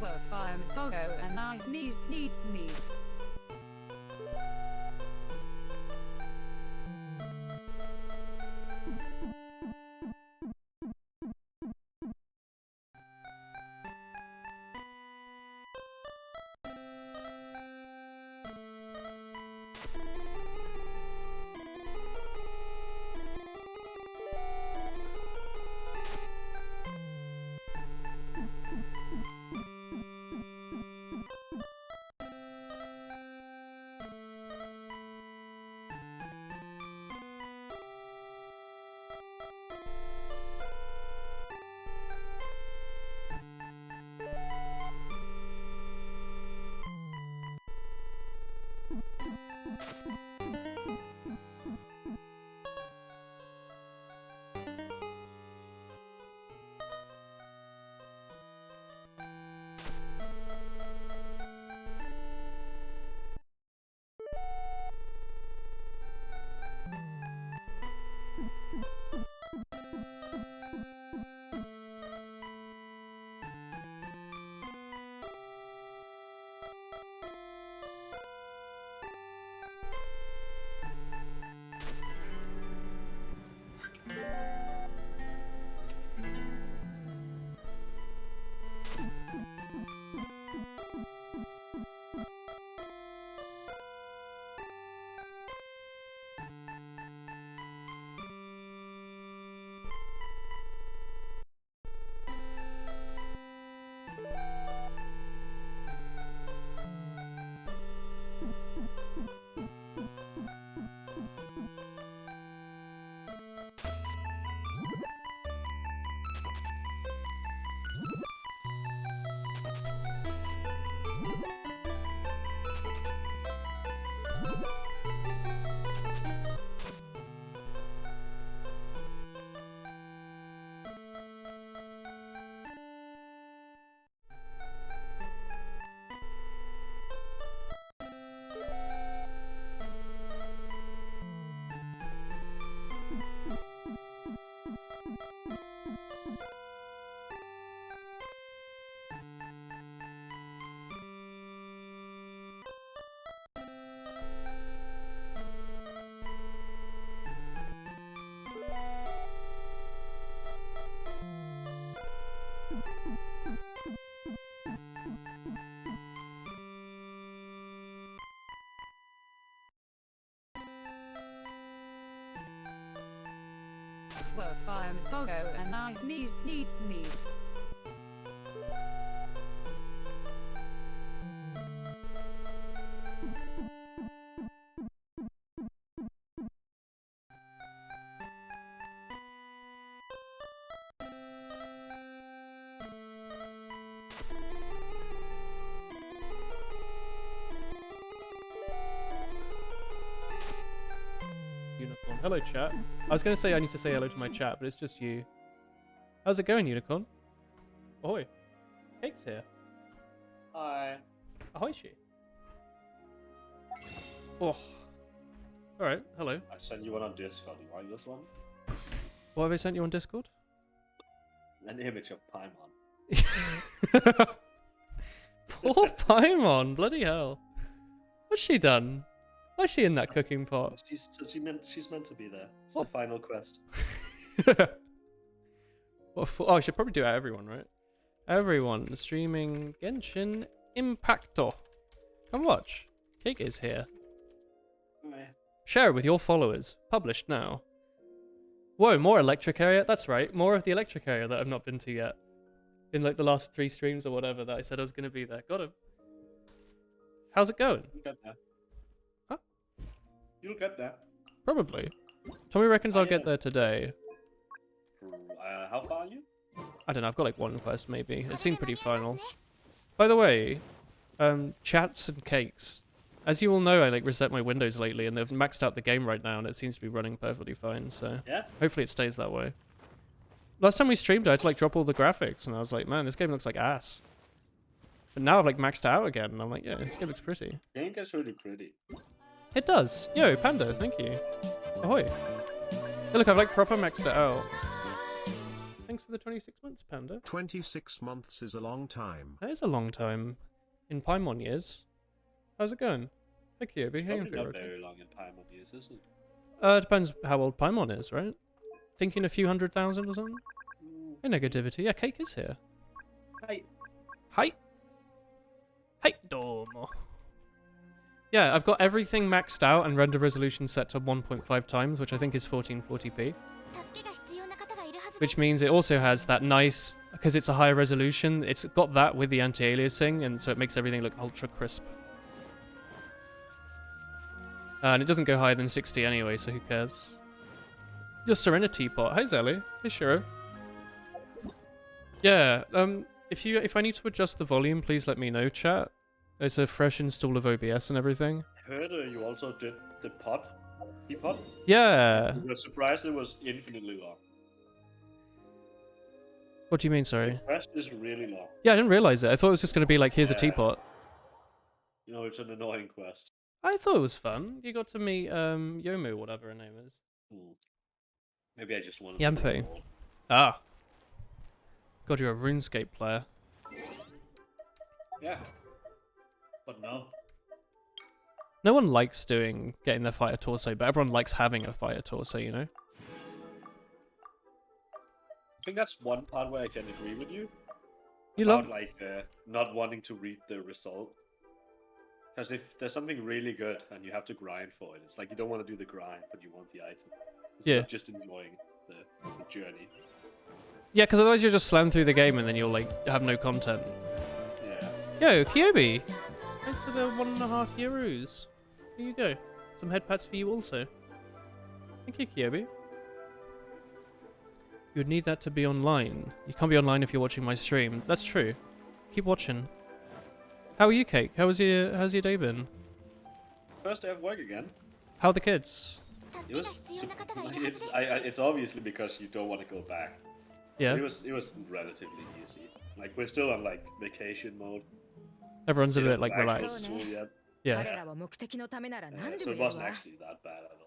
Well, fireman doggo and I sneeze, sneeze, sneeze. Well, fireman doggo and I sneeze, sneeze, sneeze. Unicorn. Hello, chat. I was going to say I need to say hello to my chat, but it's just you. How's it going, Unicorn? Ahoy. Cake's here. Hi. Ahoy, she. Oh. Alright, hello. I sent you one on Discord. You like this one? What have I sent you on Discord? An image of Paimon. Poor Paimon, bloody hell. What's she done? Why is she in that cooking pot? She's meant to be there. It's What? the final quest. Oh, I should probably do it everyone, right? Everyone streaming Genshin Impact. Come watch. Cake is here. Share it with your followers. Published now. Whoa, more electric area? That's right, more of the electric area that I've not been to yet. In like the last 3 streams or whatever that I said I was going to be there. Got him. How's it going? You'll get there. Huh? You'll get there. Probably. Tommy reckons I'll get there today. How far are you? I don't know, I've got like 1 quest maybe. It seemed pretty final. By the way, chats and cakes. As you all know, I like reset my Windows lately and they've maxed out the game right now and it seems to be running perfectly fine, so Yeah? hopefully it stays that way. Last time we streamed I had to like drop all the graphics and I was like, man, this game looks like ass. But now I've like maxed it out again and I'm like, yeah, this game looks pretty. The game gets really pretty. It does. Yo, Panda, thank you. Ahoy. Hey, look, I've like proper maxed it out. Thank thanks for the 26 months, Panda. 26 months is a long time. That is a long time. In Paimon years. How's it going? Hey, Kyobi. It's Hey, probably not Inferior. very long in Paimon years, is it? Depends how old Paimon is, right? Thinking a few 100,000 or something? Hey, Negativity. Yeah, Cake is here. Hi. Hi. Hi, Domo. Yeah, I've got everything maxed out and render resolution set to 1.5 times, which I think is 1440p. Which means it also has that nice, because it's a higher resolution, it's got that with the anti-aliasing, and so it makes everything look ultra crisp. And it doesn't go higher than 60 anyway, so who cares? Your Serenity Pot. Hi, Zelly. Hey, Shiro. Yeah, if I need to adjust the volume, please let me know, chat. It's a fresh install of OBS and everything. I heard you also did the teapot. Yeah. You were surprised it was infinitely long. What do you mean, sorry? The quest is really long. Yeah, I didn't realize it. I thought it was just going to be like, here's a Yeah. teapot. You know, it's an annoying quest. I thought it was fun. You got to meet Yomu, whatever her name is. Maybe I just wanted Yamfe. Ah. God, you're a RuneScape player. Yeah. But no. No one likes getting their fighter torso, but everyone likes having a fighter torso, you know? I think that's one part where I can agree with you. You about, love... like, not wanting to read the result. Because if there's something really good and you have to grind for it, it's like you don't want to do the grind, but you want the item. It's not just enjoying the journey. Yeah, because otherwise you'll just slam through the game and then you'll, like, have no content. Yeah. Yo, Kyobi! Thanks for the 1.5 euros. Here you go. Some head pats for you also. Thank you, Kyobi. You would need that to be online. You can't be online if you're watching my stream. That's true. Keep watching. How are you, Cake? How's your day been? First day of work again. How are the kids? It was. It's obviously because you don't want to go back. Yeah. It was relatively easy. Like we're still on like vacation mode. Everyone's a They bit don't like go back to relaxed. school yet. Yeah. So it wasn't actually that bad at all.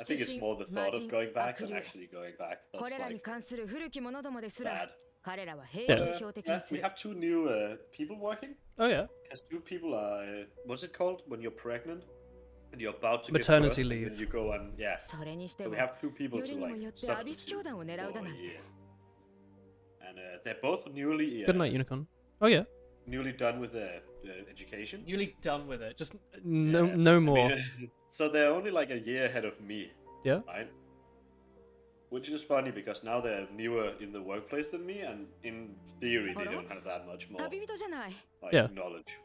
I think it's more the thought of going back than actually going back. That's like bad. We have 2 new people working. Oh yeah. Because 2 people are what's it called when you're pregnant and you're about to Maternity give birth, leave. And you go on, yeah. So we have 2 people to like substitute for a year. And they're both newly Good night, Unicorn. Oh yeah. newly done with their education. Newly done with it. Just no more. I mean, so they're only like a year ahead of me. Yeah. Right. Which is funny because now they're newer in the workplace than me, and in theory they don't have that much more like, knowledge.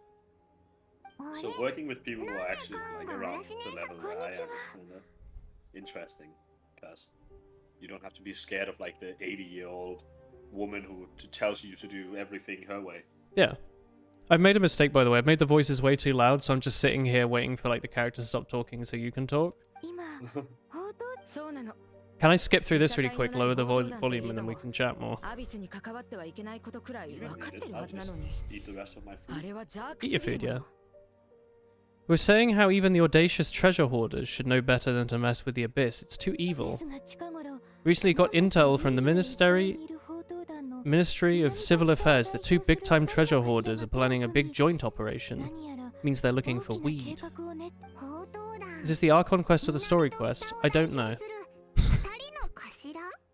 So working with people who are actually like around the level where I am is kind of interesting because you don't have to be scared of like the 80-year-old woman who tells you to do everything her way. Yeah. I've made a mistake, by the way. I've made the voices way too loud, so I'm just sitting here waiting for like the characters to stop talking so you can talk. Can I skip through this really quick, lower the volume, and then we can chat more? You don't need it. I'll just eat the rest of my food. Eat your food, yeah. We're saying how even the audacious treasure hoarders should know better than to mess with the Abyss. It's too evil. Recently got intel from the Ministry of Civil Affairs that 2 big-time treasure hoarders are planning a big joint operation. Means they're looking for weed. Is this the Archon quest or the story quest? I don't know.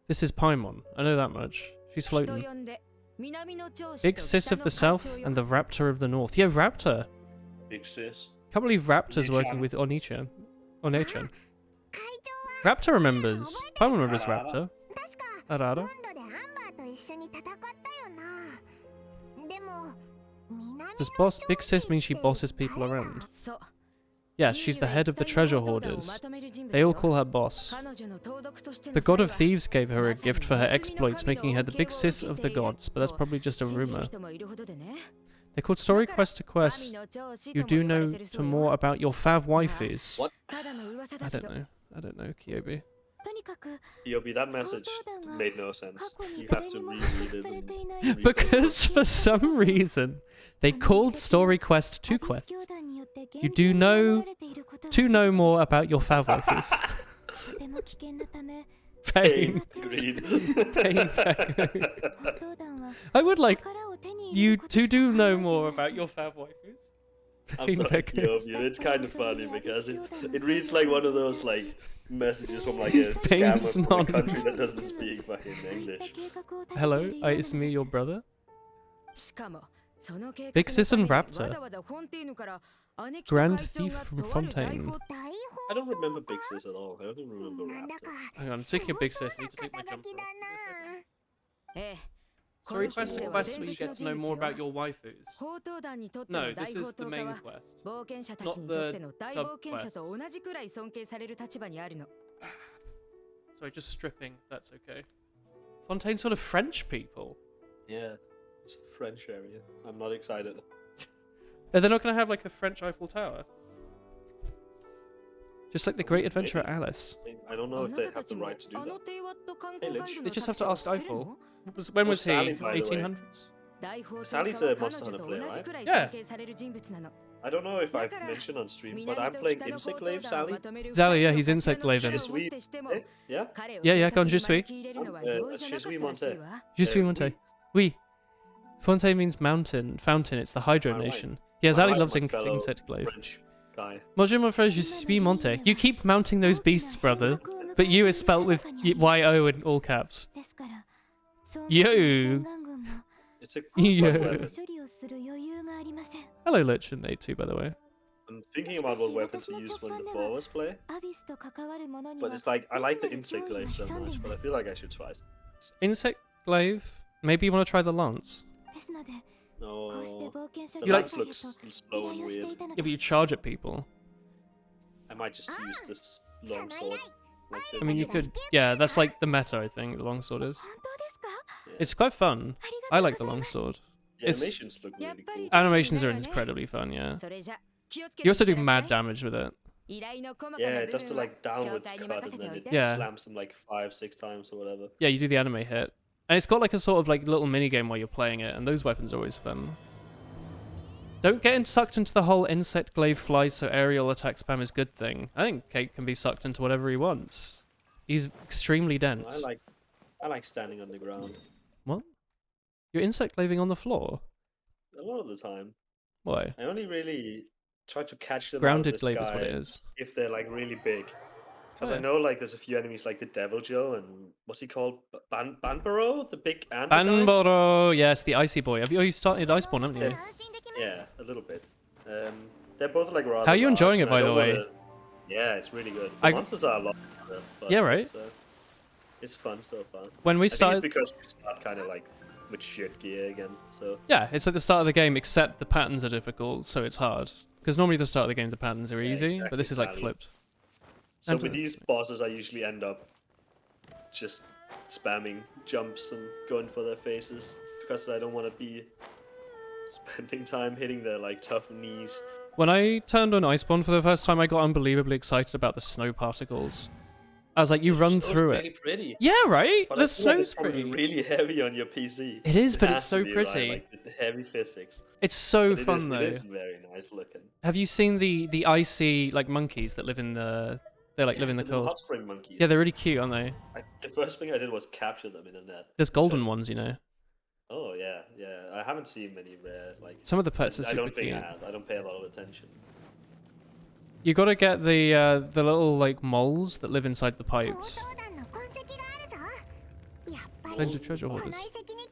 This is Paimon. I know that much. She's floating. Big Sis of the South and the Raptor of the North. Yeah, Raptor. Big sis. Can't believe Raptor's working with Onichan. Raptor remembers. Paimon remembers Raptor. Arara. Does boss Big Sis mean she bosses people around? Yeah, she's the head of the treasure hoarders. They all call her boss. The god of thieves gave her a gift for her exploits, making her the big sis of the gods, but that's probably just a rumor. They're called story quest to quest. You do know to more about your fav waifus. What? I don't know, Kyobi. Yobi, that message made no sense. You have to reread it. And Because for some reason, they called story quest to quests. You do know to know more about your fav waifus. Pain. Greed. Pain Pecco. I would like you to do know more about your fab waifus. I'm sorry, Kyovia. It's kind of funny because it reads like one of those like messages from like a scammer from a country that doesn't speak fucking English. Hello, it's me, your brother. Big Sis and Raptor. Grand Thief from Fontaine. I don't remember Big Sis at all. I don't remember Raptor. Hang on, I'm taking a Big Sis. I need to take my jumper off. So request a quest where you get to know more about your waifus. No, this is the main quest, not the sub-quest. Sorry, just stripping, that's okay. Fontaine's full of French people. Yeah, it's a French area. I'm not excited. Are they not going to have like a French Eiffel Tower? Just like the Great Adventure of Alice. I don't know if they have the right to do that. Hey, Lich. They just have to ask Eiffel. When was he? 1800s? Sally's a Monster Hunter player, right? Yeah. I don't know if I've mentioned on stream, but I'm playing Insect Glaive Sally. Sally, yeah, he's Insect Glaive. Je suis... Yeah? Yeah, go on, je suis. Je suis Monte. Je suis Monte. Oui. Fontaine means mountain, fountain, it's the Hydro Nation. Yeah, Sally loves Insect Glaive. Bonjour mon frère, je suis Monte. You keep mounting those beasts, brother. But you is spelt with Y-O in all caps. Yo! It's a Yo! Hello, Lich and A2, by the way. I'm thinking about what weapons to use when the forwards play. But it's like, I like the Insect Glaive so much, but I feel like I should try. Insect Glaive? Maybe you want to try the Lance? No, the You Lance looks slow and weird. Yeah, but you charge at people. I might just use this long sword. Like I mean, you could... Yeah, that's like the meta, I think, the longsword is. Yeah. It's quite fun. I like the longsword. The animations look really cool. Animations are incredibly fun, yeah. You also do mad damage with it. Yeah, it does the like downward cut and then it slams them like 5-6 times or whatever. Yeah, you do the anime hit. And it's got like a sort of like little mini game while you're playing it, and those weapons are always fun. Don't get sucked into the whole Insect Glaive flies so aerial attack spam is good thing. I think Cake can be sucked into whatever he wants. He's extremely dense. I like standing on the ground. What? You're Insect Glaving on the floor? A lot of the time. Why? I only really try to catch them Grounded out of the glaive sky is what it is. if they're like really big. Because Oh, I yeah. know like there's a few enemies like the Devil Joe and what's he called? Banbaro? The big ant guy? Banboro, yes, the icy boy. You started Iceborne, haven't you? Yeah, a little bit. They're both like rather How are you large, enjoying it, and by I the don't way? Yeah, it's really good. The monsters are a lot harder, but Yeah, right? it's fun so far. When we I think started... it's because we start kind of like with shit gear again, so... Yeah, it's at the start of the game, except the patterns are difficult, so it's hard. Because normally the start of the game, the patterns are easy, exactly, but this is like flipped. So with these bosses, I usually end up just spamming jumps and going for their faces, because I don't want to be spending time hitting their like tough knees. When I turned on Iceborne for the first time, I got unbelievably excited about the snow particles. I was like, you run through really it. Pretty. Yeah, right? But The I feel like it's snow's probably pretty. really heavy on your PC. It is, but it's has so to be, pretty. right? Like the heavy physics. It's so But fun, though. It is very nice looking. Have you seen the icy like monkeys that live in the... They like live in the little cold. hot spring monkeys. Yeah, they're really cute, aren't they? The first thing I did was capture them in a net. There's golden ones, you know. Oh yeah, yeah. I haven't seen many rare like. Some of the pets are I super don't think cute. I have. I don't pay a lot of attention. You gotta get the little like moles that live inside the pipes. Loads of treasure hoarders.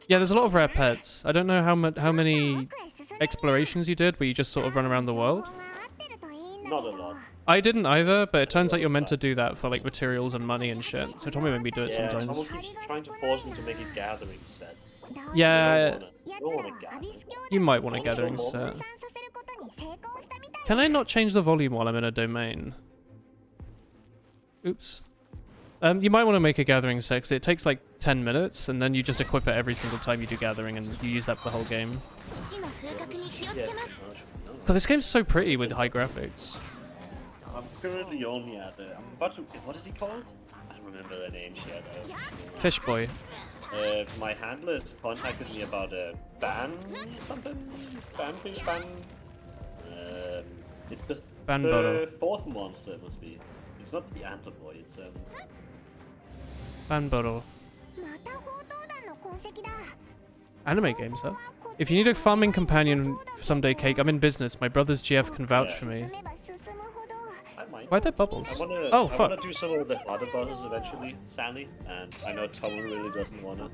Yeah, there's a lot of rare pets. I don't know how many explorations you did where you just sort of run around the world. Not a lot. I didn't either, but it turns out you're meant to do that for like materials and money and shit. So Tommy made me do it Yeah, sometimes. someone keeps trying to force me to make a gathering set. Yeah, I don't want a gathering. you might want a gathering set. Can I not change the volume while I'm in a domain? Oops. You might want to make a gathering set, 'cause it takes like 10 minutes, and then you just equip it every single time you do gathering, and you use that for the whole game. Yeah, God, this game's so pretty with high graphics. I'm currently only at. I'm about to. What is he called? I don't remember the name yet. Fish boy. My handler contacted me about a ban something. Ban. It's the Banboro. fourth monster. It must be. It's not the antler boy. It's Banboro. Anime games, huh? If you need a farming companion someday, Cake, I'm in business. My brother's GF can vouch for me. Why are there bubbles? I wanna do some of the harder bosses eventually, Sally, and I know Tom really doesn't wanna.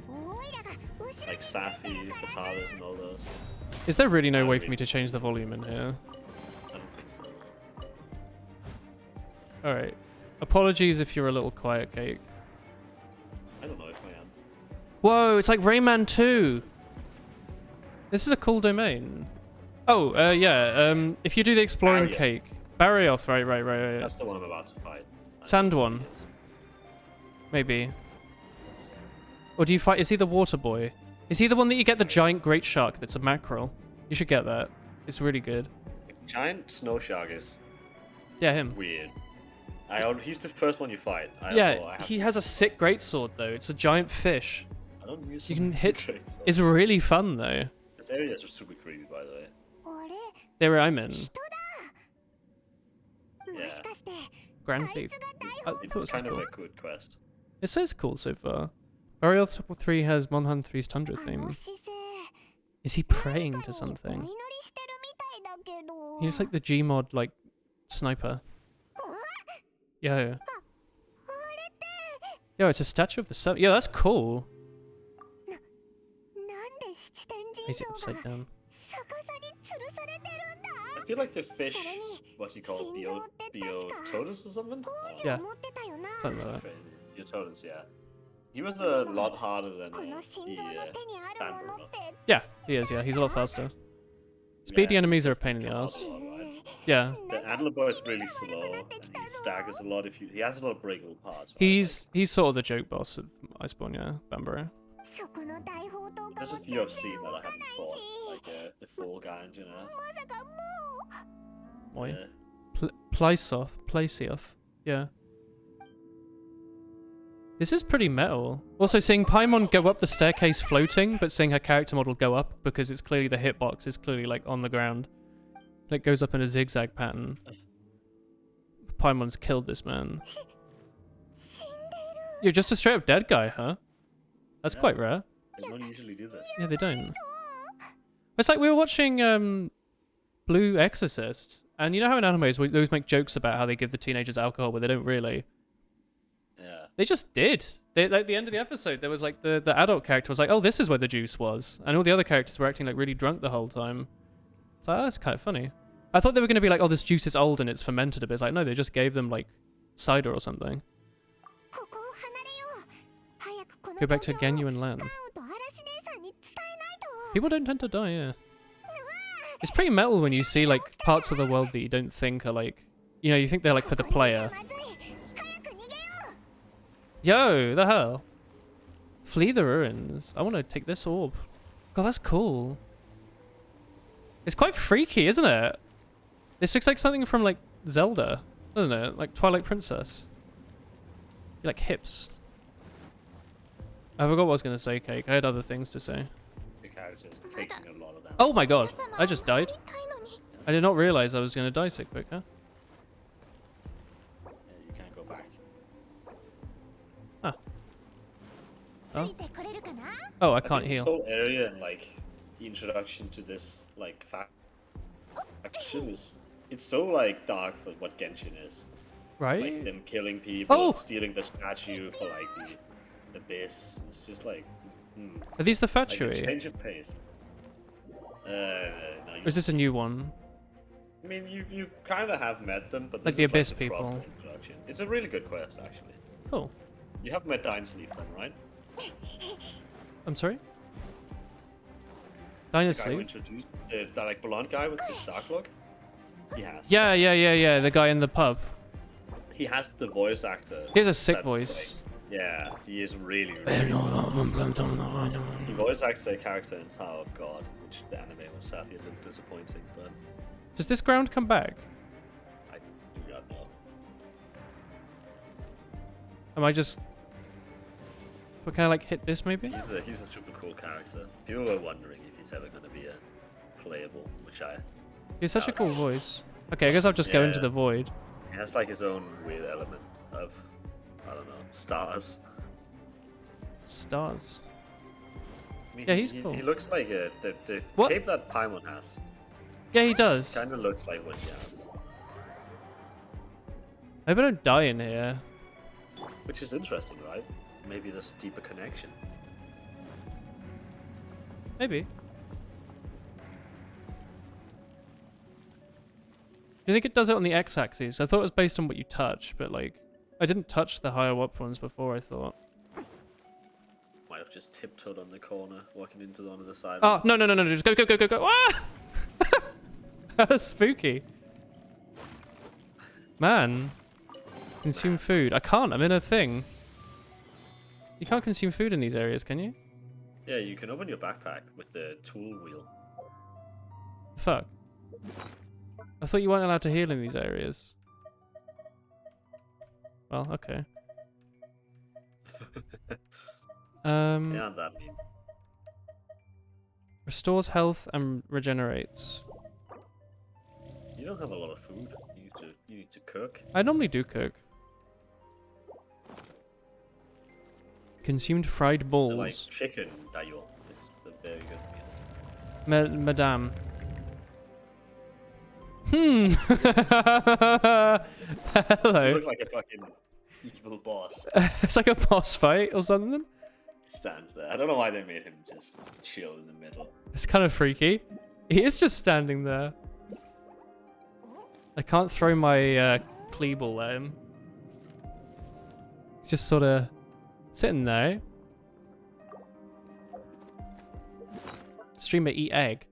Like Safi, Fatalis, and all those. Is there really no way for me to change the volume in here? I don't think so. Alright. Apologies if you're a little quiet, Cake. I don't know if I am. Whoa, it's like Rayman 2! This is a cool domain. Oh, yeah, if you do the exploring Barrioth. Cake. Barrioth, right. That's the one I'm about to fight. Sand one. Maybe. Or do you fight... Is he the water boy? Is he the one that you get the giant great shark that's a mackerel? You should get that. It's really good. Giant snow shark is Yeah, him. weird. He's the first one you fight. He has a sick greatsword though. It's a giant fish. I don't use You can hit... traits. It's really fun though. This area is super creepy, by the way. There I'm in. Yeah. Grand Thief. I thought it It's was kind of cool. a good quest. It says cool so far. Barrioth 3 has Monhan 3's Tundra theme. Is he praying to something? He looks like the Gmod, like, sniper. Yo. Yo, it's a statue of the sun. Yeah, that's cool. Is it upside down? I feel like the fish, what's he called? Biototus or something? Yeah. Something like that. Crazy. Biototus, yeah. He was a lot harder than the Banbro. Yeah, he is, yeah. He's a lot faster. Speedy enemies are a pain in the ass. Yeah. The Antler Boy is really slow, and he staggers a lot. He has a lot of breakable parts. Right? He's sort of the joke boss of Iceborne, yeah, Banboro. There's a few I've seen that I haven't fought, like the Fall guy in general. Oi. Yeah. Plysioth. Yeah. This is pretty metal. Also, seeing Paimon go up the staircase floating, but seeing her character model go up because it's clearly the hitbox is clearly like on the ground. It goes up in a zigzag pattern. Paimon's killed this man. You're just a straight up dead guy, huh? That's quite rare. They don't usually do this. Yeah, they don't. It's like we were watching Blue Exorcist, and you know how in animes we always make jokes about how they give the teenagers alcohol, but they don't really. Yeah. They just did. Like the end of the episode, there was like the adult character was like, "Oh, this is where the juice was," and all the other characters were acting like really drunk the whole time. It's like, oh, that's kind of funny. I thought they were going to be like, "Oh, this juice is old and it's fermented a bit." It's like, no, they just gave them like cider or something. Go back to genuine land. People don't tend to die, yeah. It's pretty metal when you see like parts of the world that you don't think are like, you know, you think they're like for the player. Yo, the hell? Flee the ruins. I want to take this orb. God, that's cool. It's quite freaky, isn't it? This looks like something from like Zelda, doesn't it? Like Twilight Princess. Like hips. I forgot what I was going to say, Cake. I had other things to say. The character's taking a lot of damage. Oh my god, I just died. I did not realize I was going to die so quick, huh? Yeah, you can't go back. Huh. Oh. Oh, I can't This heal. whole area and like the introduction to this like faction is it's so like dark for what Genshin is. Right? Like them killing people, Oh! stealing the statue for like the base. It's just like Are these the like a Fatui? change of pace. No, Or is this a new one? I mean, you kind of have met them, but Like this the is Abyss the proper people. introduction. It's a really good quest, actually. Cool. You have met Dinesleaf then, right? I'm sorry? The guy who Dynasty? introduced the like blonde guy with the star cloak. He has. Yeah. The guy in the pub. He has the voice actor. He has a sick that's, voice. Like, yeah, he is really, really good. He voice acts a character in Tower of God, which the anime was sadly a little disappointing, but Does this ground come back? I do not know. Am I just... But can I like hit this maybe? He's a super cool character. People were wondering if he's ever going to be a playable, which I... He has such a cool voice. Okay, I guess I'll just go into the void. He has like his own weird element of, I don't know, stars. Stars. I mean, Yeah, he's he cool. He looks like the What? cape that Paimon has. Yeah, he does. Kind of looks like what he has. I hope I don't die in here. Which is interesting, right? Maybe there's a deeper connection. Maybe. Do you think it does it on the x-axis? I thought it was based on what you touch, but like, I didn't touch the higher up ones before, I thought. Might have just tiptoed on the corner, walking into one of the side. Oh, no, just go, go. Ah! That was spooky. Man. Consume food. I can't, I'm in a thing. You can't consume food in these areas, can you? Yeah, you can open your backpack with the tool wheel. Fuck. I thought you weren't allowed to heal in these areas. Well, okay. Yeah, that mean. Restores health and regenerates. You don't have a lot of food. You need to cook. I normally do cook. Consumed fried balls. Like chicken dayo. It's a very good meal. Madame. Hello. It looks like a fucking evil boss. It's like a boss fight or something. Stands there. I don't know why they made him just chill in the middle. It's kind of freaky. He is just standing there. I can't throw my Kleeble at him. He's just sort of sitting there. Streamer eat egg.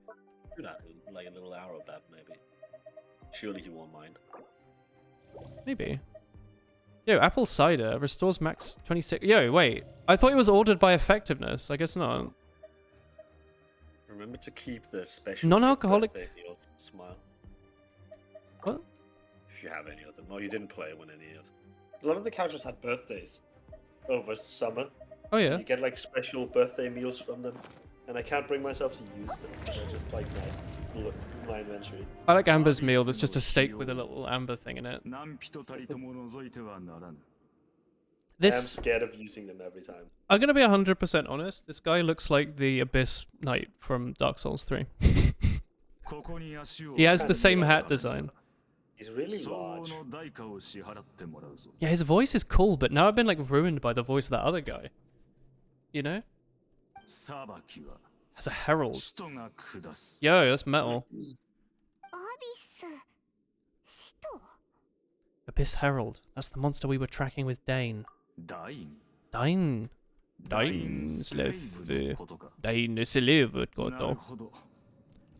Could have like a little arrow that maybe. Surely he won't mind. Maybe. Yo, apple cider restores max 26. Yo, wait. I thought it was ordered by effectiveness. I guess not. Remember to keep the special Non-alcoholic meal smile. What? If you have any of them. No, you didn't play when any of. A lot of the characters had birthdays over summer. Oh yeah. So you get like special birthday meals from them. And I can't bring myself to use them, so they're just like nice in my inventory. I like Amber's meal. There's just a steak with a little amber thing in it. I'm This scared of using them every time. I'm gonna be 100% honest. This guy looks like the Abyss Knight from Dark Souls 3. He has the same hat design. He's really large. Yeah, his voice is cool, but now I've been like ruined by the voice of that other guy. You know? Has a herald. Yo, that's metal. Abyss Herald. That's the monster we were tracking with Dane. Dane slave koto.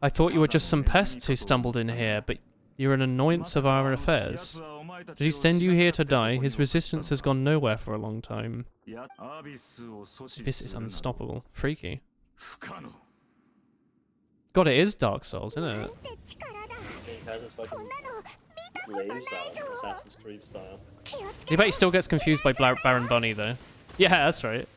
I thought you were just some pests who stumbled in here, but you're an annoyance of our affairs. Did he send you here to die? His resistance has gone nowhere for a long time. This is unstoppable. Freaky. God, it is Dark Souls, isn't it? He has his fucking slaves out, Assassin's Creed style. You bet he still gets confused by Baron Bunny, though. Yeah, that's right.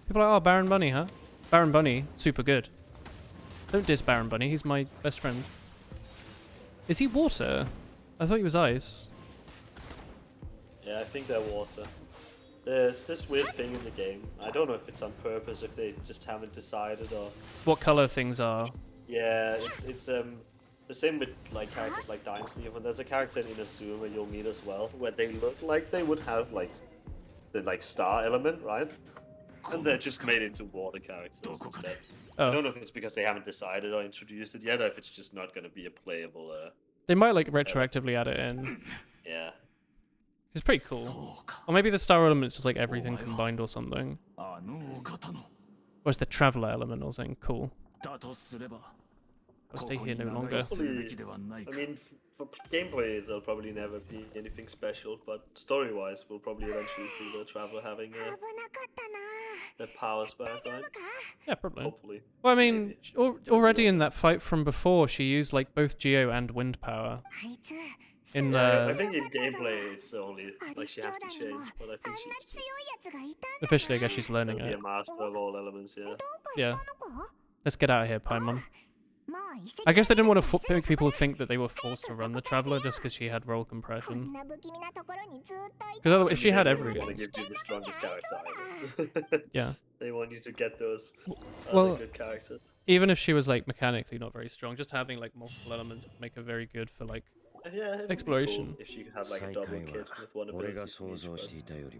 People are like, oh, Baron Bunny, huh? Baron Bunny, super good. Don't diss Baron Bunny, he's my best friend. Is he water? I thought he was ice. Yeah, I think they're water. There's this weird thing in the game. I don't know if it's on purpose, if they just haven't decided, or... What color things are? Yeah, it's the same with like characters like Dynasty. When there's a character in Inazuma you'll meet as well, where they look like they would have like the like star element, right? And they're just made into water characters instead. Oh. I don't know if it's because they haven't decided or introduced it yet, or if it's just not going to be a playable. They might like retroactively add it in. Yeah. It's pretty cool. Or maybe the star element's just like everything combined or something. Or it's the traveler element or something. Cool. I'll stay here no longer. I mean, for gameplay, there'll probably never be anything special, but story-wise, we'll probably eventually see the Traveler having their powers back, right? Yeah, probably. Hopefully. Well, I mean, already in that fight from before, she used like both Geo and wind power. In I think in gameplay, it's only like she has to change, but I think she's just officially, I guess she's learning be a it. master of all elements. Yeah. Yeah. Let's get out of here, Paimon. I guess they didn't want to make people think that they were forced to run the Traveler just because she had roll compression. Because if she had every... They want to give you the strongest character either. Yeah. They want you to get those good characters. Even if she was like mechanically not very strong, just having like multiple elements would make her very good for like exploration. Cool if she could have like a double kit with one ability.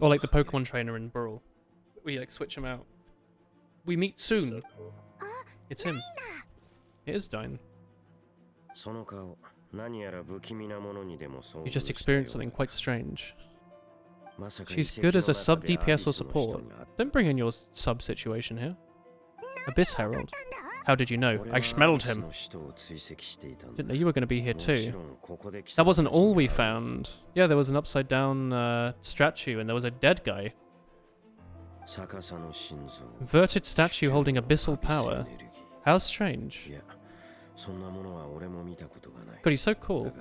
Or like the Pokemon trainer in Burl. We like switch him out. We meet soon. So cool. It's him. It is Dine. You just experienced something quite strange. She's good as a sub DPS or support. Don't bring in your sub situation here. Abyss Herald. How did you know? I smelled him. Didn't know you were going to be here too. That wasn't all we found. Yeah, there was an upside down statue and there was a dead guy. Inverted statue holding abyssal power. How strange. God, he's so cool.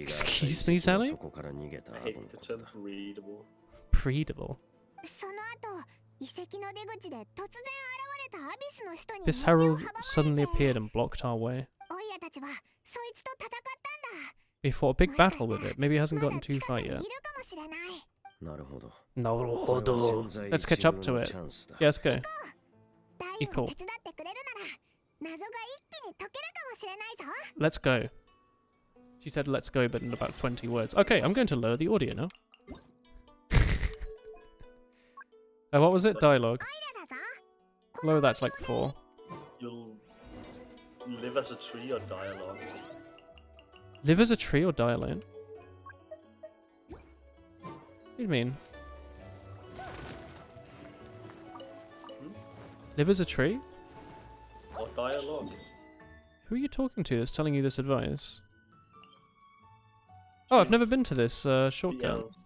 Excuse me, Sally? I hate the term breedable. Breedable. This herald suddenly appeared and blocked our way. We fought a big battle with it. Maybe it hasn't gotten too far yet. Naruhodo. Let's catch up to it. Yeah, let's go. Be cool. Let's go. She said let's go, but in about 20 words. Okay, I'm going to lower the audio now. What was it? Dialogue. Lower that to like 4. You'll live as a tree or die alone. Live as a tree or die alone? What do you mean? Live as a tree? Or die alone. Who are you talking to that's telling you this advice? Oh, I've never been to this shortcut.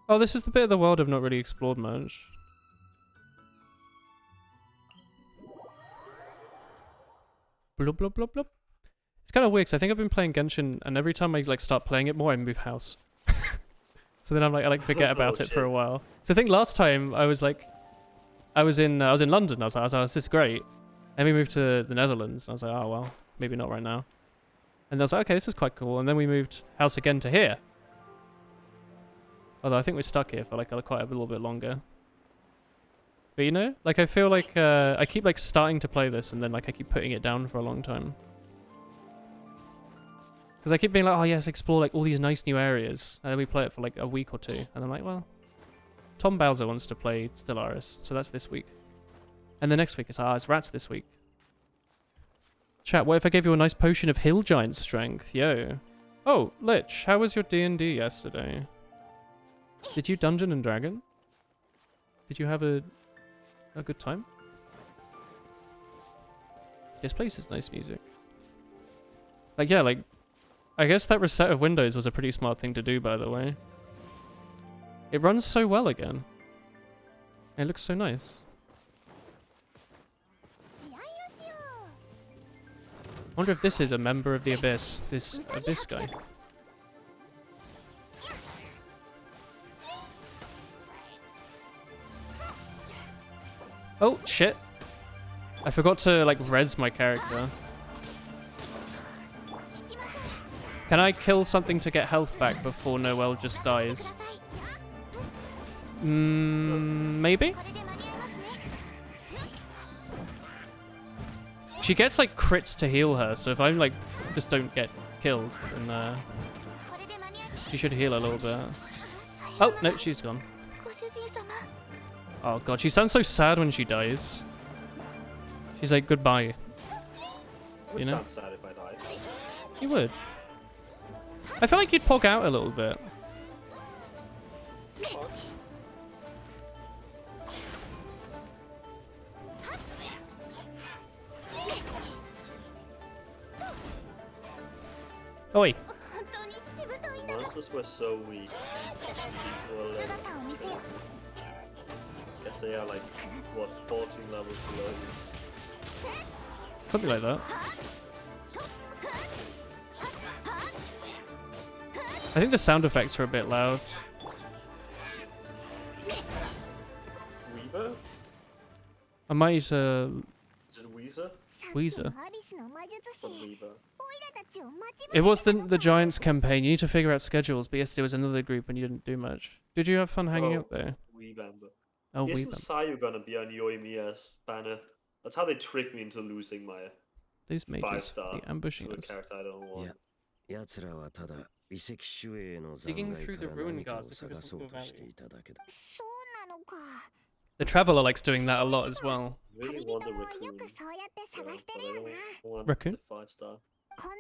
Oh, this is the bit of the world I've not really explored much. Blub blub blub blub. It's kind of weird because I think I've been playing Genshin, and every time I like start playing it more, I move house. So then I forget about it for a while. So I think last time I was in London. I was like, this is great. And we moved to the Netherlands. And I was like, oh well, maybe not right now. And I was like, okay, this is quite cool. And then we moved house again to here. Although I think we're stuck here for like quite a little bit longer. But you know, like I feel like I keep like starting to play this, and then like I keep putting it down for a long time. Because I keep being like, oh yes, explore like all these nice new areas, and then we play it for like a week or two, and I'm like, well, Tom Bowser wants to play Stellaris, so that's this week. And the next week it's Rats this week. Chat, what if I gave you a nice potion of Hill Giant strength? Yo. Oh, Lich, how was your D&D yesterday? Did you Dungeon and Dragon? Did you have a good time? This place is nice music. Like, yeah, like, I guess that reset of Windows was a pretty smart thing to do, by the way. It runs so well again. It looks so nice. I wonder if this is a member of the Abyss. This Abyss guy. Oh, shit. I forgot to, like, res my character. Can I kill something to get health back before Noelle just dies? Maybe? She gets, like, crits to heal her, so if I, like, just don't get killed, then, she should heal a little bit. Oh, no, she's gone. Oh, God, she sounds so sad when she dies. She's like, goodbye. You know? Sound sad if I died. You would. I feel like you'd pog out a little bit. Oi. Monsters were so weak. These were levels. Guess they are like, what, 14 levels below you. Something like that. I think the sound effects are a bit loud. I might use Is it Weezer? Weezer. Or Weaver? It was the Giants campaign. You need to figure out schedules, but yesterday was another group and you didn't do much. Did you have fun hanging out there? Weebamber. Oh, Isn't Weebamber. Sayu gonna be on Yoimiya's banner? That's how they tricked me into losing my Those mages, 5-star the ambushing to a us. character I don't want. Digging through the ruin guards looking for some cool value. The Traveler likes doing that a lot as well. I really want the raccoon. But I don't want Raccoon? the 5-star.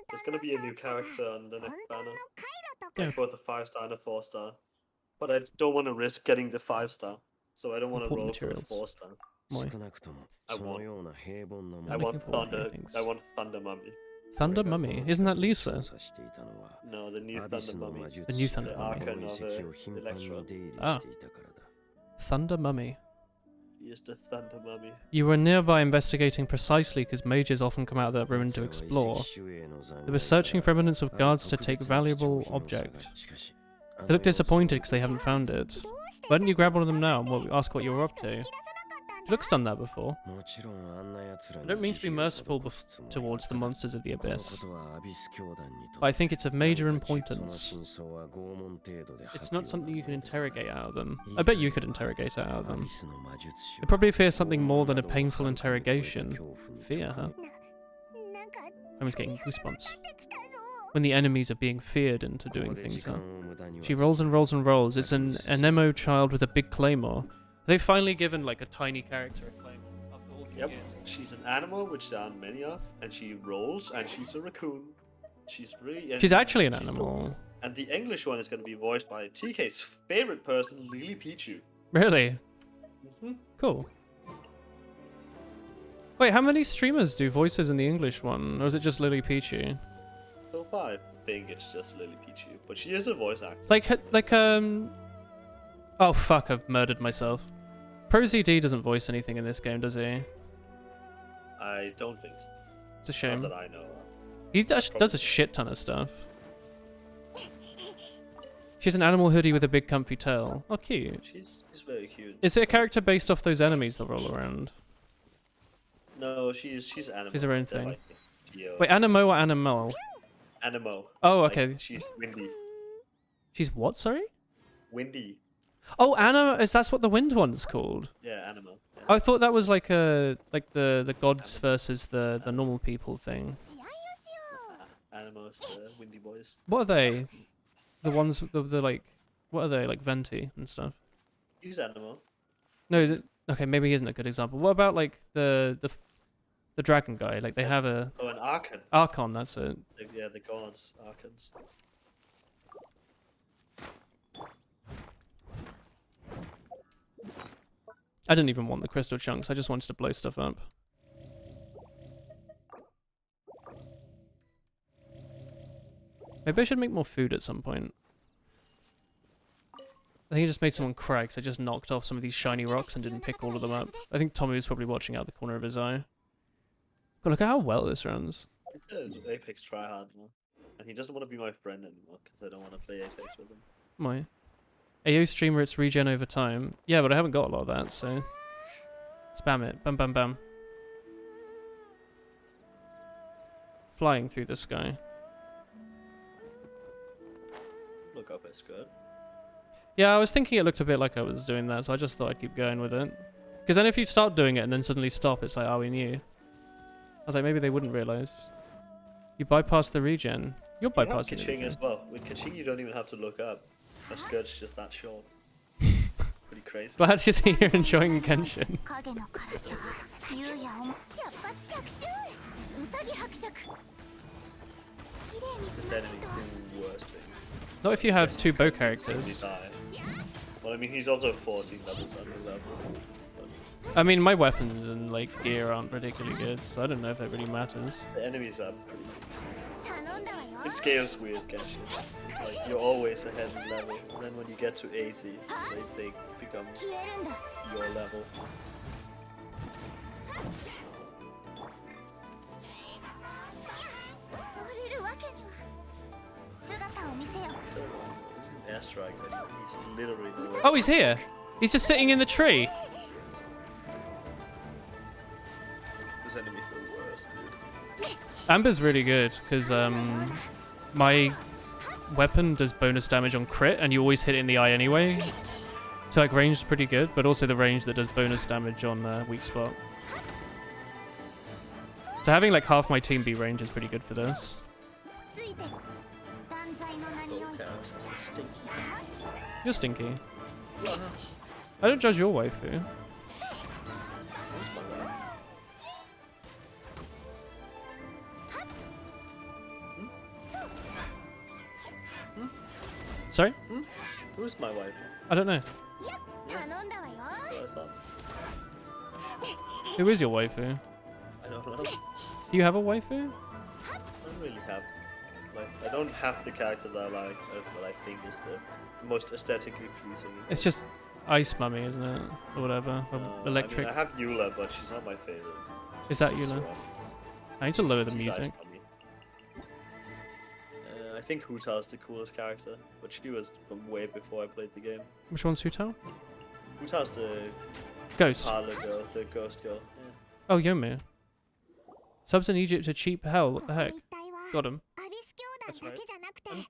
There's gonna be a new character on the next banner. Yeah. Both a 5-star and a 4-star. But I don't want to risk getting the 5-star. So I don't want to roll for the 4-star. Why? I want Thunder Mummy. Thunder Mummy? Isn't that Lisa? No, the new Thunder Mummy. The new Thunder The Mummy. Archon of Electro. Ah. Thunder Mummy. He is the Thunder Mummy. You were nearby investigating precisely because mages often come out of that ruin to explore. They were searching for evidence of guards to take valuable object. They look disappointed because they haven't found it. Why didn't you grab one of them now and ask what you were up to? Looks done that before. I don't mean to be merciful towards the monsters of the abyss, but I think it's of major importance. It's not something you can interrogate out of them. I bet you could interrogate it out of them. They probably fear something more than a painful interrogation. Fear, huh? I was getting goosebumps. When the enemies are being feared into doing things, huh? She rolls and rolls and rolls. It's an emo child with a big claymore. They've finally given like a tiny character a claymore after all these years. She's an animal, which there aren't many of, and she rolls, and she's a raccoon. She's really. She's actually an animal. Cool. And the English one is going to be voiced by TK's favorite person, Lily Pichu. Really? Mm-hmm. Cool. Wait, how many streamers do voices in the English one, or is it just Lily Pichu? So far, I think it's just Lily Pichu, but she is a voice actor. Oh fuck! I've murdered myself. ProZD doesn't voice anything in this game, does he? I don't think so. It's a shame. Not that I know of. He does a shit ton of stuff. She's an animal hoodie with a big comfy tail. Oh, cute. She's very cute. Is it a character based off those enemies that roll around? No, she's animal. She's her own thing. Like Wait, Animo or Animal? Animo. Oh, okay. Like, she's windy. She's what, sorry? Windy. Oh, Animo, that's what the wind one's called? Yeah, Animo. Yeah. I thought that was like the gods versus the normal people thing. Animo's the windy boys. What are they? The ones, the like, what are they, like Venti and stuff? He's Animo. No, okay, maybe he isn't a good example. What about like the dragon guy? Like they have a... Oh, an Archon. Archon, that's it. Yeah, the gods, Archons. I didn't even want the crystal chunks, I just wanted to blow stuff up. Maybe I should make more food at some point. I think I just made someone cry because I just knocked off some of these shiny rocks and didn't pick all of them up. I think Tommy was probably watching out the corner of his eye. God, look at how well this runs. He's an Apex tryhard, man. And he doesn't want to be my friend anymore because I don't want to play Apex with him. Why? AO streamer, it's regen over time. Yeah, but I haven't got a lot of that, so... Spam it. Bam, bam, bam. Flying through the sky. Look up, it's good. Yeah, I was thinking it looked a bit like I was doing that, so I just thought I'd keep going with it. Because then if you start doing it and then suddenly stop, it's like, oh, we knew. I was like, maybe they wouldn't realise. You bypass the regen. You're bypassing the regen. Kaching as well. With Kaching, you don't even have to look up. Her skirt's just that short. Pretty crazy. Glad to see you're enjoying Genshin. This enemy's the worst thing. Not if you have two bow characters. Well, I mean, he's also 14 levels under level. I mean, my weapons and like gear aren't particularly good, so I don't know if that really matters. The enemies are pretty good. It scales weird, Genshin. It's like you're always ahead in level, and then when you get to 80, they become your level. So, airstrike, he's literally the worst. Oh, he's here! He's just sitting in the tree! Amber's really good because my weapon does bonus damage on crit, and you always hit it in the eye anyway. So like range is pretty good, but also the range that does bonus damage on weak spot. So having like half my team be range is pretty good for this. You're stinky. I don't judge your waifu. Sorry? Who's my wife? I don't know. That's what I thought. Who is your waifu? I don't know. Do you have a waifu? I don't really have. Like, I don't have the character that I like, but I think is the most aesthetically pleasing. It's just Ice Mummy, isn't it? Or whatever. Or electric. I mean, I have Eula, but she's not my favorite. Is that Eula? I need to lower the She's music. Ice Mummy. I think Hu is the coolest character, but she was from way before I played the game. Which one's Hutao? Hu the Ghost. parlor girl, the ghost girl. Yeah. Oh, Yomu. Subs in Egypt are cheap hell. What the heck? Got him. That's right.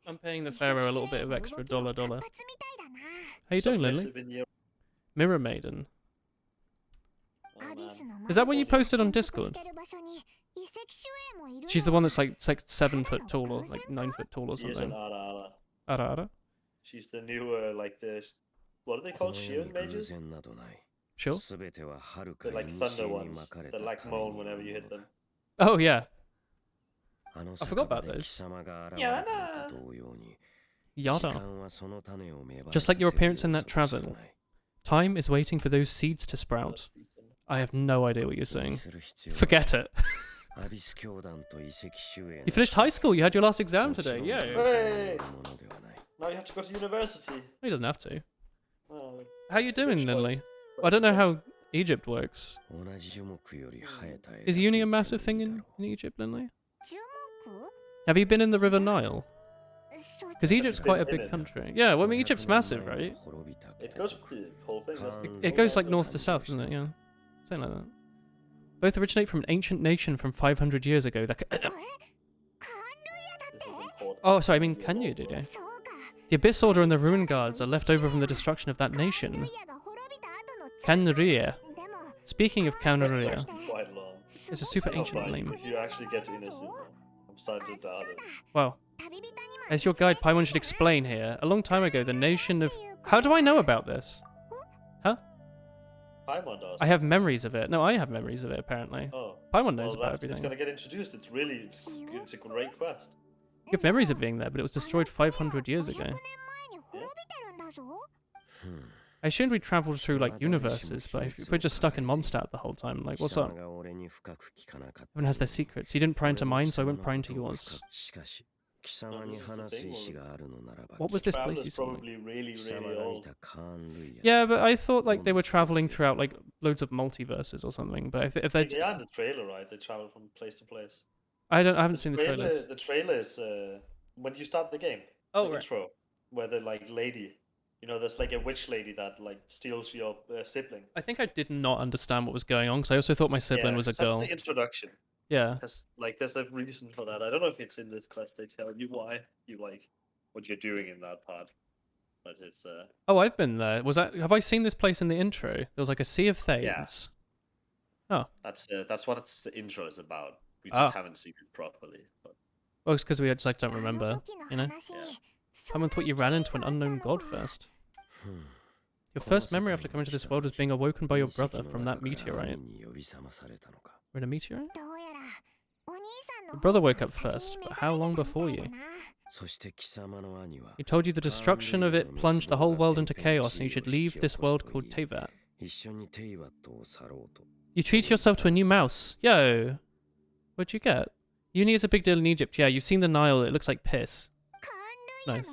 I'm paying the Pharaoh a little bit of extra dollar. How you doing, Lily? Mirror Maiden. Oh, man. Is that what you posted on Discord? She's the one that's like 7 foot tall or like 9 foot tall or She is something. an Ara. Ara Ara? She's the new, like this. What are they called? Shield mages? Sure. The like thunder ones. That like moan whenever you hit them. Oh yeah. I forgot about those. Yada. Just like your appearance in that travern. Time is waiting for those seeds to sprout. I have no idea what you're saying. Forget it. You finished high school. You had your last exam today. Yeah. Hey! Now you have to go to university. He doesn't have to. Oh, How you doing, Lindley? I don't know how Egypt works. Is uni a massive thing in Egypt, Lindley? Have you been in the River Nile? Because Egypt's quite a big country. Yeah, well, I mean, Egypt's massive, right? it goes the whole thing, doesn't it? It goes like north to south, doesn't it? Yeah. Something like that. Both originate from an ancient nation from 500 years ago. This is important. Oh, sorry, I mean Kenya, did you? The Abyss Order and the Ruin Guards are left over from the destruction of that nation. Kanria. Speaking of That's Kanria, actually quite long. it's a super Not ancient like name. if you actually get to innocent, I'm starting to doubt it. Wow. As your guide, Paimon should explain here. A long time ago, the nation of... How do I know about this? Huh? Paimon does. I have memories of it. No, I have memories of it, apparently. Oh. Paimon knows Well, about it's everything. gonna get introduced. It's really, it's a great quest. You have memories of being there, but it was destroyed 500 years ago. I assumed we traveled through, like, universes, but if we're just stuck in Mondstadt the whole time, like, what's up? Everyone has their secrets. You didn't pry into mine, so I won't pry into yours. What was this place you Traveler's saw? probably really, really old. Yeah, but I thought, like, they were traveling throughout, like, loads of multiverses or something, but if they... They are in the trailer, right? They travel from place to place. I haven't seen the trailers. The trailer is when you start the game. Oh, the right. intro, where the like lady, you know, there's like a witch lady that like steals your sibling. I think I did not understand what was going on, because I also thought my sibling was a girl. That's the introduction. Yeah. There's a reason for that. I don't know if it's in this quest. They tell you why you like what you're doing in that part, but it's Oh, I've been there. Have I seen this place in the intro? There was like a sea of Thames. Yeah. Oh. That's what the intro is about. We just haven't seen it properly. But... Well, it's because we just like don't remember, you know? Yeah. Someone thought you ran into an unknown god first. Your first memory after coming to this world was being awoken by your brother from that meteorite. We're in a meteorite? Your brother woke up first, but how long before you? He told you the destruction of it plunged the whole world into chaos and you should leave this world called Tevat. You treat yourself to a new mouse. Yo! What'd you get? Uni is a big deal in Egypt. Yeah, you've seen the Nile. It looks like piss. Nice.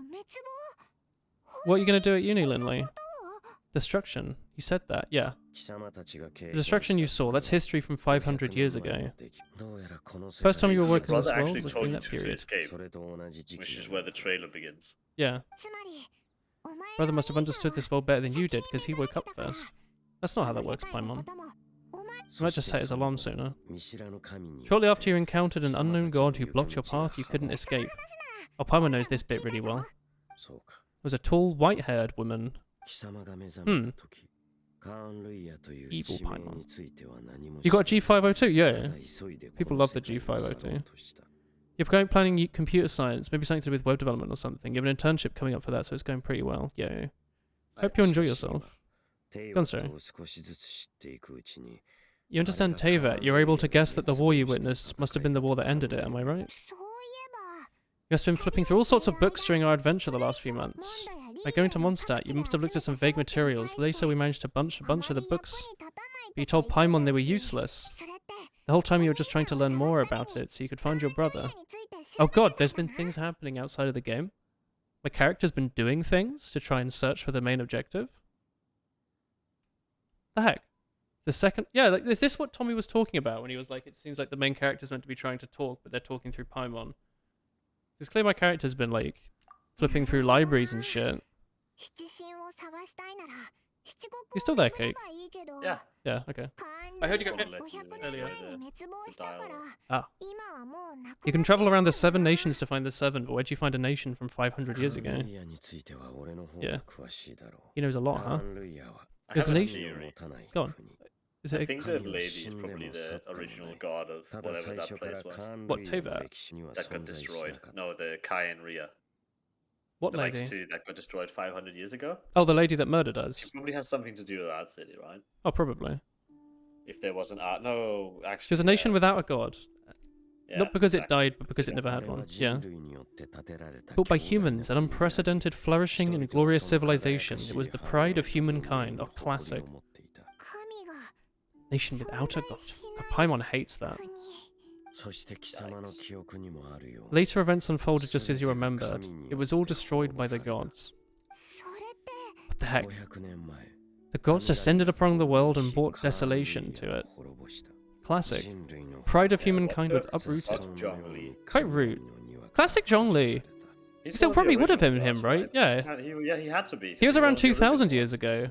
What are you going to do at uni, Lindley? Destruction. You said that, yeah. The destruction you saw, that's history from 500 years ago. First time you were working in this world was during that period. Escape, which is where the trailer begins. Yeah. Brother must have understood this world better than you did, because he woke up first. That's not how that works, Paimon. I might just set his alarm sooner. Shortly after you encountered an unknown god who blocked your path, you couldn't escape. Oh, Paimon knows this bit really well. It was a tall, white-haired woman. Evil Paimon. You got a G502? Yeah. People love the G502. You're planning computer science, maybe something to do with web development or something. You have an internship coming up for that, so it's going pretty well. Yeah. Hope you enjoy yourself. Go on, sorry. You understand Tevat. You're able to guess that the war you witnessed must have been the war that ended it, am I right? You must have been flipping through all sorts of books during our adventure the last few months. By going to Mondstadt, you must have looked at some vague materials. Later we managed to bunch a bunch of the books. But you told Paimon they were useless. The whole time you were just trying to learn more about it so you could find your brother. Oh god, there's been things happening outside of the game. My character's been doing things to try and search for the main objective. The heck? The second... Yeah, like, is this what Tommy was talking about when he was like, it seems like the main character's meant to be trying to talk, but they're talking through Paimon? It's clear my character's been, like, flipping through libraries and shit. You still there, Cake? Yeah. Yeah, okay. I heard you go earlier. Ah. You can travel around the 7 nations to find the 7, but where'd you find a nation from 500 years ago? Yeah. He knows a lot, huh? There's a nation... Go on. Is it I think the lady is probably the original god of whatever that place was. What, Tevat? That got destroyed. No, the Kai and Rhea. What the lady? That got destroyed 500 years ago. Oh, the lady that murdered us. She probably has something to do with that city, right? Oh, probably. If there was an art, no, actually. There's a nation without a god. Yeah, Not because it died, but because it never had one. Yeah. Built by humans, an unprecedented, flourishing, and glorious civilization. It was the pride of humankind. Oh, classic. Nation without a god. Paimon hates that. Later events unfolded just as you remembered. It was all destroyed by the gods. What the heck? The gods descended upon the world and brought desolation to it. Classic. Pride of humankind was uprooted. Quite rude. Classic Zhongli. He still probably would have been him, right? Yeah. He had to be. He was around 2,000 years ago.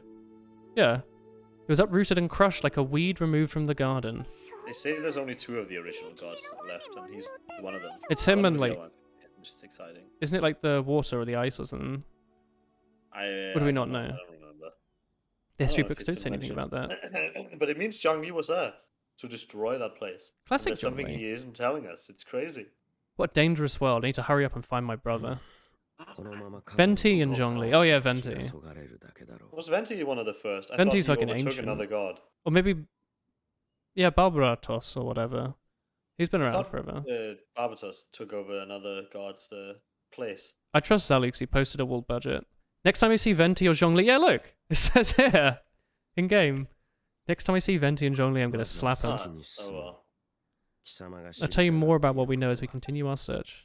Yeah. He was uprooted and crushed like a weed removed from the garden. They say there's only 2 of the original gods left, and he's one of them. It's him and like... Which is exciting. Isn't it like the water or the ice or something? What do we not know? I don't remember. The history books don't say anything about that. But it means Zhongli was there to destroy that place. Classic There's something he isn't telling us. It's crazy. What a dangerous world. I need to hurry up and find my brother. Venti and Zhongli. Oh yeah, Venti. Was Venti one of the first? Venti's like an ancient. Another god. Or maybe... Yeah, Barbatos or whatever. He's been around forever. Barbatos took over another god's place. I trust Zali because he posted a world budget. Next time you see Venti or Zhongli... Yeah, look! It says here! In-game. Next time I see Venti and Zhongli, I'm going to slap him. Oh well. I'll tell you more about what we know as we continue our search.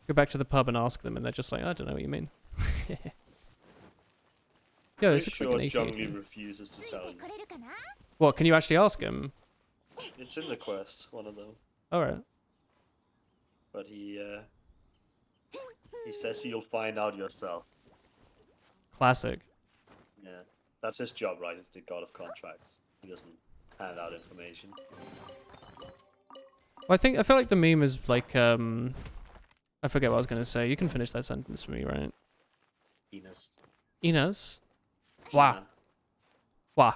Go back to the pub and ask them, and they're just like, I don't know what you mean. Yeah, this looks like an 88. Zhongli refuses to tell you. What, can you actually ask him? It's in the quest, one of them. Alright. But he says you'll find out yourself. Classic. Yeah. That's his job, right? He's the god of contracts. He doesn't hand out information. Well, I feel like the meme is like, I forget what I was going to say. You can finish that sentence for me, right? Enos. Enos? Wow. Wow.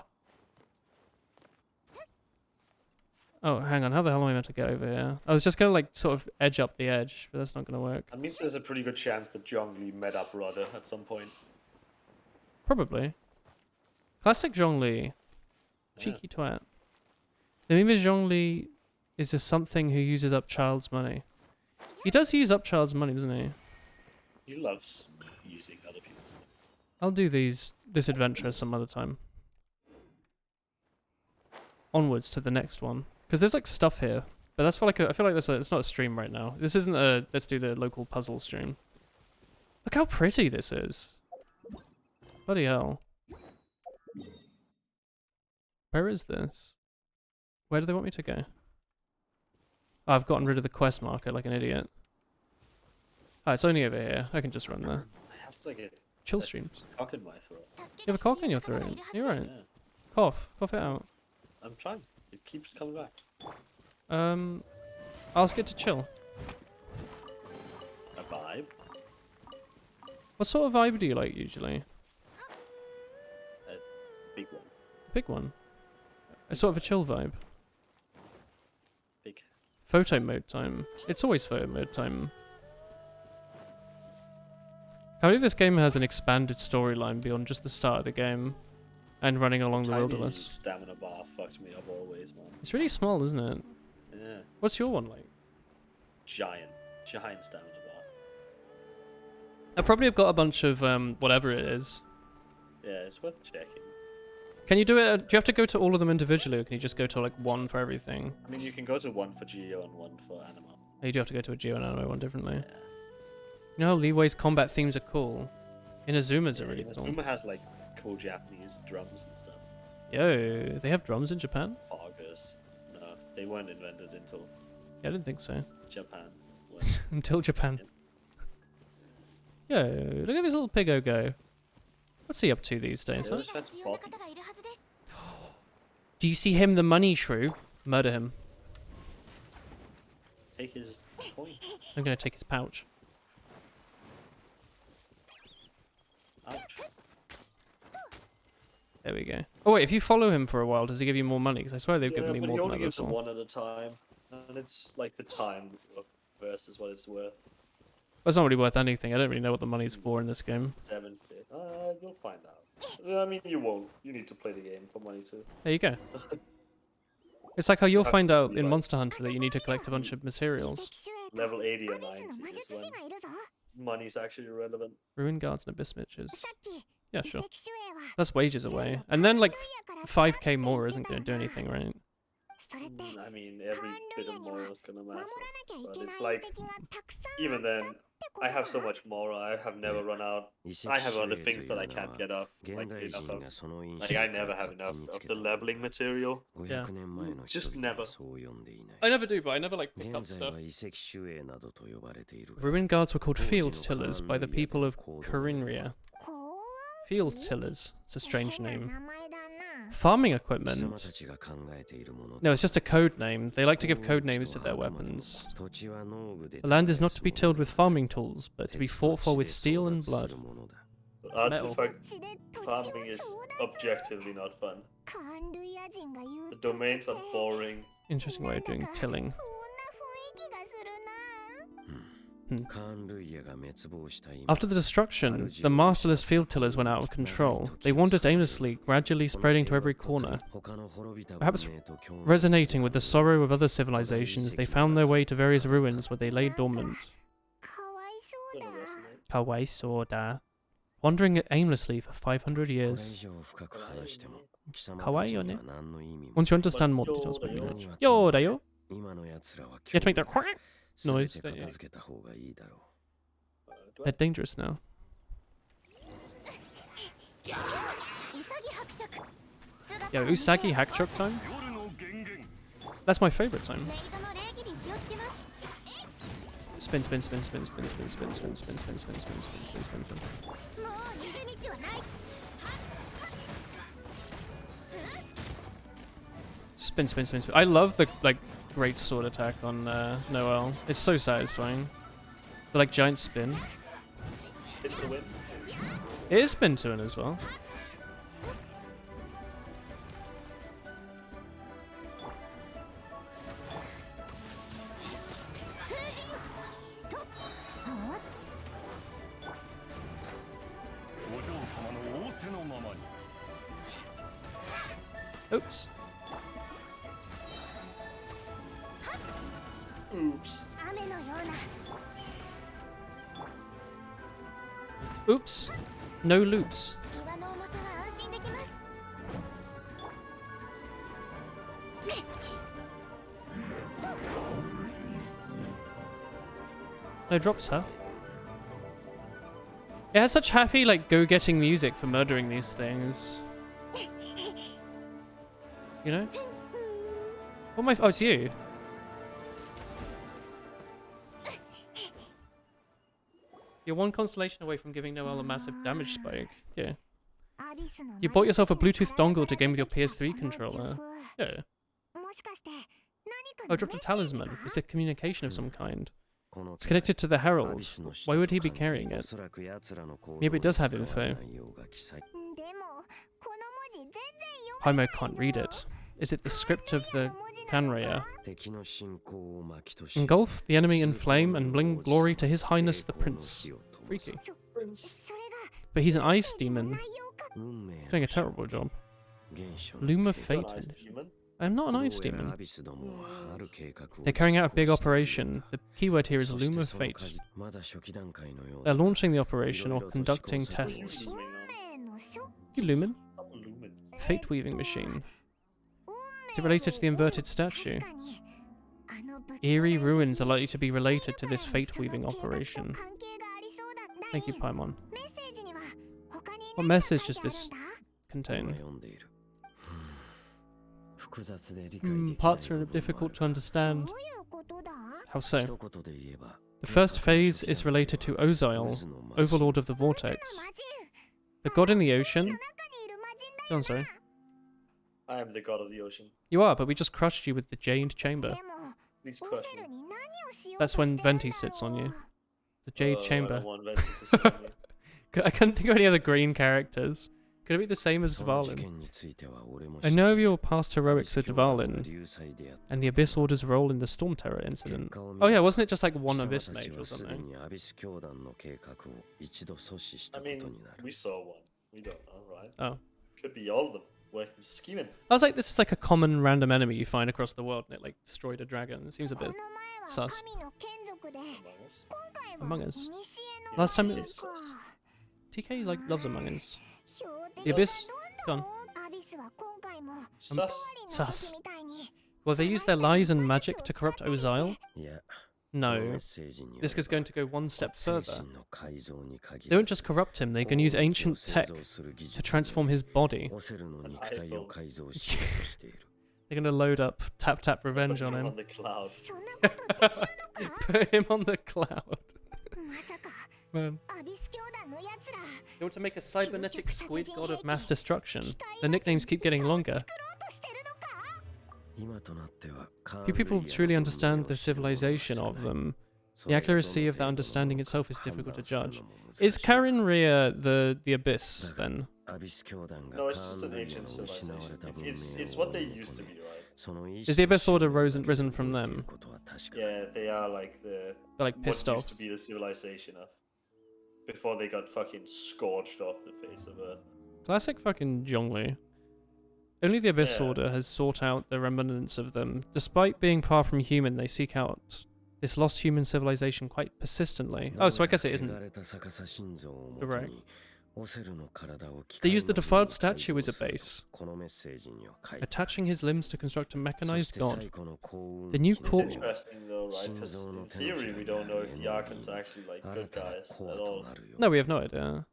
Oh, hang on. How the hell am I meant to get over here? I was just going to, like, sort of edge up the edge, but that's not going to work. That means there's a pretty good chance that Zhongli met up Rudder at some point. Probably. Classic Zhongli. Cheeky twat. The meme is Zhongli is just something who uses up child's money. He does use up child's money, doesn't he? He loves using other people's money. I'll do this adventure some other time. Onwards to the next one. Because there's like stuff here. But that's for like I feel like it's not a stream right now. This isn't a let's do the local puzzle stream. Look how pretty this is. Bloody hell. Where is this? Where do they want me to go? Oh, I've gotten rid of the quest marker like an idiot. Oh, it's only over here. I can just run there. I have to like chill streams. Cock in my throat. You have a cock in your throat? You're right. Yeah. Cough it out. I'm trying. It keeps coming back. Ask it to chill. A vibe? What sort of vibe do you like usually? A big one. Big one. A sort of a chill vibe. Big. Photo mode time. It's always photo mode time. I believe this game has an expanded storyline beyond just the start of the game and running along the wilderness. Stamina bar fucked me up always, man. It's really small, isn't it? Yeah. What's your one like? Giant stamina bar. I probably have got a bunch of whatever it is. Yeah, it's worth checking. Can you do it? Do you have to go to all of them individually, or can you just go to like one for everything? I mean, you can go to one for Geo and one for Anima. Oh, you do have to go to a Geo and Anime one differently. Yeah. You know how Leeway's combat themes are cool? Inazuma's are really cool. Inazuma has like cool Japanese drums and stuff. Yo, they have drums in Japan? Augers. No, they weren't invented until Yeah, I didn't think so. Japan. Until Japan. Yo, look at this little piggo go. What's he up to these days, huh? Do you see him, the money shrew? Murder him. Take his coin. I'm gonna take his pouch. Ouch. There we go. Oh wait, if you follow him for a while, does he give you more money? Because I swear they've given me but more he than only that gives it before. one at a time, and it's like the time of versus what it's worth. Well, it's not really worth anything. I don't really know what the money's for in this game. 750. You'll find out. I mean, you won't. You need to play the game for money too. There you go. It's like how you'll have find to out be in like- Monster Hunter that you need to collect a bunch of materials. Level 80 or 90 is when money's actually relevant. Ruin guards and abyss mitches. Yeah, sure. That's wages away. And then like 5k more isn't going to do anything, right? I mean, every bit of moral is gonna matter. But it's like, even then, I have so much moral, I have never run out. I have other things that I can't get off, like enough of. Like, I never have enough of the leveling material. Yeah. Just never. I never do, but I never like pick up stuff. Ruin guards were called field tillers by the people of Corinria. Field tillers. It's a strange name. Farming equipment. No, it's just a code name. They like to give code names to their weapons. The land is not to be tilled with farming tools, but to be fought for with steel and blood. Artifact farming is objectively not fun. The domains are boring. Interesting way of doing tilling. After the destruction, the masterless field tillers went out of control. They wandered aimlessly, gradually spreading to every corner. Perhaps resonating with the sorrow of other civilizations, they found their way to various ruins where they lay dormant. Kawaii Soda. Wandering aimlessly for 500 years. Kawaii ne? Once you understand more details about language. Yo da yo! You have to make that quack noise. Don't you? They're dangerous now. Yo, Usagi Hackchuck time? That's my favorite time. Spin, spin, spin, spin, spin, spin, spin, spin, spin, spin, spin, spin, spin, spin, spin, spin. Spin, spin, spin, spin. I love the like great sword attack on Noel. It's so satisfying. The like giant spin. Spin to win. It is spin to win as well. Oops. Oops. Oops. No loops. No drops, huh? It has such happy, like, go-getting music for murdering these things. You know? What am I... Oh, it's you. You're one constellation away from giving Noel a massive damage spike. Yeah. You bought yourself a Bluetooth dongle to game with your PS3 controller. Yeah. Oh, dropped a talisman. It's a communication of some kind. It's connected to the Herald. Why would he be carrying it? Maybe it does have info. Paimon can't read it. Is it the script of the Kanraya? Engulf the enemy in flame and bring glory to His Highness the Prince. Freaky. But he's an ice demon. Doing a terrible job. Loom of Fate. I'm not an ice demon. They're carrying out a big operation. The keyword here is Loom of Fate. They're launching the operation or conducting tests. You Lumen? Fate weaving machine. Is it related to the inverted statue? Eerie ruins are likely to be related to this fate weaving operation. Thank you, Paimon. What message does this contain? Parts are difficult to understand. How so? The first phase is related to Ozile, Overlord of the Vortex. The god in the ocean? Go on, sorry. I am the god of the ocean. You are, but we just crushed you with the Jade Chamber. Please crush me. That's when Venti sits on you. The Jade Chamber. I don't want Venti to sit on me. I couldn't think of any other green characters. Could it be the same as Dvalin? I know of your past heroics with Dvalin, and the Abyss Order's role in the Storm Terror incident. Oh yeah, wasn't it just like one Abyss Mage or something? I mean, we saw one. We don't know, right? Oh. Could be all of them working scheming. I was like, this is like a common random enemy you find across the world, and it like destroyed a dragon. It seems a bit sus. Among Us. Last time it was... TK like loves Among Us. The Abyss? Gone. Sus. Well, they use their lies and magic to corrupt Ozile? No. This is going to go one step further. They won't just corrupt him, they can use ancient tech to transform his body. They're gonna load up Tap Tap Revenge on him. On the cloud. Put him on the cloud. Man. They want to make a cybernetic squid god of mass destruction. Their nicknames keep getting longer. Few people truly understand the civilization of them. The accuracy of that understanding itself is difficult to judge. Is Karen Rhea the Abyss, then? No, it's just an ancient civilization. It's what they used to be, right? Is the Abyss Order risen from them? Yeah, they are like They're like pissed what off. used to be the civilization of. Before they got fucking scorched off the face of Earth. Classic fucking Zhongli. Only the Abyss Order has sought out the remnants of them. Despite being far from human, they seek out this lost human civilization quite persistently. Oh, so I guess it isn't correct. They use the defiled statue as a base, attaching his limbs to construct a mechanized god. The new core... It's interesting though, right? Because in theory we don't know if the Archons are actually like good guys at all. No, we have no idea.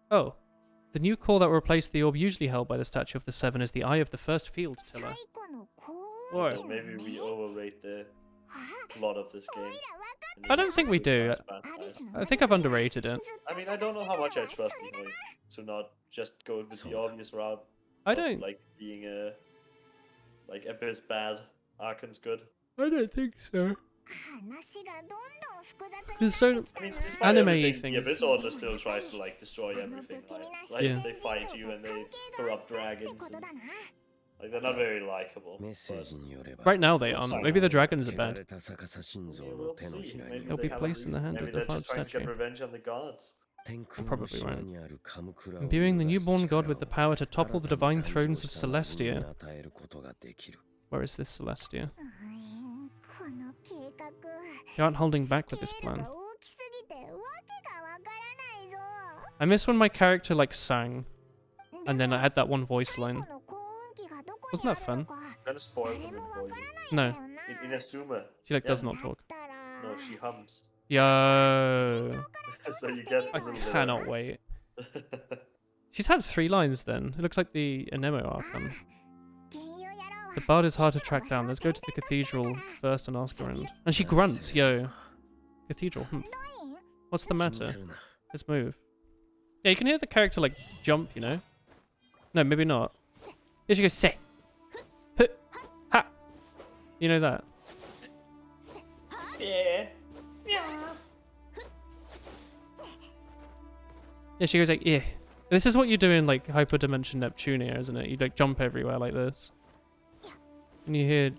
Oh. The new core that will replace the orb usually held by the Statue of the Seven is the Eye of the First Field Tiller. So maybe we overrate the plot of this game. I don't think we do. I think I've underrated it. I mean, I don't know how much I trust people to not just go with the obvious route. I don't. Like being like Abyss bad, Archon's good. I don't think so. There's so anime things. The Abyss Order still tries to like destroy everything. Like yeah. They fight you and they corrupt dragons. And, like they're not very likable. Right now they aren't. Maybe the dragons are bad. We'll see. Maybe They'll be placed in the hand of the defiled trying to statue. get revenge on the gods. You're probably right. Imbuing the newborn god with the power to topple the divine thrones of Celestia. Where is this Celestia? You aren't holding back with this plan. I miss when my character like sang, and then I had that one voice line. Wasn't that fun? Kind of spoils them for you. No. In Asuma. She like does not talk. No, she hums. Yo. So you get. I cannot wait. She's had 3 lines then. It looks like the Anemo Archon. The bard is hard to track down. Let's go to the cathedral first and ask around. And she grunts, yo. Cathedral, What's the matter? Let's move. Yeah, you can hear the character like jump, you know? No, maybe not. Here she goes, say. Ha. You know that? Yeah. Yeah, she goes like, yeah. This is what you do in like Hyperdimension Neptunia, isn't it? You like jump everywhere like this. And you hear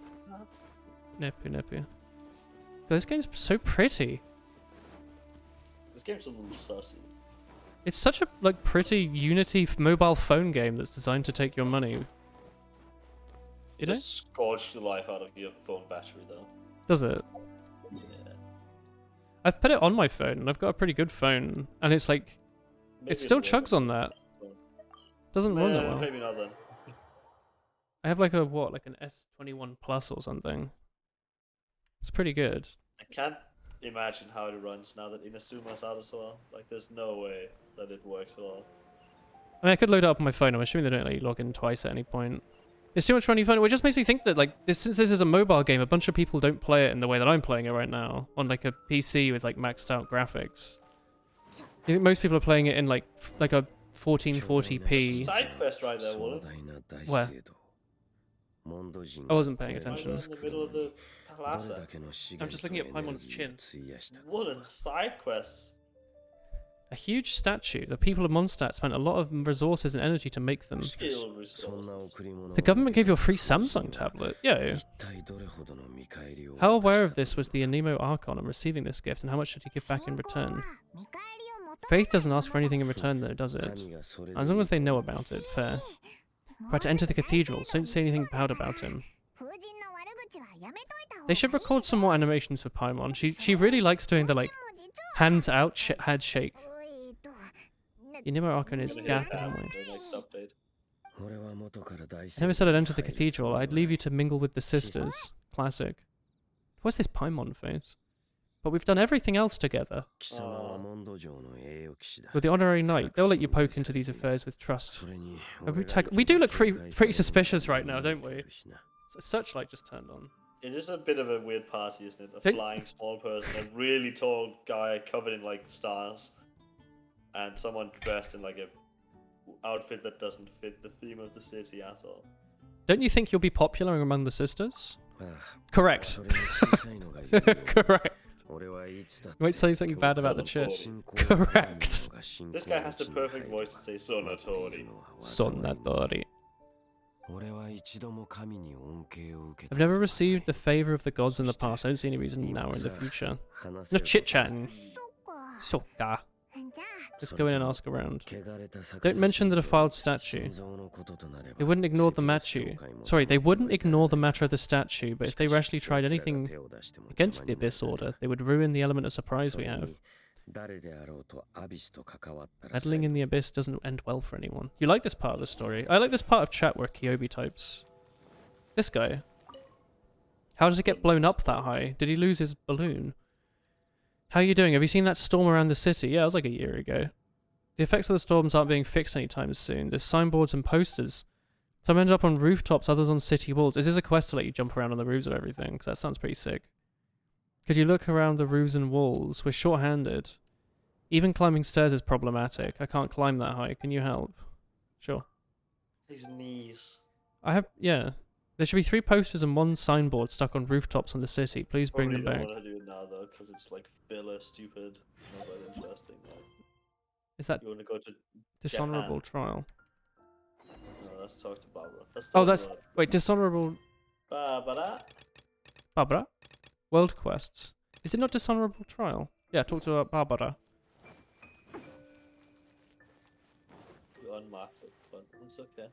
Nepu. This game's so pretty. This game's a little sussy. It's such a like pretty Unity mobile phone game that's designed to take your money. You know? Just scorched the life out of your phone battery though. Does it? Yeah. I've put it on my phone and I've got a pretty good phone and it's like Maybe it still it'll chugs work. on that. Doesn't run that well. Maybe not then. I have like a what, like an S21 Plus or something. It's pretty good. I can't imagine how it runs now that Inasuma's out as well. Like, there's no way that it works at all. I mean, I could load it up on my phone. I'm assuming they don't let you log in twice at any point. It's too much on your phone, which just makes me think that, like, since this is a mobile game, a bunch of people don't play it in the way that I'm playing it right now, on, like, a PC with, like, maxed out graphics. I think most people are playing it in, like a 1440p. Side quest right there, Woolen. Where? I wasn't paying attention. Right in the middle of the plaza. I'm just looking at Paimon's chin. Woolen, side quests. A huge statue. The people of Mondstadt spent a lot of resources and energy to make them. Skill resources. The government gave you a free Samsung tablet. Yo. How aware of this was the Anemo Archon on receiving this gift, and how much did he give back in return? Faith doesn't ask for anything in return though, does it? As long as they know about it, fair. But to enter the cathedral, don't say anything bad about him. They should record some more animations for Paimon. She really likes doing the, like, hands out head shake. Anemo Archon is gapping, aren't we? I never said I'd enter the cathedral. I'd leave you to mingle with the sisters. Classic. What's this Paimon face? But we've done everything else together. With the honorary knight, they'll let you poke into these affairs with trust. We do look pretty suspicious right now, don't we? Searchlight just turned on. It is a bit of a weird party, isn't it? A flying small person, a really tall guy covered in like stars, and someone dressed in like a outfit that doesn't fit the theme of the city at all. Don't you think you'll be popular among the sisters? Correct. Correct. You might say something bad about the church. Correct. This guy has the perfect voice to say Sonatori. Sonatori. I've never received the favor of the gods in the past. I don't see any reason now or in the future. Enough chit-chatting. Soka. Let's go in and ask around. Don't mention the defiled statue. They wouldn't ignore the they wouldn't ignore the matter of the statue, but if they rashly tried anything against the Abyss Order, they would ruin the element of surprise we have. Meddling in the Abyss doesn't end well for anyone. You like this part of the story? I like this part of chat where Kyobi types. This guy. How does it get blown up that high? Did he lose his balloon? How are you doing? Have you seen that storm around the city? Yeah, it was like a year ago. The effects of the storms aren't being fixed anytime soon. There's signboards and posters. Some end up on rooftops, others on city walls. Is this a quest to let you jump around on the roofs of everything? Because that sounds pretty sick. Could you look around the roofs and walls? We're short-handed. Even climbing stairs is problematic. I can't climb that high. Can you help? Sure. His knees. Yeah. There should be 3 posters and 1 signboard stuck on rooftops in the city. Please bring them back. I don't want to do it now though, because it's like filler, stupid, not that interesting. Like, is that you want to go to dishonorable trial? No, let's talk to Barbara. Wait, dishonorable. Barbara. Barbara. World quests. Is it not dishonorable trial? Yeah, talk to Barbara. You unmarked it, but it's okay.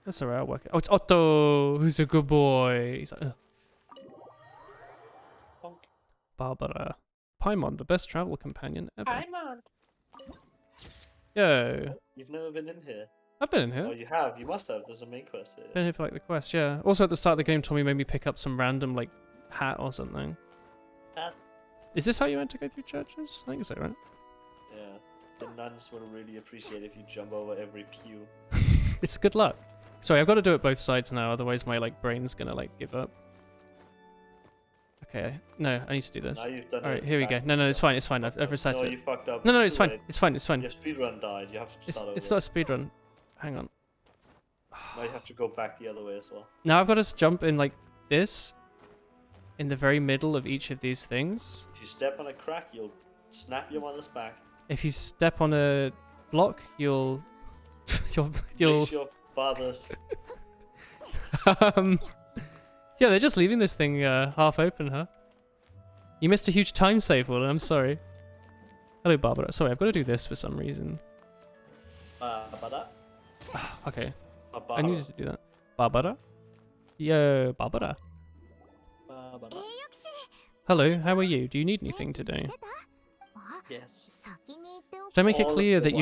That's alright, I'll work it. Oh, it's Otto, who's a good boy. He's like, ugh. Barbara. Paimon, the best travel companion ever. Paimon! Yo. You've never been in here? I've been in here. Oh, you have? You must have. There's a main quest here. Been here for like the quest, yeah. Also at the start of the game, Tommy made me pick up some random like hat or something. Hat? Is this how you meant to go through churches? I think so, right? Yeah. The nuns will really appreciate if you jump over every pew. It's good luck. Sorry, I've got to do it both sides now, otherwise my like brain's gonna like give up. Okay, no, I need to do this. Now you've done Alright, it here we go. back. No, it's fine, it's fine. I've reset No, it. you fucked up. No, It's it's too fine. late. It's fine, it's fine. Your speedrun died. You have to start over. It's not a speedrun. Hang on. Now you have to go back the other way as well. Now I've got to jump in like this, in the very middle of each of these things. If you step on a crack, you'll snap your mother's back. If you step on a block, you'll you'll Fix your father's. Yeah, they're just leaving this thing half open, huh? You missed a huge time save, Will. I'm sorry. Hello, Barbara. Sorry, I've got to do this for some reason. Okay. I needed to do that. Barbara? Yo, Barbara. Hello, how are you? Do you need anything today? Yes. Should I make it clear that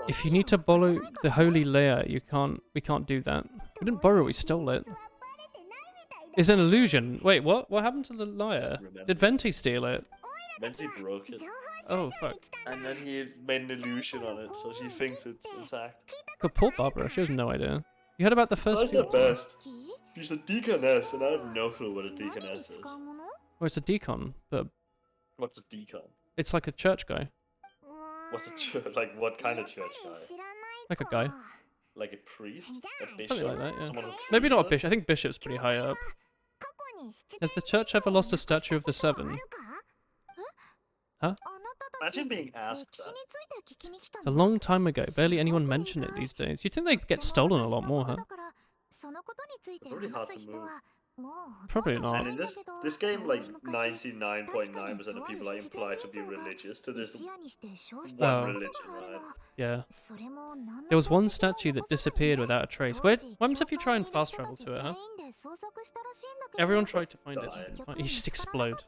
if you need to borrow the holy layer, we can't do that. We didn't borrow it, we stole it. It's an illusion. Wait, what? What happened to the lyre? Did Venti steal it? Venti broke it. Oh, fuck. And then he made an illusion on it, so she thinks it's intact. God, poor Barbara. She has no idea. You heard about the first That's few... the best. She's a deaconess, and I have no clue what a deaconess is. Well, it's a deacon, but What's a deacon? it's like a church guy. What's a church? Like, what kind of church guy? Like a guy. Like a priest? A bishop? Something like that, yeah. Someone who Maybe not a cleans it? bishop. I think bishop's pretty high up. Has the church ever lost a statue of the Seven? Huh? Imagine being asked that. A long time ago. Barely anyone mentioned it these days. You'd think they get stolen a lot more, huh? Pretty hard to move. Probably not. And in this game, like 99.9% of people are implied to be religious to this one religion, right? Yeah. There was one statue that disappeared without a trace. What happens if you try and fast travel to it, huh? Everyone tried to find it. You just explode.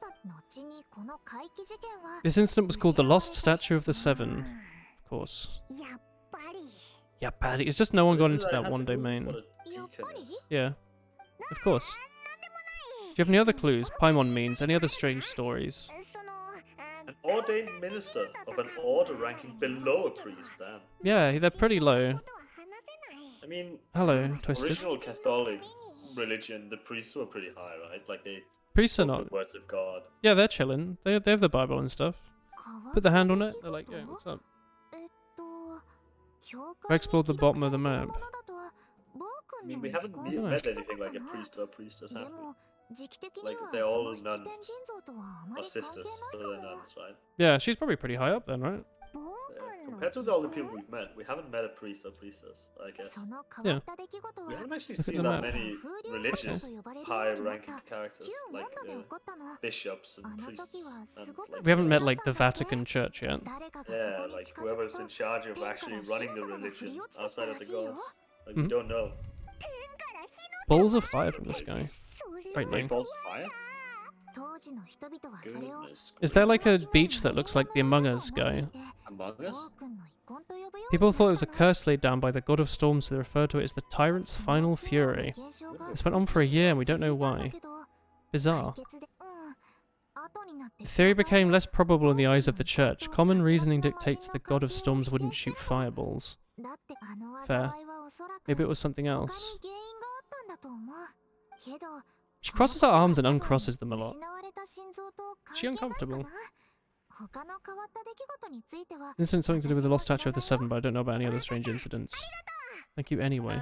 This incident was called the Lost Statue of the Seven. Of course. Yeah, bad. It's just no one got into that one domain. Yeah. Of course. Do you have any other clues? Paimon means any other strange stories? An ordained minister of an order ranking below a priest, damn. Yeah, they're pretty low. I mean, Hello, Twisted. original Catholic religion, the priests were pretty high, right? Like they Priests are spoke not. the words of God. Yeah, they're chilling. They have the Bible and stuff. Put the hand on it. They're like, yeah, what's up? I explored the bottom of the map. I mean, we haven't met anything like a priest or a priestess, have we? Like, they're all nuns. Or sisters, so they're nuns, right? Yeah, she's probably pretty high up then, right? Yeah. Compared to all the people we've met, we haven't met a priest or priestess, I guess. Yeah. We haven't actually Look at seen the that map. many religious high-ranking characters, like bishops and priests. And, like, We haven't met, like, the Vatican Church yet. yeah, like whoever's in charge of actually running the religion outside of the gods. Like, we Mhm. don't know. Balls of fire from this guy. Great Like name. balls of fire? Goodness. Is there like a beach that looks like the Among Us guy? Among Us? People thought it was a curse laid down by the god of storms, so they referred to it as the tyrant's final fury. This went on for a year and we don't know why. Bizarre. The theory became less probable in the eyes of the church. Common reasoning dictates the god of storms wouldn't shoot fireballs. Fair. Maybe it was something else. She crosses her arms and uncrosses them a lot. Is she uncomfortable? Incident something to do with the lost statue of the Seven, but I don't know about any other strange incidents. Thank you anyway.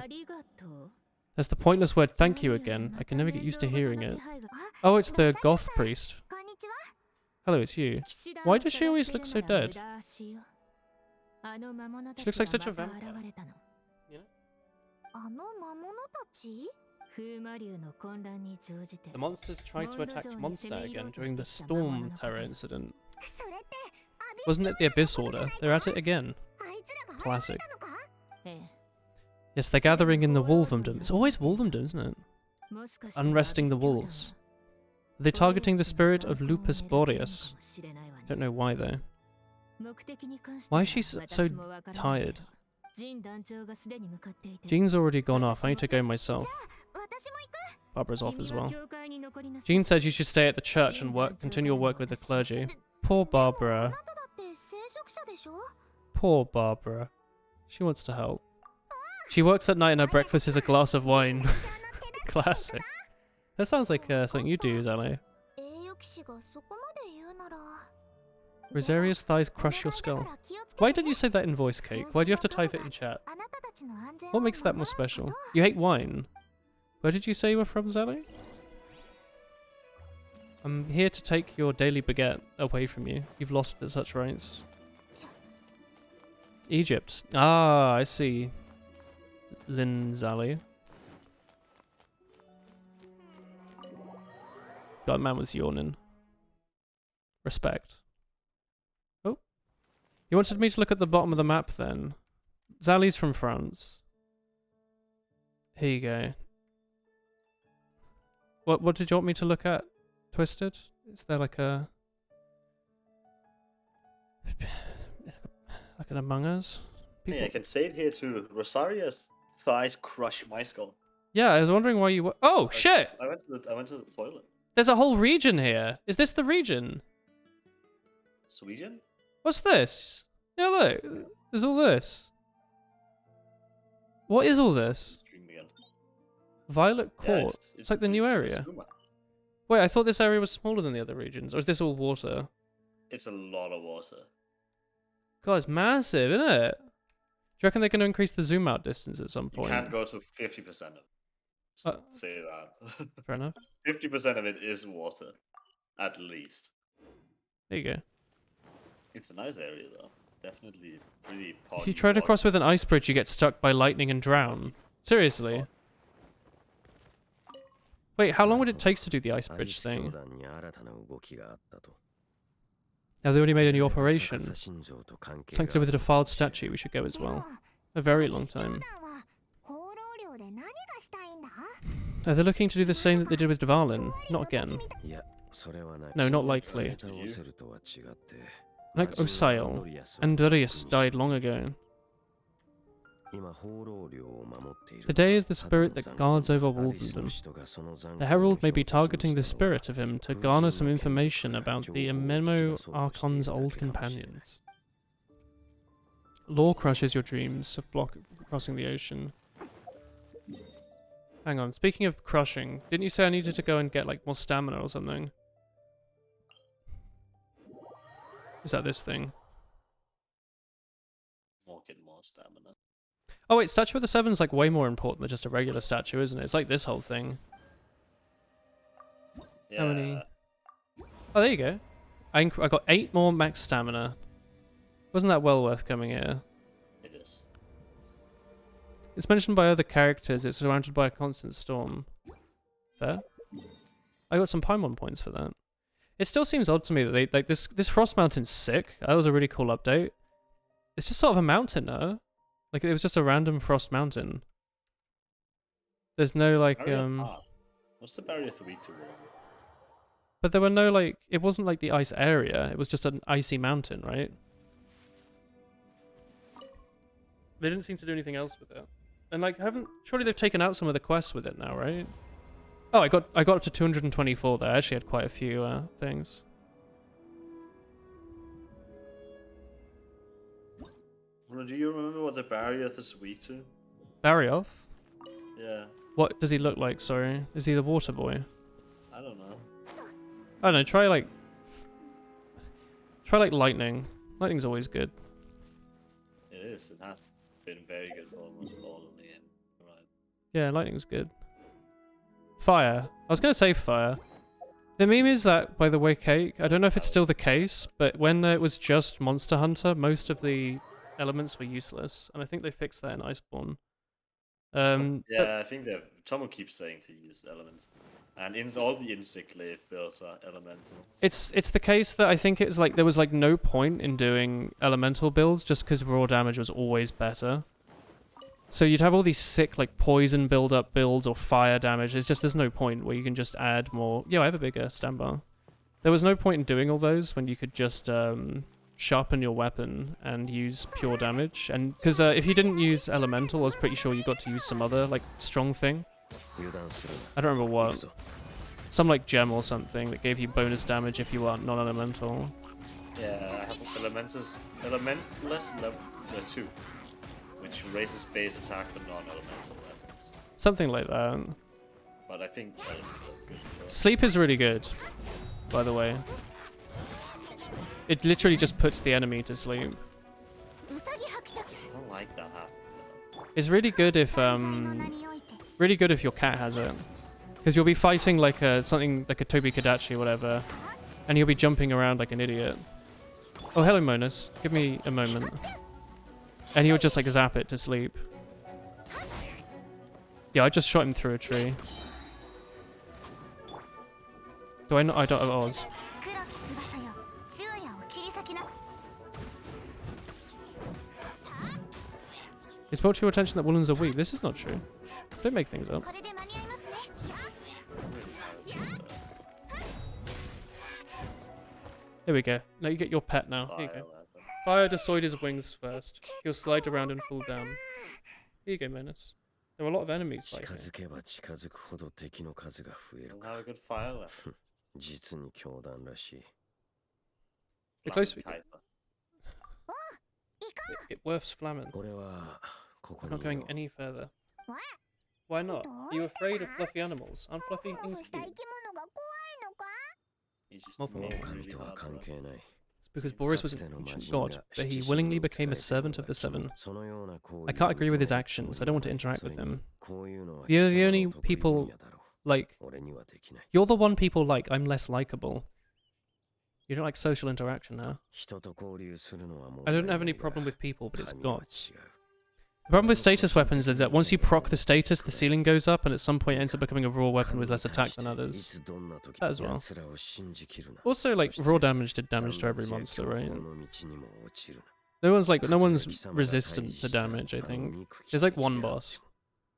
There's the pointless word thank you again. I can never get used to hearing it. Oh, it's the goth priest. Hello, it's you. Why does she always look so dead? She looks like such a vampire. You know? The monsters tried to attack Monster again during the Storm Terror incident. Wasn't it the Abyss Order? They're at it again. Classic. Yes, they're gathering in the Wolvendom. It's always Wolvendom, isn't it? Unresting the wolves. Are they targeting the spirit of Lupus Boreas? Don't know why though. Why is she so tired? Jean's already gone off. I need to go myself. Barbara's off as well. Jean said you should stay at the church and continue your work with the clergy. Poor Barbara. Poor Barbara. She wants to help. She works at night and her breakfast is a glass of wine. Classic. That sounds like something you do, Zalo. Rosaria's thighs crush your skull. Why didn't you say that in voice, Cake? Why do you have to type it in chat? What makes that more special? You hate wine. Where did you say you were from, Zally? I'm here to take your daily baguette away from you. You've lost such rights. Egypt. Ah, I see. Lin Zally. That man was yawning. Respect. Oh. You wanted me to look at the bottom of the map then? Zally's from France. Here you go. What did you want me to look at? Twisted? Is there like a... like an Among Us? People... Hey, I can say it here too. Rosaria's thighs crush my skull. Yeah, I was wondering why you were... Oh, shit! I went to the toilet. There's a whole region here. Is this the region? Sweden? What's this? Yeah, look. There's all this. What is all this? Violet Court. Yeah, it's like the new area. Wait, I thought this area was smaller than the other regions. Or is this all water? It's a lot of water. God, it's massive, isn't it? Do you reckon they're going to increase the zoom out distance at some point? You can't go to 50% of it. Say that. Fair enough. 50% of it is water. At least. There you go. It's a nice area though. Definitely really If you try to cross with an ice bridge, you get stuck by lightning and drown. Seriously. Wait, how long would it take to do the ice bridge thing? Now they already made a new operation. Something to do with a defiled statue, we should go as well. A very long time. Are they looking to do the same that they did with Dvalin? Not again. No, not likely. Like Osail, Andreas died long ago. Today is the spirit that guards over Wolvendom. The Herald may be targeting the spirit of him to garner some information about the Amemo Archon's old companions. Law crushes your dreams of crossing the ocean. Hang on, speaking of crushing, didn't you say I needed to go and get like more stamina or something? Is that this thing? Get more stamina. Oh wait, Statue of the Seven is like way more important than just a regular statue, isn't it? It's like this whole thing. Yeah. How many? Oh, there you go. I got 8 more max stamina. Wasn't that well worth coming here? It is. It's mentioned by other characters. It's surrounded by a constant storm. Fair. I got some Paimon points for that. It still seems odd to me that they like this Frost Mountain's sick. That was a really cool update. It's just sort of a mountain, no? Like it was just a random Frost Mountain. There's no like What's the barrier 3 to warm? But there were no like it wasn't like the ice area. It was just an icy mountain, right? They didn't seem to do anything else with it. And like surely they've taken out some of the quests with it now, right? Oh, I got up to 224 there. I actually had quite a few things. Do you remember what the Barioth is weak to? Barioth? Yeah. What does he look like, sorry? Is he the water boy? I don't know. I don't know, try like lightning. Lightning's always good. It is. It has been very good for almost all of the game. Right. Yeah, lightning's good. Fire. I was going to say fire. The meme is that, by the way, Cake, I don't know if it's still the case, but when it was just Monster Hunter, most of the elements were useless, and I think they fixed that in Iceborne. Yeah, I think that Tomo keeps saying to use elements, and in all the insect glaive builds are elemental. It's the case that I think it's like there was like no point in doing elemental builds just because raw damage was always better. So you'd have all these sick like poison build-up builds or fire damage. It's just there's no point where you can just add more. Yeah, I have a bigger standbar. There was no point in doing all those when you could just sharpen your weapon and use pure damage. And because if you didn't use elemental, I was pretty sure you got to use some other like strong thing. I don't remember what. Some like gem or something that gave you bonus damage if you were non-elemental. Yeah, I have elementless level 2, which raises base attack for non-elemental weapons. Something like that. But I think elements are good. Sleep is really good. by the way. It literally just puts the enemy to sleep. I don't like that happening. It's really good if your cat has it, because you'll be fighting like something like a Tobi Kadachi or whatever, and you'll be jumping around like an idiot. Oh, hello, Monus. Give me a moment. And he'll just like zap it to sleep. Yeah, I just shot him through a tree. Do I not? I don't have Oz. It's brought to your attention that woolens are weak. This is not true. Don't make things up. There we go. Now you get your pet now. Here you go. Fire destroyed his wings first. He'll slide around and fall down. Here you go, Menace. There are a lot of enemies fighting. Don't have a good fire left. The closer we get, it worths Flamen. I'm not going any further. Why not? Are you afraid of fluffy animals? Aren't fluffy things cute? It's because Boris was an ancient god, but he willingly became a servant of the Seven. I can't agree with his actions. I don't want to interact with him. You're the only people like. You're the one people like. I'm less likable. You don't like social interaction now. I don't have any problem with people, but it's gods. The problem with status weapons is that once you proc the status, the ceiling goes up, and at some point it ends up becoming a raw weapon with less attack than others. That as well. Also, like, raw damage did damage to every monster, right? No one's resistant to damage, I think. There's like one boss,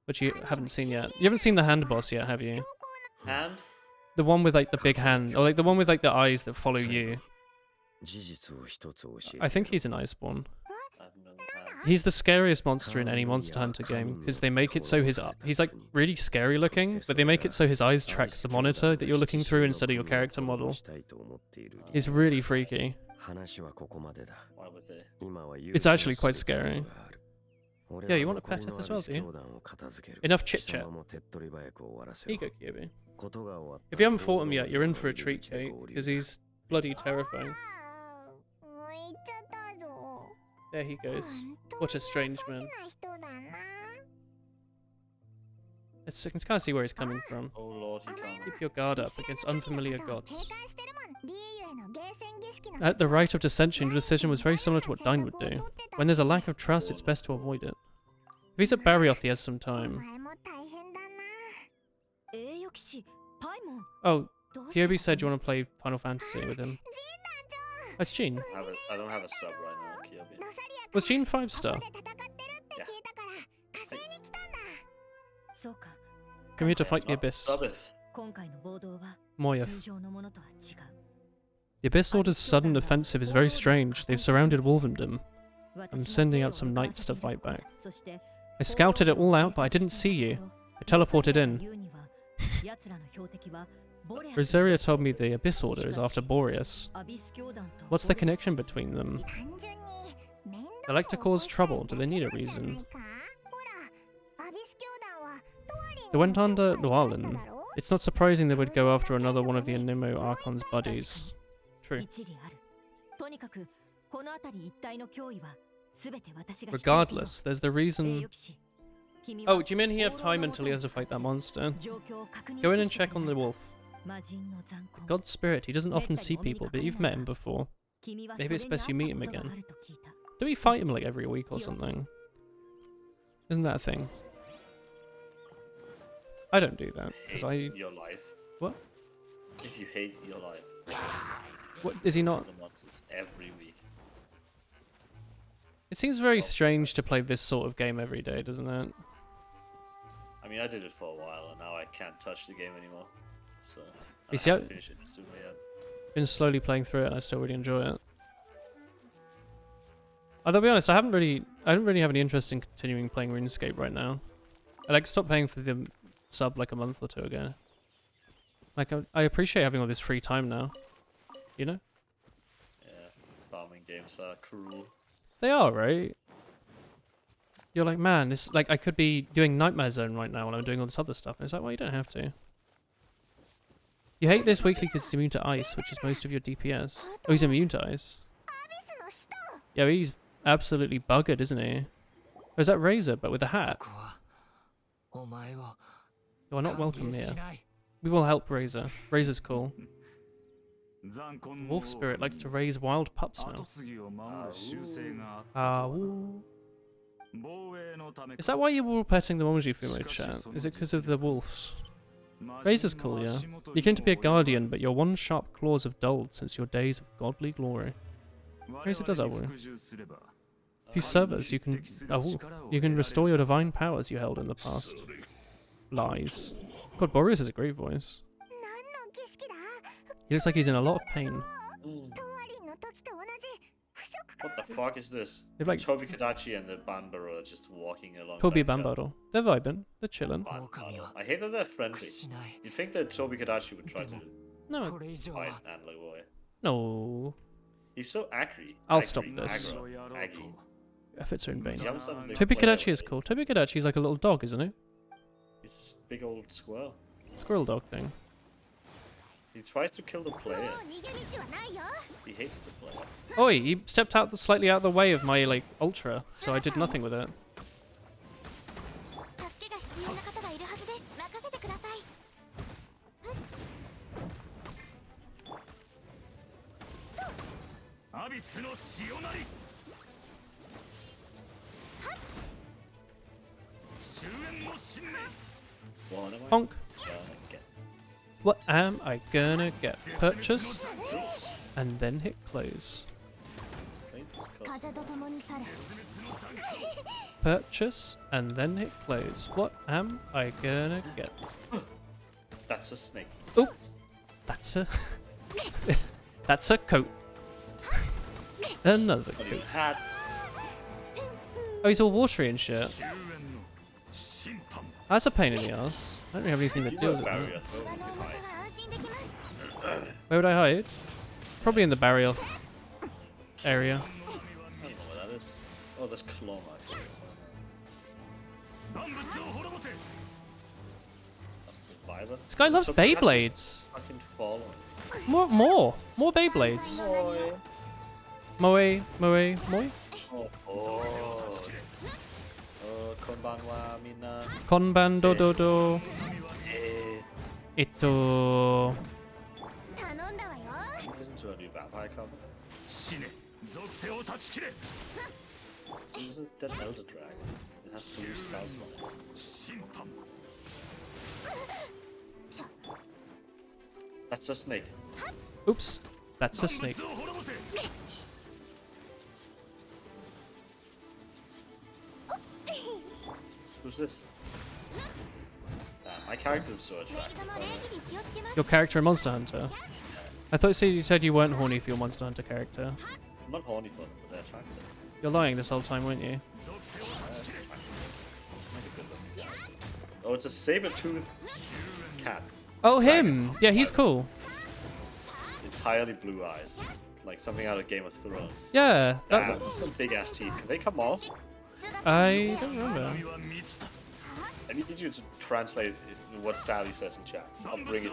which you haven't seen yet. You haven't seen the hand boss yet, have you? Hand? The one with like the big hand, or like the one with like the eyes that follow you. I think he's an Iceborn. He's the scariest monster in any Monster Hunter game, because they make it so he's like really scary looking, but they make it so his eyes track the monitor that you're looking through instead of your character model. He's really freaky. It's actually quite scary. Yeah, you want a pet as well, do you? Enough chit-chat. Here you go, Kyobi. If you haven't fought him yet, you're in for a treat, Kate, because he's bloody terrifying. There he goes. What a strange man. I can kind of see where he's coming from. Oh lord, he can't. Keep your guard up against unfamiliar gods. At the rite of dissension, your decision was very similar to what Dine would do. When there's a lack of trust, it's best to avoid it. If he's at Barrioth, he has some time. Oh, Kyobi said you want to play Final Fantasy with him. That's Jean. I don't have a sub right now, Kyobi. Was Jean 5-star? Yeah. Come here to fight the Abyss. Moyeth. The Abyss Order's sudden offensive is very strange. They've surrounded Wolvendom. I'm sending out some knights to fight back. I scouted it all out, but I didn't see you. I teleported in. Rosaria told me the Abyss Order is after Boreas. What's the connection between them? They like to cause trouble. Do they need a reason? They went under Llewellyn. It's not surprising they would go after another one of the Anemo Archon's buddies. True. Regardless, there's the reason... Oh, do you mean he have time until he has to fight that monster? Go in and check on the wolf. God's spirit, he doesn't often see people, but you've met him before. Maybe it's best you meet him again. Do we fight him like every week or something? Isn't that a thing? I don't do that, because I... Your life. What? If you hate your life. What, is he not? Every week. It seems very strange to play this sort of game every day, doesn't it? I mean, I did it for a while, and now I can't touch the game anymore. So, you see, I've finished it soon yet. Been slowly playing through it, and I still really enjoy it. I'll be honest, I don't really have any interest in continuing playing RuneScape right now. I like stopped paying for the sub like a month or two ago. Like, I appreciate having all this free time now. You know? Yeah, farming games are cruel. They are, right? You're like, man, it's like I could be doing Nightmare Zone right now while I'm doing all this other stuff. And it's like, well, you don't have to. You hate this weekly because he's immune to ice, which is most of your DPS. Oh, he's immune to ice. Yeah, he's absolutely buggered, isn't he? Or is that Razor, but with a hat? You are not welcome here. We will help Razor. Razor's cool. Wolf Spirit likes to raise wild pups now. Is that why you were all petting the Monji Fumo chat? Is it because of the wolves? Razor's cool, yeah. You came to be a guardian, but your one sharp claws have dulled since your days of godly glory. Razor does that way. If you serve us, you can you can restore your divine powers you held in the past. Lies. God, Boreas has a great voice. He looks like he's in a lot of pain. What the fuck is this? They've like Tobi Kadachi and the Banbaro are just walking along. Tobi Bambado. They're vibing. They're chilling. I hate that they're friendly. You'd think that Tobi Kadachi would try to fight Antler Boy. No. He's so angry. I'll stop this. Aggy. Efforts are in vain. Tobi Kadachi is cool. Tobi Kadachi's like a little dog, isn't he? He's a big old squirrel. Squirrel dog thing. He tries to kill the player. He hates the player. Oi, he stepped out slightly out of the way of my like ultra, so I did nothing with it. Honk. What am I gonna get? Purchase and then hit close. Purchase and then hit close. What am I gonna get? That's a snake. Oh, that's a that's a coat. Another coat. Oh, he's all watery and shit. That's a pain in the ass. I don't really have anything that deals with that. Where would I hide? Probably in the barrier area. I don't know what that is. Oh, there's claw marks. That's the Viper. This guy loves Beyblades. Fucking following. More Beyblades. Moe. Konbanwa mina. Konban dododo. Ito. Listen to a new vampire cover. So this is Dead Elder Dragon. It has blue scalp lines. That's a snake. Oops. That's a snake. Who's this? My character is so attractive. Your character in Monster Hunter? I thought you said you weren't horny for your Monster Hunter character. I'm not horny for them, but they're attractive. You're lying this whole time, weren't you? Oh, it's a saber-toothed cat. Oh, him! Yeah, he's cool. Entirely blue eyes. Like something out of Game of Thrones. Yeah. Some big-ass teeth. Can they come off? I don't remember. I need you to translate what Sally says in chat. I'll bring it.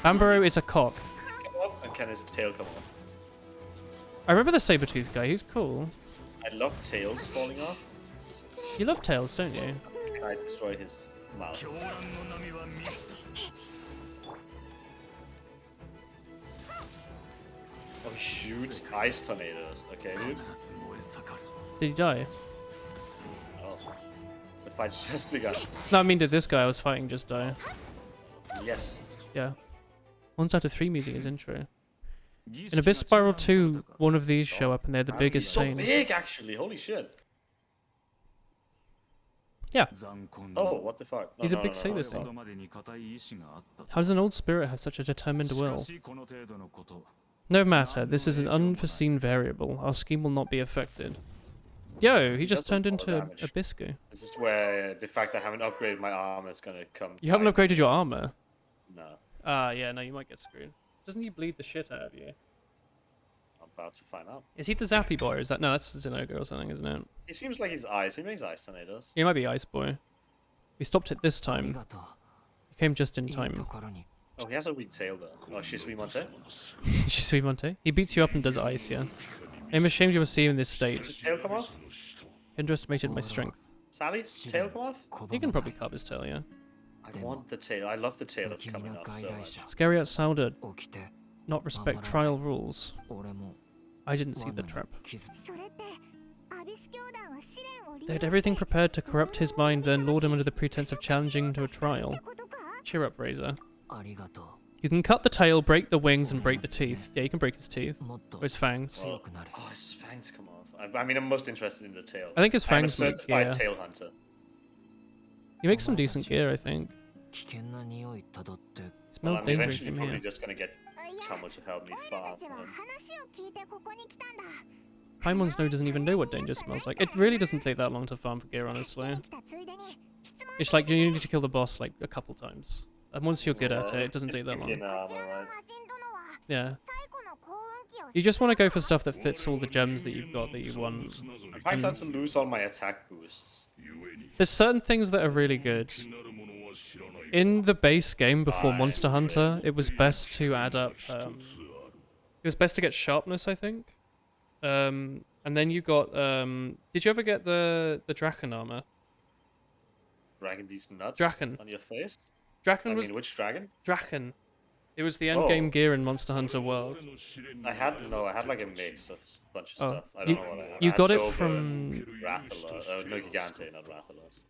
Bambaro is a cock. Come off, and can his tail come off? I remember the saber-tooth guy, he's cool. I love tails falling off. You love tails, don't you? Can I destroy his mouth? Oh, he shoots ice tornadoes. Okay, dude. Did he die? Oh. The fight's just begun. No, I mean, did this guy I was fighting just die? Yes. Yeah. Monster Hunter 3 music is intro. In Abyss Spiral 2, one of these show up and they're the biggest so pain. big, actually. Holy shit. Yeah. Oh, what the fuck? He's a big saber thing. How does an old spirit have such a determined will? No matter, this is an unforeseen variable. Our scheme will not be affected. Yo, he just turned into a Bisco. This is where the fact that I haven't upgraded my armor is gonna come. You haven't upgraded your armor? No. Yeah, no, you might get screwed. Doesn't he bleed the shit out of you? I'm about to find out. Is he the Zappy boy or is that... No, that's Zinogre or something, isn't it? He seems like he's ice. He makes ice tornadoes. He might be Ice Boy. We stopped it this time. He came just in time. Oh, he has a weak tail though. Oh, Shisui-Monte? Shisui-Monte? He beats you up and does ice, yeah. I'm ashamed you will see him in this state. Does his tail come off? Underestimated my strength. Sally's tail come off? He can probably carve his tail, yeah. I want the tail. I love the tail that's coming off so much. Scary outsider. Not respect trial rules. I didn't see the trap. They had everything prepared to corrupt his mind, then lord him under the pretense of challenging to a trial. Cheer up, Razor. You can cut the tail, break the wings, and break the teeth. Yeah, you can break his teeth. Or his fangs. Oh, his fangs come off. I mean, I'm most interested in the tail. I think his fangs I'm a certified tail hunter. You make some decent gear, I think. Smell I'm danger eventually from probably here. just gonna get Chamo to help me farm. Paimon Snow doesn't even know what danger smells like. It really doesn't take that long to farm for gear, honestly. It's like you need to kill the boss like a couple times. And once you're good at it, it doesn't take that long. Right? Yeah. You just want to go for stuff that fits all the gems that you've got that you want. I'm trying not to lose all my attack boosts. There's certain things that are really good. In the base game before Monster Hunter, it was best to add up... it was best to get sharpness, I think. And then you got... did you ever get the Draken armor? Dragon these nuts Draken. on your face? Draken I was... mean, which dragon? Draken. It was the endgame Oh. gear in Monster Hunter World. I had like a mix of a bunch of stuff. I don't know what I had. You I had got it Dover from... and Rathalos. No, Gigante, not Rathalos.